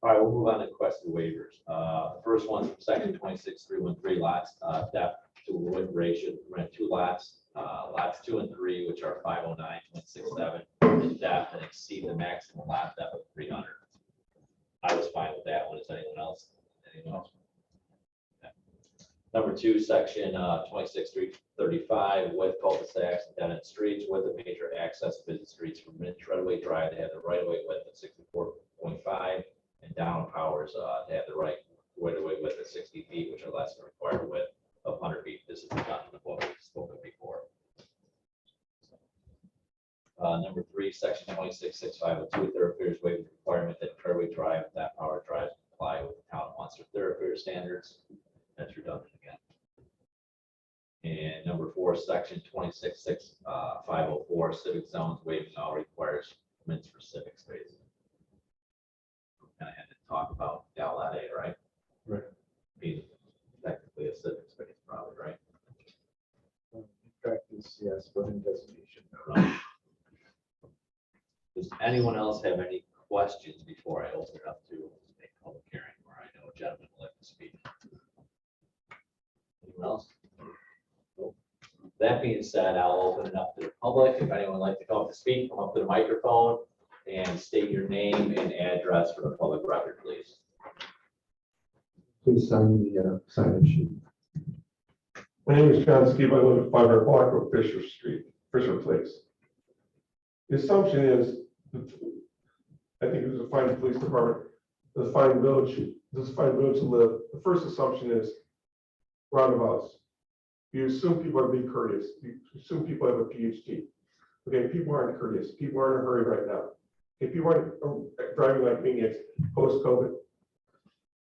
All right, we'll move on to requested waivers. The first one's from section 26.313 lots, depth to wood ratio, rent 2 lots, lots 2 and 3, which are 509.67 in depth and exceed the maximum lot depth of 300. I was fine with that one. Is anyone else? Anyone else? Okay. Number 2, section 26.335, with cul-de-sacs and dead-end streets, with the major access business streets from Treadway Drive, they have the right-of-way width of 64.5, and down powers to have the right-of-way width of 60 feet, which are less than required width of 100 feet. This is done in what we've spoken before. Number 3, section 26.6502, thoroughfares waive the requirement that Treadway Drive, that power drives comply with the town of Munster thoroughfare standards. That's redundant again. And number 4, section 26.6504, civic zones waiving all requires permits for civic space. Kind of had to talk about Outlet A, right? Right. Being technically a civic space, probably, right? Practice, yes, but in designation. Right. Does anyone else have any questions before I open it up to a public hearing where I know a gentleman would like to speak? Anyone else? Nope. That being said, I'll open it up to the public. If anyone would like to come up to speak, come up to the microphone and state your name and address for the public record, please. Please sign the sign-in sheet. My name is John Steve. I live at 500 Block Road, Fisher Street, Fisher Place. The assumption is, I think it was a fine police department, the fine village to live. The first assumption is roundabouts. You assume people are being courteous. You assume people have a PhD. Okay, people aren't courteous. People are in a hurry right now. Okay, people aren't driving like maniacs post-COVID.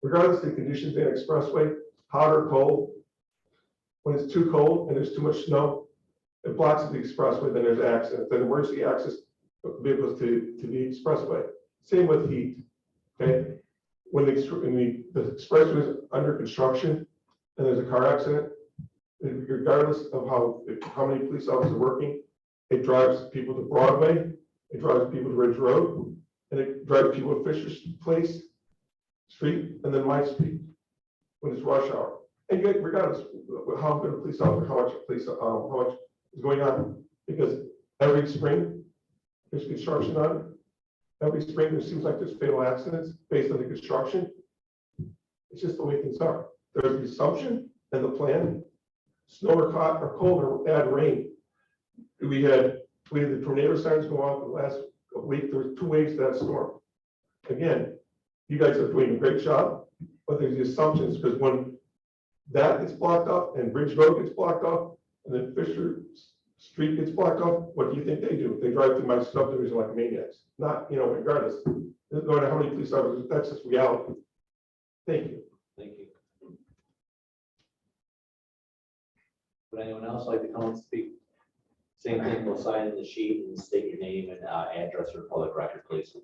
Regardless of the conditions in expressway, hot or cold, when it's too cold and there's too much snow, it blocks the expressway, then there's accidents, then emergency access vehicles to the expressway. Same with heat, okay? When the expressway is under construction and there's a car accident, regardless of how many police officers are working, it drives people to Broadway, it drives people to Ridge Road, and it drives people to Fisher Place Street, and then my street when it's rush hour. And yet, regardless of how good a police officer, how much is going on, because every spring there's construction on it. Every spring there seems like there's fatal accidents based on the construction. It's just the way things are. There's the assumption and the plan. Snow or hot or cold or add rain. We had the tornado signs go off the last week. There was 2 waves to that storm. Again, you guys are doing a great job, but there's the assumptions because when that gets blocked off and Bridge Road gets blocked off and then Fisher Street gets blocked off, what do you think they do? They drive through my subdivision like maniacs. Not, regardless. No matter how many police officers, that's just reality. Thank you. Thank you. Would anyone else like to come and speak? Same thing, we'll sign in the sheet and state your name and address for public record, please.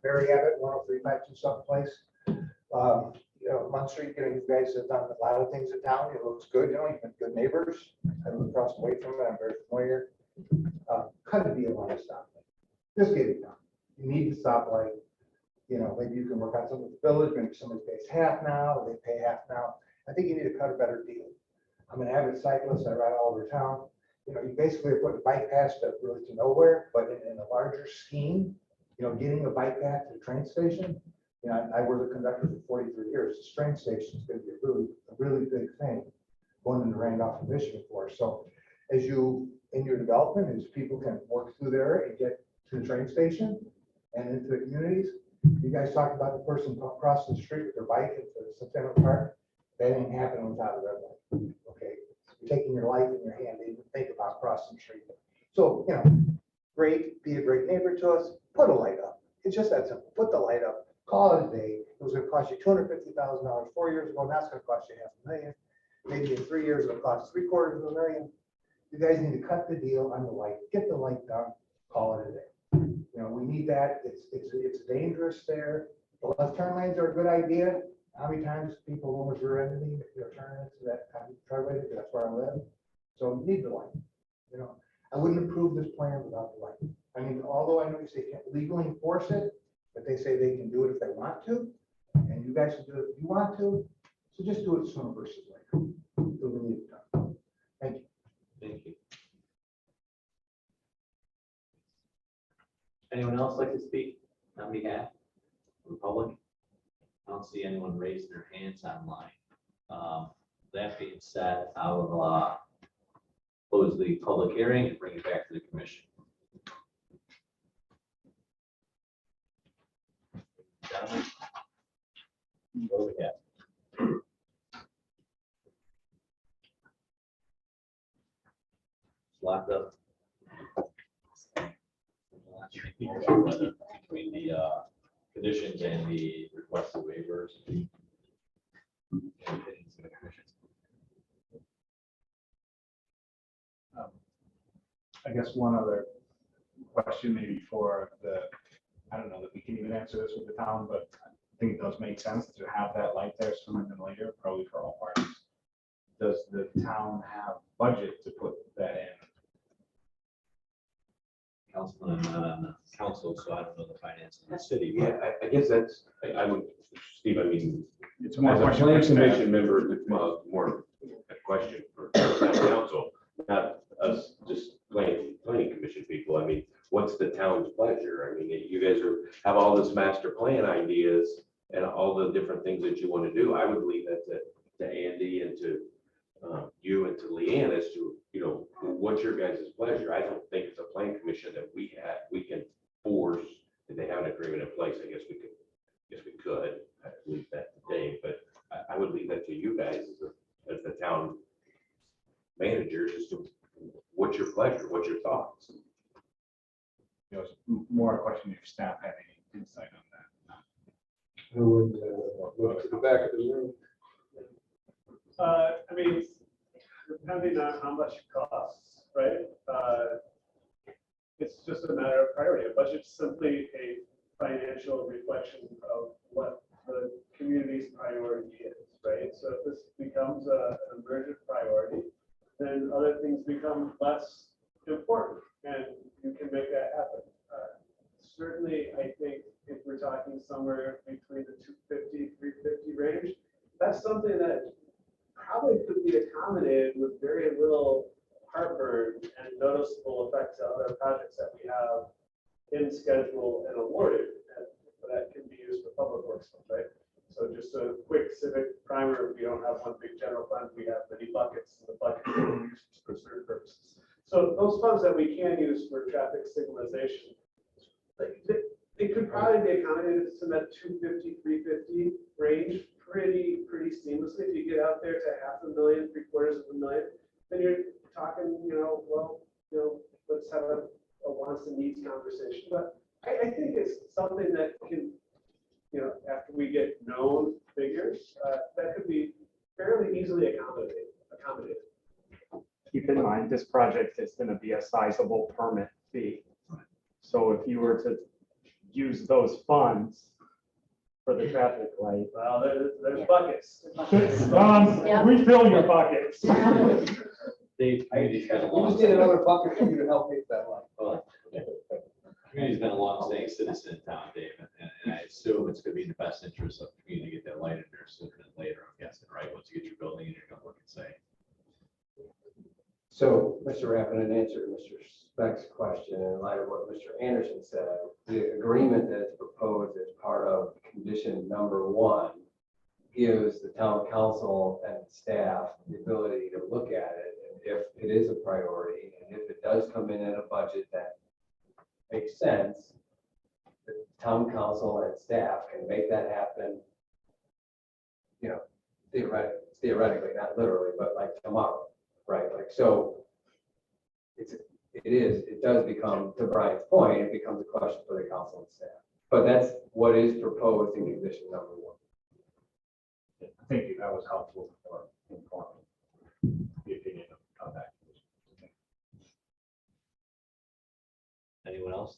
Barry Abbott, 10352 Sutton Place. Munn Street, you guys have done a lot of things in town. It looks good, you've been good neighbors. I live across the way from it, I'm very familiar. Cut a deal on a stoplight. Just get it done. You need the stoplight. Maybe you can work on something with the village, maybe somebody pays half now, or they pay half now. I think you need to cut a better deal. I'm an avid cyclist, I ride all over town. You basically are putting bike paths to really to nowhere, but in a larger scheme, getting a bike path to the train station. I was a conductor for 43 years. The train station is going to be a really big thing going into Randolph and Michigan for us. So as you, in your development, as people can work through there and get to the train station and into the communities, you guys talked about the person crossing the street with their bike at the Centennial Park. That ain't happening without a red light. Okay. You're taking your life in your hand. They didn't think about crossing the street. So, great, be a great neighbor to us, put a light up. It's just that simple. Put the light up, call it a day. It was gonna cost you $250,000 4 years ago, and that's gonna cost you $500,000. Maybe in 3 years, it'll cost $750,000. You guys need to cut the deal on the light, get the light done, call it a day. We need that. It's dangerous there. The left turn lanes are a good idea. How many times people almost rear-ended me, turning into that kind of driveway, because that's where I live. So you need the light. I wouldn't approve this plan without the light. I mean, although I know you say you can't legally enforce it, but they say they can do it if they want to, and you guys can do it if you want to. So just do it sooner versus later. So we need it done. Thank you. Thank you. Anyone else like to speak on behalf of the public? I don't see anyone raising their hands online. That being said, I will close the public hearing and bring it back to the commission. Gentlemen, what do we have? Locked up. between the conditions and the requested waivers. Any opinions of the commission? I guess one other question maybe for I don't know that we can even answer this with the town, but I think it does make sense to have that light there sooner than later, probably for all parties. Does the town have budget to put that in? Councilman, I'm not on the council, so I don't know the finance of the city. Yeah, I guess that's, I would, Steve, I mean, It's more as a a question plan for staff. commission member, it's more a question for the council, not us just planning commission people. I mean, what's the town's pleasure? I mean, you guys have all this master plan ideas and all the different things that you want to do. I would leave that to Andy and to you and to Leanne as to, what's your guys' pleasure? I don't think it's a plan commission that we can force, if they have an agreement in place, I guess we could. I'd leave that to Dave, but I would leave that to you guys as the town managers as to what's your pleasure, what's your thoughts? It's more a question if staff had any insight on that. Who would look to the back of the room? I mean, depending on how much it costs, right? It's just a matter of priority. A budget's simply a financial reflection of what the community's priority is, right? So if this becomes an emergent priority, then other things become less important, and you can make that happen. Certainly, I think if we're talking somewhere between the 250, 350 range, that's something that probably could be accommodated with very little heartburn and noticeable effects to other projects that we have in schedule and awarded, and that can be used for public works funds, right? So just a quick civic primer, we don't have one big general fund, we have many buckets, and the buckets are used for certain purposes. So those funds that we can use for traffic signalization, they could probably be accommodated to that 250, 350 range pretty seamlessly. If you get out there to $500,000, $750,000, then you're talking, let's have a wants and needs conversation. But I think it's something that can, after we get known figures, that could be fairly easily accommodated. Keep in mind, this project is going to be a sizable permit fee. So if you were to use those funds for the traffic light. Well, there's buckets. Refill your buckets. Dave, community's been a We just need another bucket for you to help make that line. Community's been a long-staying citizen in town, Dave, and I assume it's gonna be in the best interest of the community to get that light in there sooner than later, I'm guessing, right? Once you get your building, you're gonna look and say. So, Mr. Rappin, in answer to Mr. Speck's question, in light of what Mr. Anderson said, the agreement that is proposed as part of condition number 1 gives the town council and staff the ability to look at it, and if it is a priority, and if it does come in at a budget that makes sense, the town council and staff can make that happen, theoretically, not literally, but like tomorrow, right? Like, so it does become, to Brian's point, it becomes a question for the council and staff. But that's what is proposed in condition number 1. Thank you, that was helpful for informing the opinion of that. Anyone else?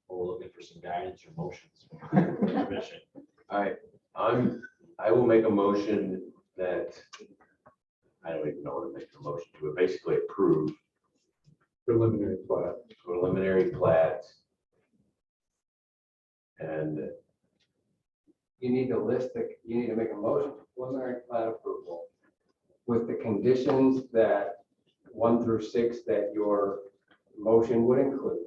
Or we're looking for some guidance or motions from the commission. I will make a motion that, I don't even know what to make a motion to, but basically approve Preliminary plat. And You need to make a motion for preliminary plat approval with the conditions that 1 through 6 that your motion would include,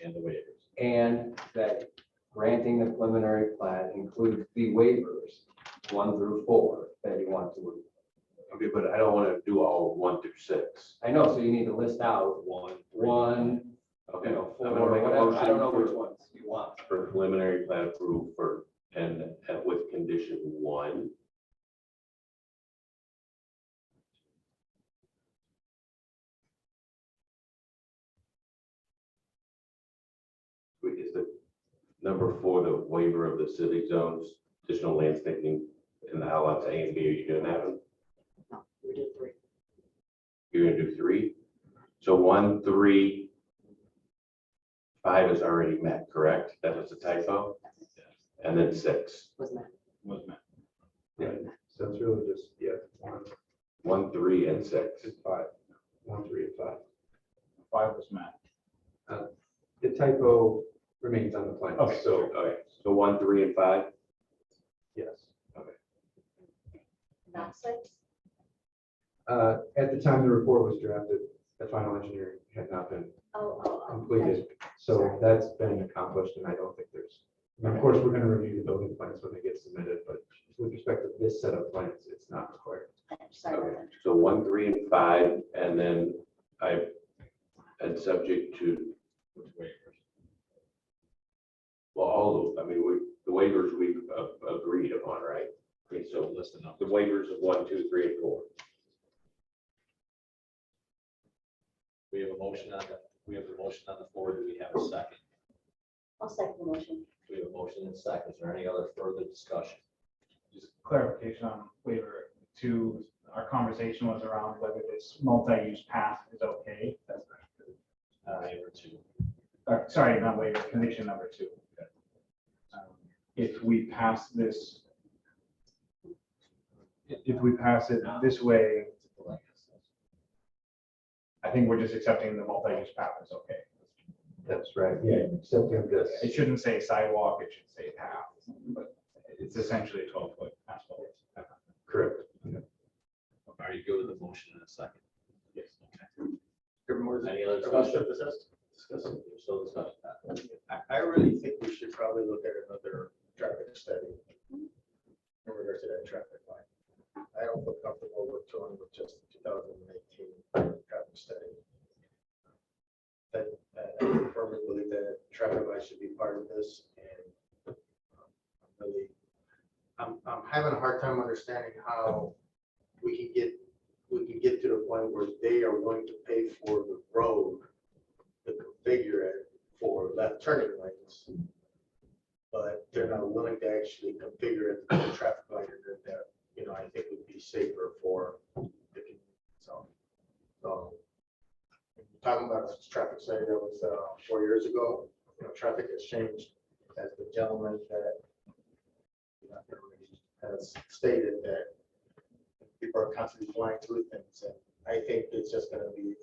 And the waivers. and that granting the preliminary plat includes the waivers 1 through 4 that you want to. okay, but I don't want to do all 1 through 6. I know, so you need to list out one, Okay, 4, I'm gonna make a whatever. motion I don't know which for- ones you want. for preliminary plat approval and with condition 1. Number 4, the waiver of the civic zones, additional landscaping in the outlets A and B. Are you doing that one? No, we did 3. You're gonna do 3? So 1, 3, 5 is already met, correct? That was a typo? And then 6. Wasn't that? Was met. Yeah. So it's really just, 1, 3, and 6. 5, 1, 3, and 5. 5 was met. The typo remains on the plan. Okay, So, so 1, 3, and 5? Yes. Not 6? At the time the report was drafted, the final engineering had not been Oh. completed. So that's been accomplished, and I don't think there's, and of course, we're gonna review the building plans when they get submitted, but with respect to this set of plans, it's not required. Sorry about Okay. that. So 1, 3, and 5, and then and subject to, well, all of, I mean, the waivers we've agreed upon, right? Okay, so listen up, the waivers of 1, 2, 3, and 4. We have a motion on the floor. Do we have a second? I'll second the motion. We have a motion and a second. Is there any other further discussion? Just clarification on waiver 2, our conversation was around whether this multi-use path is okay. That's Waiver 2. sorry, not waiver, condition number 2. If we pass this, if we pass it this way, I think we're just accepting the multi-use path is okay. That's right. Yeah, except in this. It shouldn't say sidewalk, it should say path, but it's essentially a 12-foot asphalt. Correct. Are you good with the motion in a second? Yes. Okay. Any Everyone other discussion? should discuss. We're still discussing that. I really think we should probably look at another traffic study in regards to that traffic line. I don't feel comfortable with going with just 2018 traffic study. But I firmly believe that traffic light should be part of this, and I'm having a hard time understanding how we can get to the point where they are going to pay for the road to configure it for left turning lanes, but they're not willing to actually configure it to the traffic light that, I think would be safer for the community. So talking about a traffic study that was 4 years ago, traffic has changed, as the gentleman that has stated, that people are constantly flying through things, and I think it's just gonna be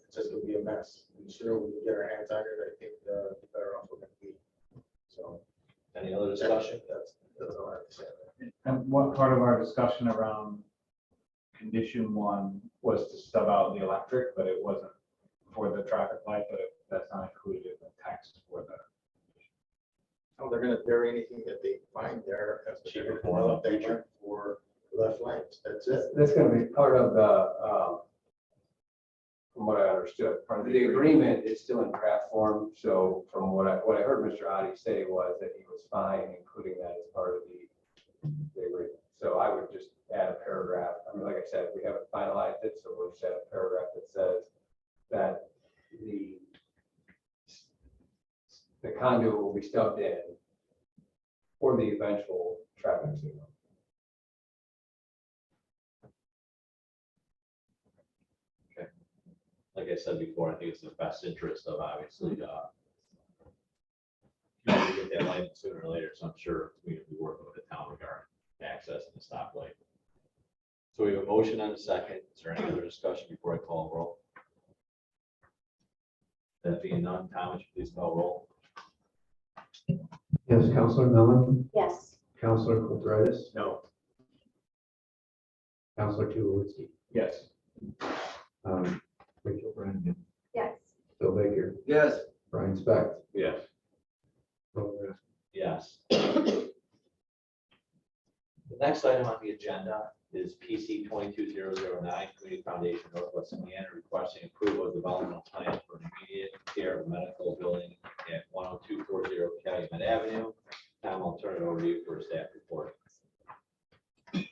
a mess. The sooner we can get our hands on it, I think the better off we're gonna be. So. Any other discussion? That's all I have to say. And what part of our discussion around condition 1 was to stub out the electric, but it wasn't for the traffic light, but that's not included in the text for the. Oh, they're gonna bury anything that they find there as the cheaper for left lanes. That's it. That's gonna be part of the, from what I understood, part of the agreement is still in draft form. So from what I heard Mr. Adi say was that he was fine including that as part of the agreement. So I would just add a paragraph. I mean, like I said, we haven't finalized it, so we'll just add a paragraph that says that the conduit will be stubbed in for the eventual traffic signal. Like I said before, I think it's in the best interest of obviously, get that light sooner or later, so I'm sure we will be working with the town regarding access and the stoplight. So we have a motion and a second. Is there any other discussion before I call roll? That being none, Tom, would you please call roll? Yes, Counselor Mellon, Yes. Counselor Kulturitis, No. Counselor Tulowitzki, Yes. Rachel Brandon, Yes. Bill Baker, Yes. Brian Specht, Yes. Roland Rasmussen. Yes. The next item on the agenda is PC 22009, Community Foundation Northwest Indiana, requesting approval of developmental plan for immediate care of medical building at 10240 Calumet Avenue. Tom, I'll turn it over to you for a staff report. Yeah,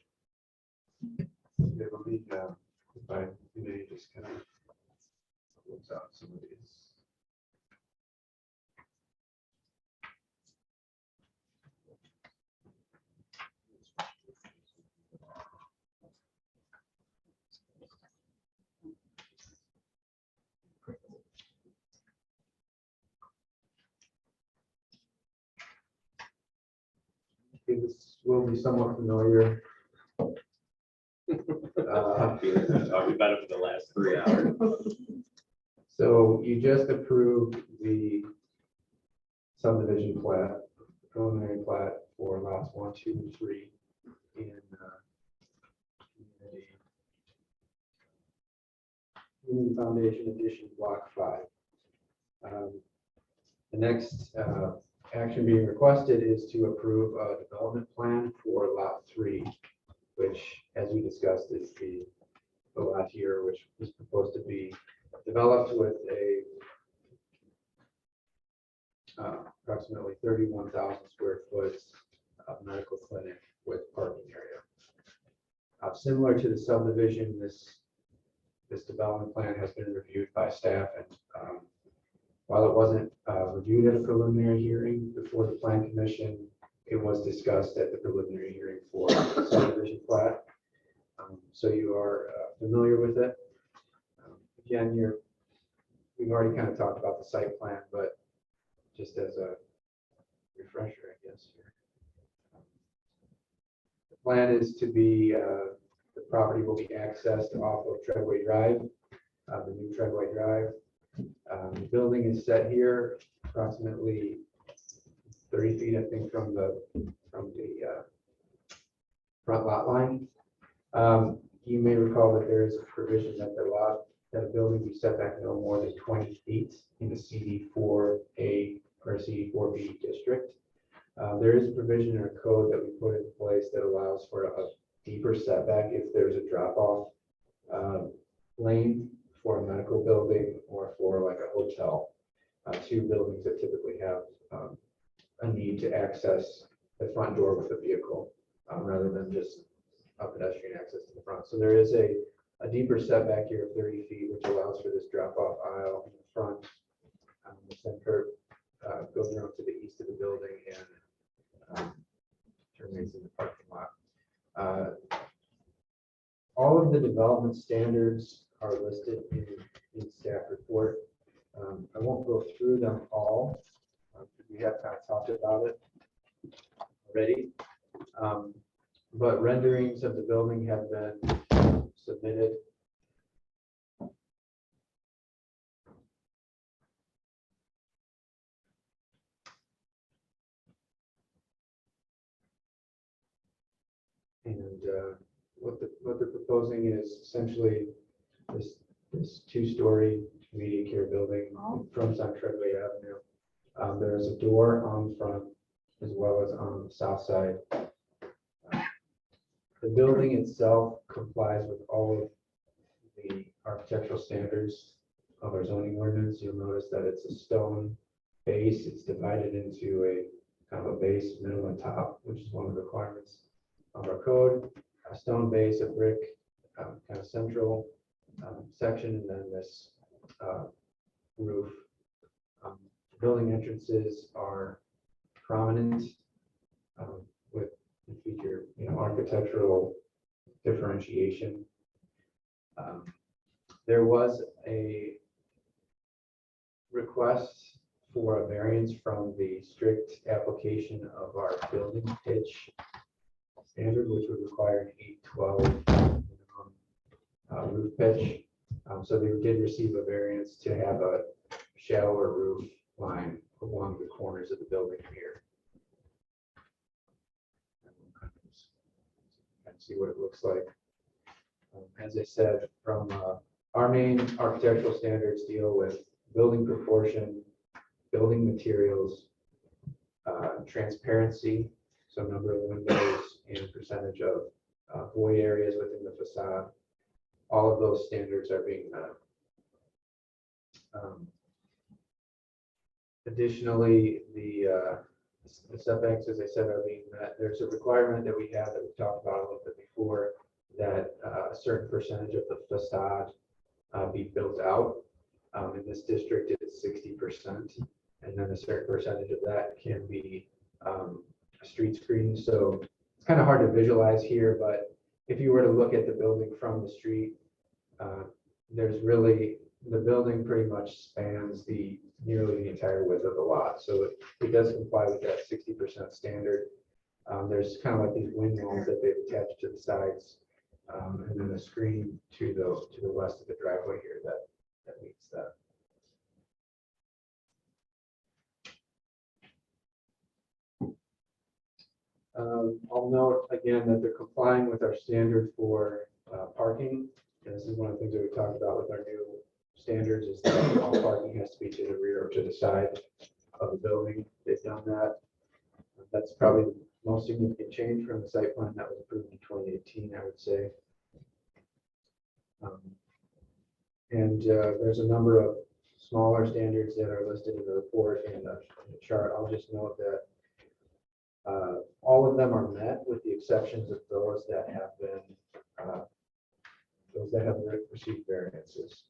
let me, if I may just kind of close out some of these. this will be somewhat familiar. Talking about it for the last 3 hours. So you just approved the subdivision plat, preliminary plat for lots 1, 2, and 3 in Community Foundation Edition Block 5. The next action being requested is to approve a development plan for lot 3, which, as we discussed, is the lot here, which is proposed to be developed with a approximately 31,000 square foot medical clinic with parking area. Similar to the subdivision, this development plan has been reviewed by staff, and while it wasn't reviewed at a preliminary hearing before the plan commission, it was discussed at the preliminary hearing for the subdivision plat. So you are familiar with it. Again, we've already kind of talked about the site plan, but just as a refresher, I guess. Here. The plan is to be, the property will be accessed off of Treadway Drive, the new Treadway Drive. The building is set here, approximately 30 feet, I think, from the front lot line. You may recall that there is a provision that that a building be set back no more than 20 feet in the CD4A or CD4B district. There is a provision in our code that we put in place that allows for a deeper setback if there's a drop-off lane for a medical building or for like a hotel. Two buildings that typically have a need to access the front door with a vehicle rather than just a pedestrian access to the front. So there is a deeper setback here of 30 feet, which allows for this drop-off aisle in the front. The center goes around to the east of the building and terminates in the parking lot. All of the development standards are listed in staff report. I won't go through them all. We have kind of talked about it already. But renderings of the building have been submitted. And what they're proposing is essentially this two-story immediate care building fronts on Treadway Avenue. There's a door on the front as well as on the south side. The building itself complies with all of the architectural standards of our zoning ordinance. You'll notice that it's a stone base. It's divided into a kind of a base, middle, and top, which is one of the requirements of our code. A stone base, a brick kind of central section, and then this roof. Building entrances are prominent with feature, architectural differentiation. There was a request for a variance from the strict application of our building pitch standard, which would require an 812 roof pitch. So they did receive a variance to have a shallower roof line along the corners of the building here. And see what it looks like. As I said, from our main architectural standards deal with building proportion, building materials, transparency, so number of windows and percentage of void areas within the facade. All of those standards are being met. Additionally, the setbacks, as I said, are being met. There's a requirement that we have that we talked about a little bit before, that a certain percentage of the facade be built out. In this district, it's 60%, and then a certain percentage of that can be a street screen. So it's kind of hard to visualize here, but if you were to look at the building from the street, there's really, the building pretty much spans nearly the entire width of the lot. So it does comply with that 60% standard. There's kind of like these windmills that they've attached to the sides, and then a screen to the west of the driveway here that meets that. I'll note again that they're complying with our standard for parking. And this is one of the things that we talked about with our new standards is that all parking has to be to the rear or to the side of the building. They've done that. That's probably the most significant change from the site plan that was approved in 2018, I would say. There's a number of smaller standards that are listed in the report and the chart. I'll just note that all of them are met with the exceptions of those that have received variances.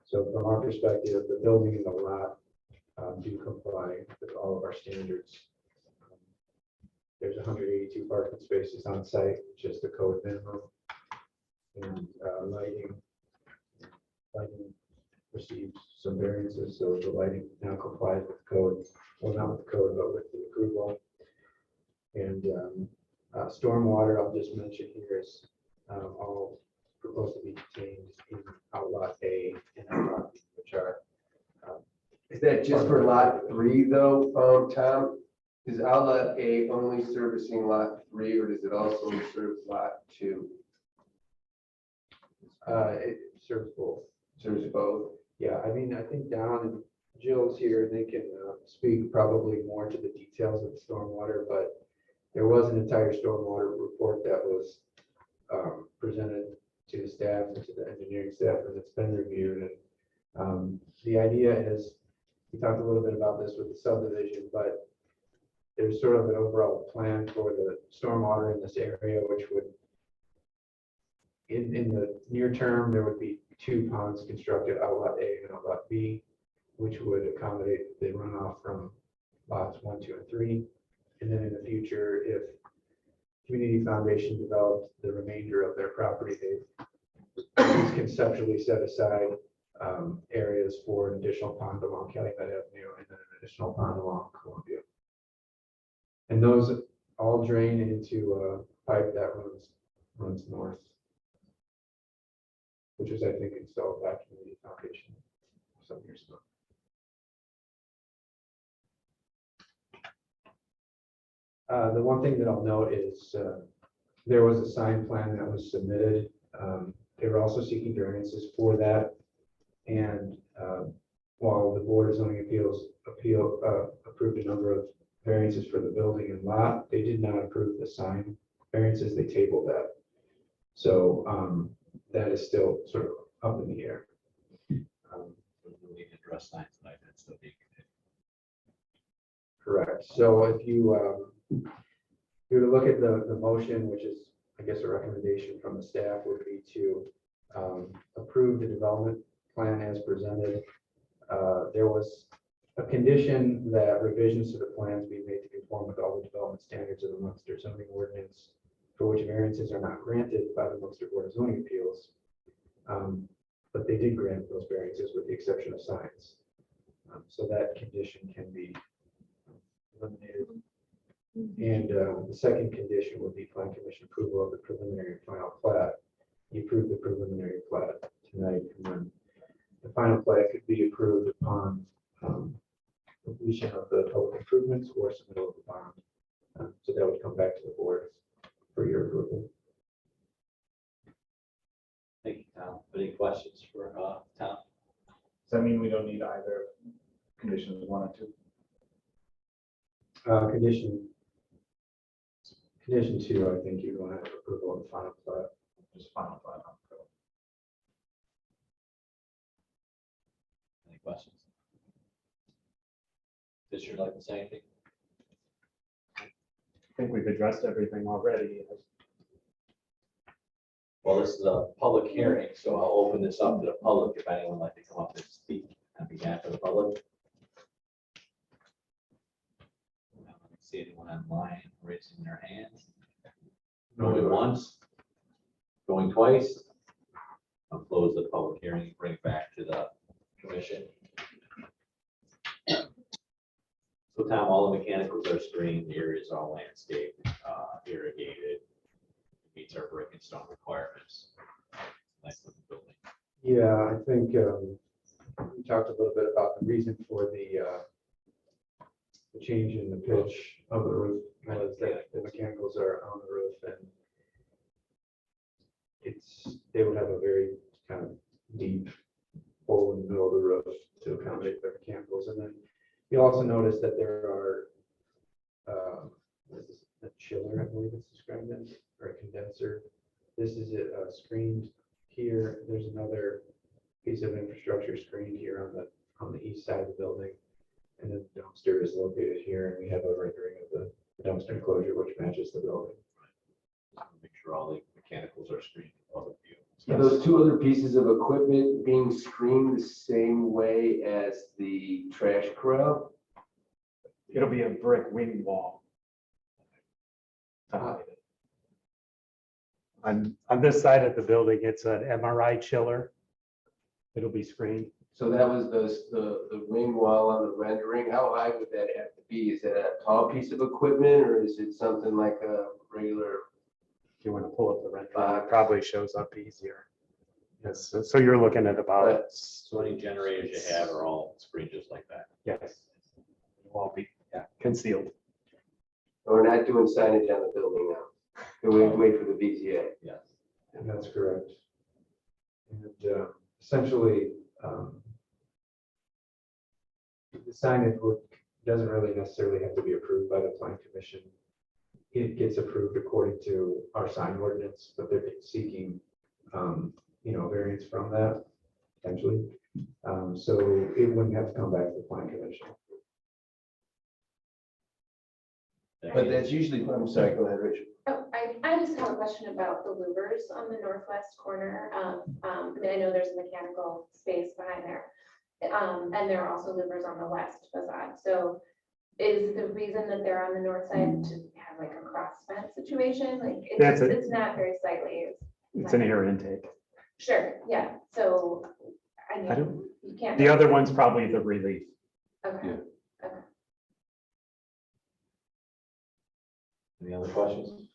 So from our perspective, the building and the lot do comply with all of our standards. There's 182 parking spaces on site, which is the code minimum. And lighting received some variances, so the lighting now complies with code. Well, not with code, but with the approval. And stormwater, I'll just mention here, is all proposed to be contained in Outlot A and Outlot B, which are. Is that just for lot 3 though, Tom? Is Outlot A only servicing lot 3, or does it also serve lot 2? It serves both. Serves both. Yeah, I mean, I think Don and Jill's here, they can speak probably more to the details of the stormwater, but there was an entire stormwater report that was presented to the staff and to the engineering staff, and it's been reviewed. And the idea is, we talked a little bit about this with the subdivision, but there's sort of an overall plan for the stormwater in this area, which would, in the near term, there would be 2 ponds constructed, Outlot A and Outlot B, which would accommodate the runoff from lots 1, 2, and 3. And then in the future, if Community Foundation developed the remainder of their property, they've conceptually set aside areas for an additional pond along Calumet Avenue and then an additional pond along Columbia. And those all drain into a pipe that runs north, which was, I think, installed by Community Foundation some years ago. The one thing that I'll note is there was a sign plan that was submitted. They were also seeking variances for that. And while the Board of Zoning Appeals approved a number of variances for the building and lot, they did not approve the sign variances. They tabled that. So that is still sort of up in the air. We need to address signs tonight, that's the big. Correct. So if you were to look at the motion, which is, I guess, a recommendation from the staff, would be to approve the development plan as presented. There was a condition that revisions to the plans be made to conform with all the development standards of the Munster zoning ordinance, for which variances are not granted by the Munster Board of Zoning Appeals. But they did grant those variances with the exception of signs. So that condition can be eliminated. And the second condition would be Plan Commission approval of the preliminary and final plat. You approve the preliminary plat tonight, and then the final plat could be approved upon completion of the public improvements or submittal of the bond. So that would come back to the board for your approval. Thank you, Tom. Any questions for Tom? Does that mean we don't need either conditions 1 or 2? Condition 2, I think you're going to have approval of the final plat. Just final plat. Any questions? Fisher, like to say anything? I think we've addressed everything already. Well, this is a public hearing, so I'll open this up to the public if anyone would like to come up and speak on behalf of the public. I don't see anyone online raising their hands. Going once, going twice. I'll close the public hearing and bring it back to the commission. So Tom, all the mechanicals are screened, the area is all landscaped. irrigated, meets our brick and stone requirements. Nice looking building. Yeah, I think we talked a little bit about the reason for the change in the pitch of the roof was that the mechanicals are on the roof and they would have a very kind of deep hole in the middle of the roof to accommodate the mechanicals. And then you also notice that there are what is this, a chiller, I believe it's described as, or a condenser. This is it screened here. There's another piece of infrastructure screened here on the east side of the building. And then the dumpster is located here, and we have a rendering of the dumpster enclosure, which matches the building. Make sure all the mechanicals are screened in public view. Are those two other pieces of equipment being screened the same way as the trash corral? It'll be a brick wing wall. On this side of the building, it's an MRI chiller. It'll be screened. So that was the wing wall on the rendering. How high would that have to be? Is that a tall piece of equipment or is it something like a regular? If you want to pull up the rendering, it probably shows up easier. Yes, so you're looking at about. So any generators you have are all screened just like that. Yes. It will be concealed. We're not doing signage on the building now. We have to wait for the BZA. Yes. And that's correct. And essentially, the signage doesn't really necessarily have to be approved by the plan commission. It gets approved according to our sign ordinance, but they're seeking, variance from that potentially. So it wouldn't have to come back to the plan commission. But that's usually, I'm sorry, go ahead, Richard. Oh, I just have a question about the louvers on the northwest corner. I mean, I know there's a mechanical space behind there. And there are also louvers on the west facade. So is the reason that they're on the north side to have like a cross fence situation? Like it's not very sightly. It's an air intake. Sure, yeah. So I mean, you can't. The other one's probably the relief. Okay. Yeah. Any other questions?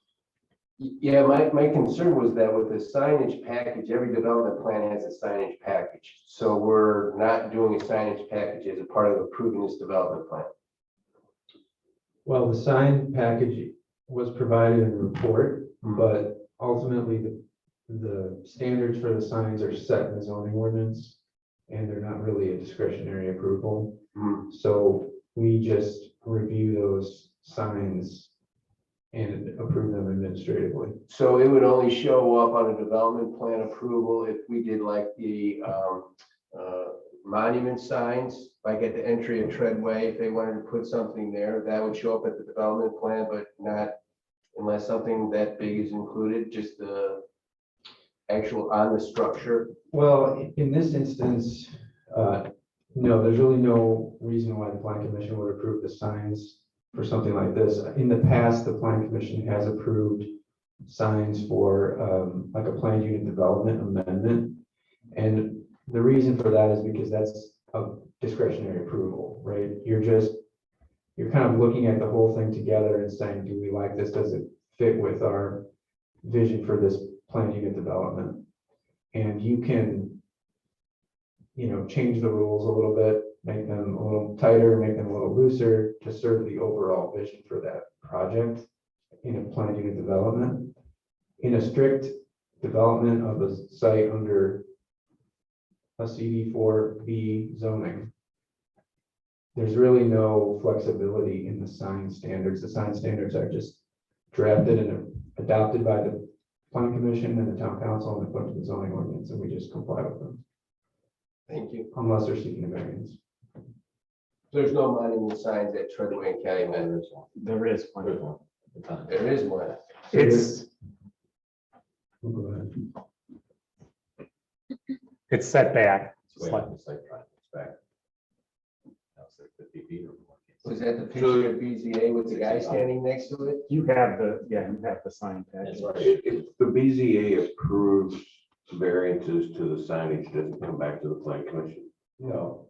Yeah, my concern was that with the signage package, every development plan has a signage package. So we're not doing a signage package as a part of approving this development plan. Well, the sign package was provided in the report, but ultimately the standards for the signs are set in the zoning ordinance, and they're not really a discretionary approval. So we just review those signs and approve them administratively. So it would only show up on a development plan approval if we did like the monument signs, like at the entry of Treadway, if they wanted to put something there, that would show up at the development plan, but not unless something that big is included, just the actual on the structure. Well, in this instance, no, there's really no reason why the plan commission would approve the signs for something like this. In the past, the plan commission has approved signs for like a planned unit development amendment. And the reason for that is because that's a discretionary approval, right? You're kind of looking at the whole thing together and saying, do we like this? Does it fit with our vision for this planned unit development? And you can, change the rules a little bit, make them a little tighter, make them a little looser to serve the overall vision for that project in a planned unit development. In a strict development of a site under a CD4B zoning, there's really no flexibility in the sign standards. The sign standards are just drafted and adopted by the plan commission and the town council and put to the zoning ordinance, and we just comply with them. Thank you. Unless they're seeking a variance. There's no monument signs at Treadway and Calumet. There is one. There is one. It's set back. It's back. That's like 50 feet or more. Was that the picture of BZA with the guy standing next to it? You have the sign package. If the BZA approves variances to the signage, doesn't come back to the plan commission? No.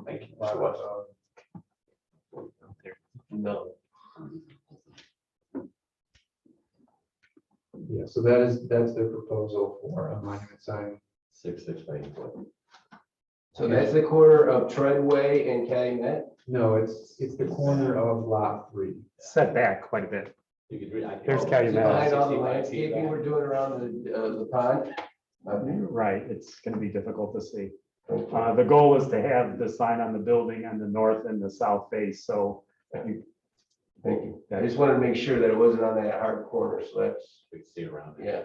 Thank you so much. so that's the proposal for a monument sign. 6 by 8 foot. So that's the corner of Treadway and Calumet? No, it's the corner of lot 3. Set back quite a bit. You could read. I can- There's Calumet. Behind all the 65 feet landscaping back. we're doing around the pond? Right, it's gonna be difficult to see. The goal is to have the sign on the building on the north and the south face, so you, Thank you. I just wanted to make sure that it wasn't on that hard corner, so that's, We can see around it. yeah.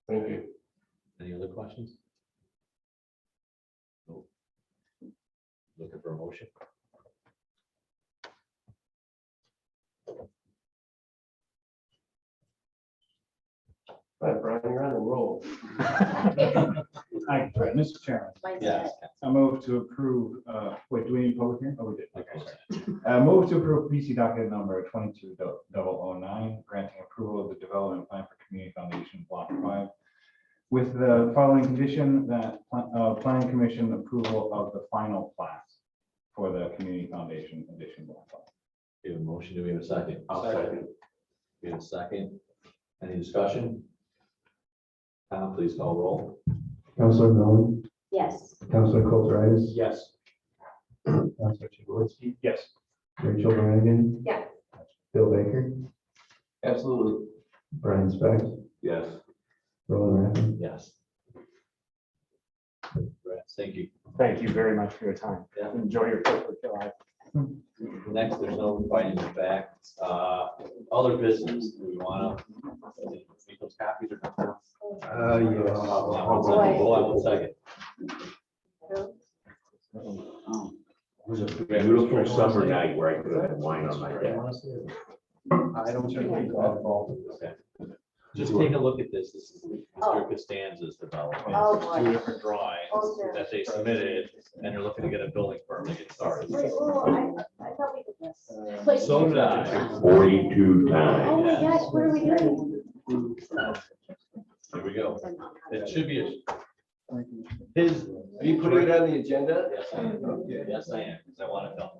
Thank you. Any other questions? No. Looking for a motion? All right, Brian, you're on the roll. Hi, Mr. Chairman. Yes. I move to approve, wait, do we need public hearing? Oh, we did. Okay, sorry. Move to approve PC docket number 22-009, granting approval of the development plan for Community Foundation Block 5 with the following condition that planning commission approval of the final plat for the Community Foundation addition Block 5. We have a motion. Do we have a second? I'll second. We have a second. Any discussion? Tom, please call roll. Counselor Nolan, Yes. Counselor Kulturitis, Yes. Counselor Tulowitzki, Yes. Rachel Branigan, Yeah. Bill Baker, Absolutely. Brian Speck, Yes. Roland Rappen. Yes. Thank you. thank you very much for your time. Yeah. Enjoy your 4th of July. Next, there's no findings of fact. Other business, do we want to make those copies or something? Yes. Hold on one second. It was a beautiful summer night where I could have wine on my deck. I don't think we got involved. Okay. Just take a look at this. This is Mr. Costanza's development. Oh, boy. 2 different drawings Oh, dear. that they submitted, and they're looking to get a building permit to get started. Wait, I thought we did this. Wait. So did I. 42 Oh times. my gosh, what are we doing? Here we go. It should be his. Are you putting it on the agenda? Yes, I am. Yes, I am, because I want it done.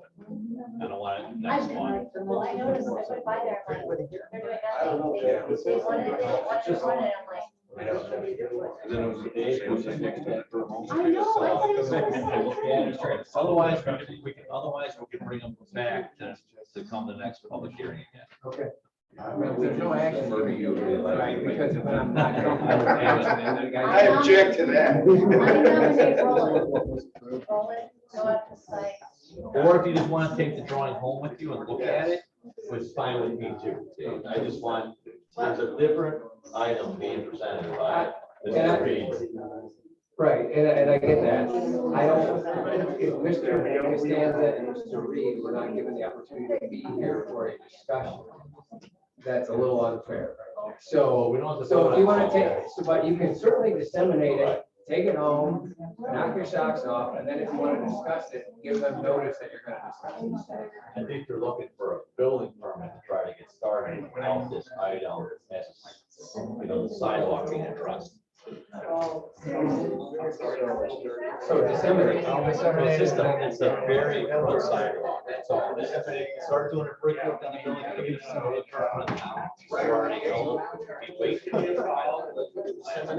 I don't want it next one. Well, I noticed, I went by there, I'm like, they're doing I don't know. nothing. They wanted it, I'm like. And then it was the day, it was next to it for a moment. I know, I thought it was Yeah, otherwise, otherwise we can bring them back to come to the next public hearing again. Okay. There's no action for you, right, because if I'm not. I object to that. I nominate Roland. Roland, go out to site. Or if you just want to take the drawing home with you and look at it, which is fine with me too. I just want, there's a different item being presented by Mr. Reed. Right, and I get that. I don't, if Mr. Costanza and Mr. Reed were not given the opportunity to be here for a discussion, that's a little unfair. So, We don't have to so vote if you on want to it. take, so, but you can certainly disseminate it, take it home, knock your socks off, and then if you want to discuss it, give them notice that you're going to discuss it. I think they're looking for a building permit to try to get started without this item as, you know, the sidewalk being addressed. So disseminate. It's just it's a very good sidewalk, that's all. If they start doing a brick work on the building, it'll be a permit now. We're already old. Keep waiting for the file. I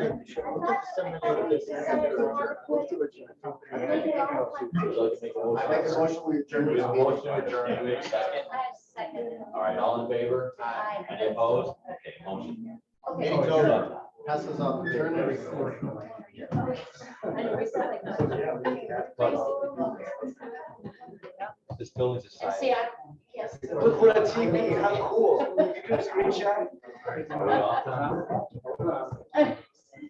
make a motion, we adjourn. We have a motion to adjourn. Do we have a second? I have second. All right, all in favor? Aye. Any opposed? Okay, motion. Meeting's over. Pass this off. Turn and record. This building's a And site. see, I, yes. Look, we're on TV, how cool. You can screenshot. Are we off, Tom?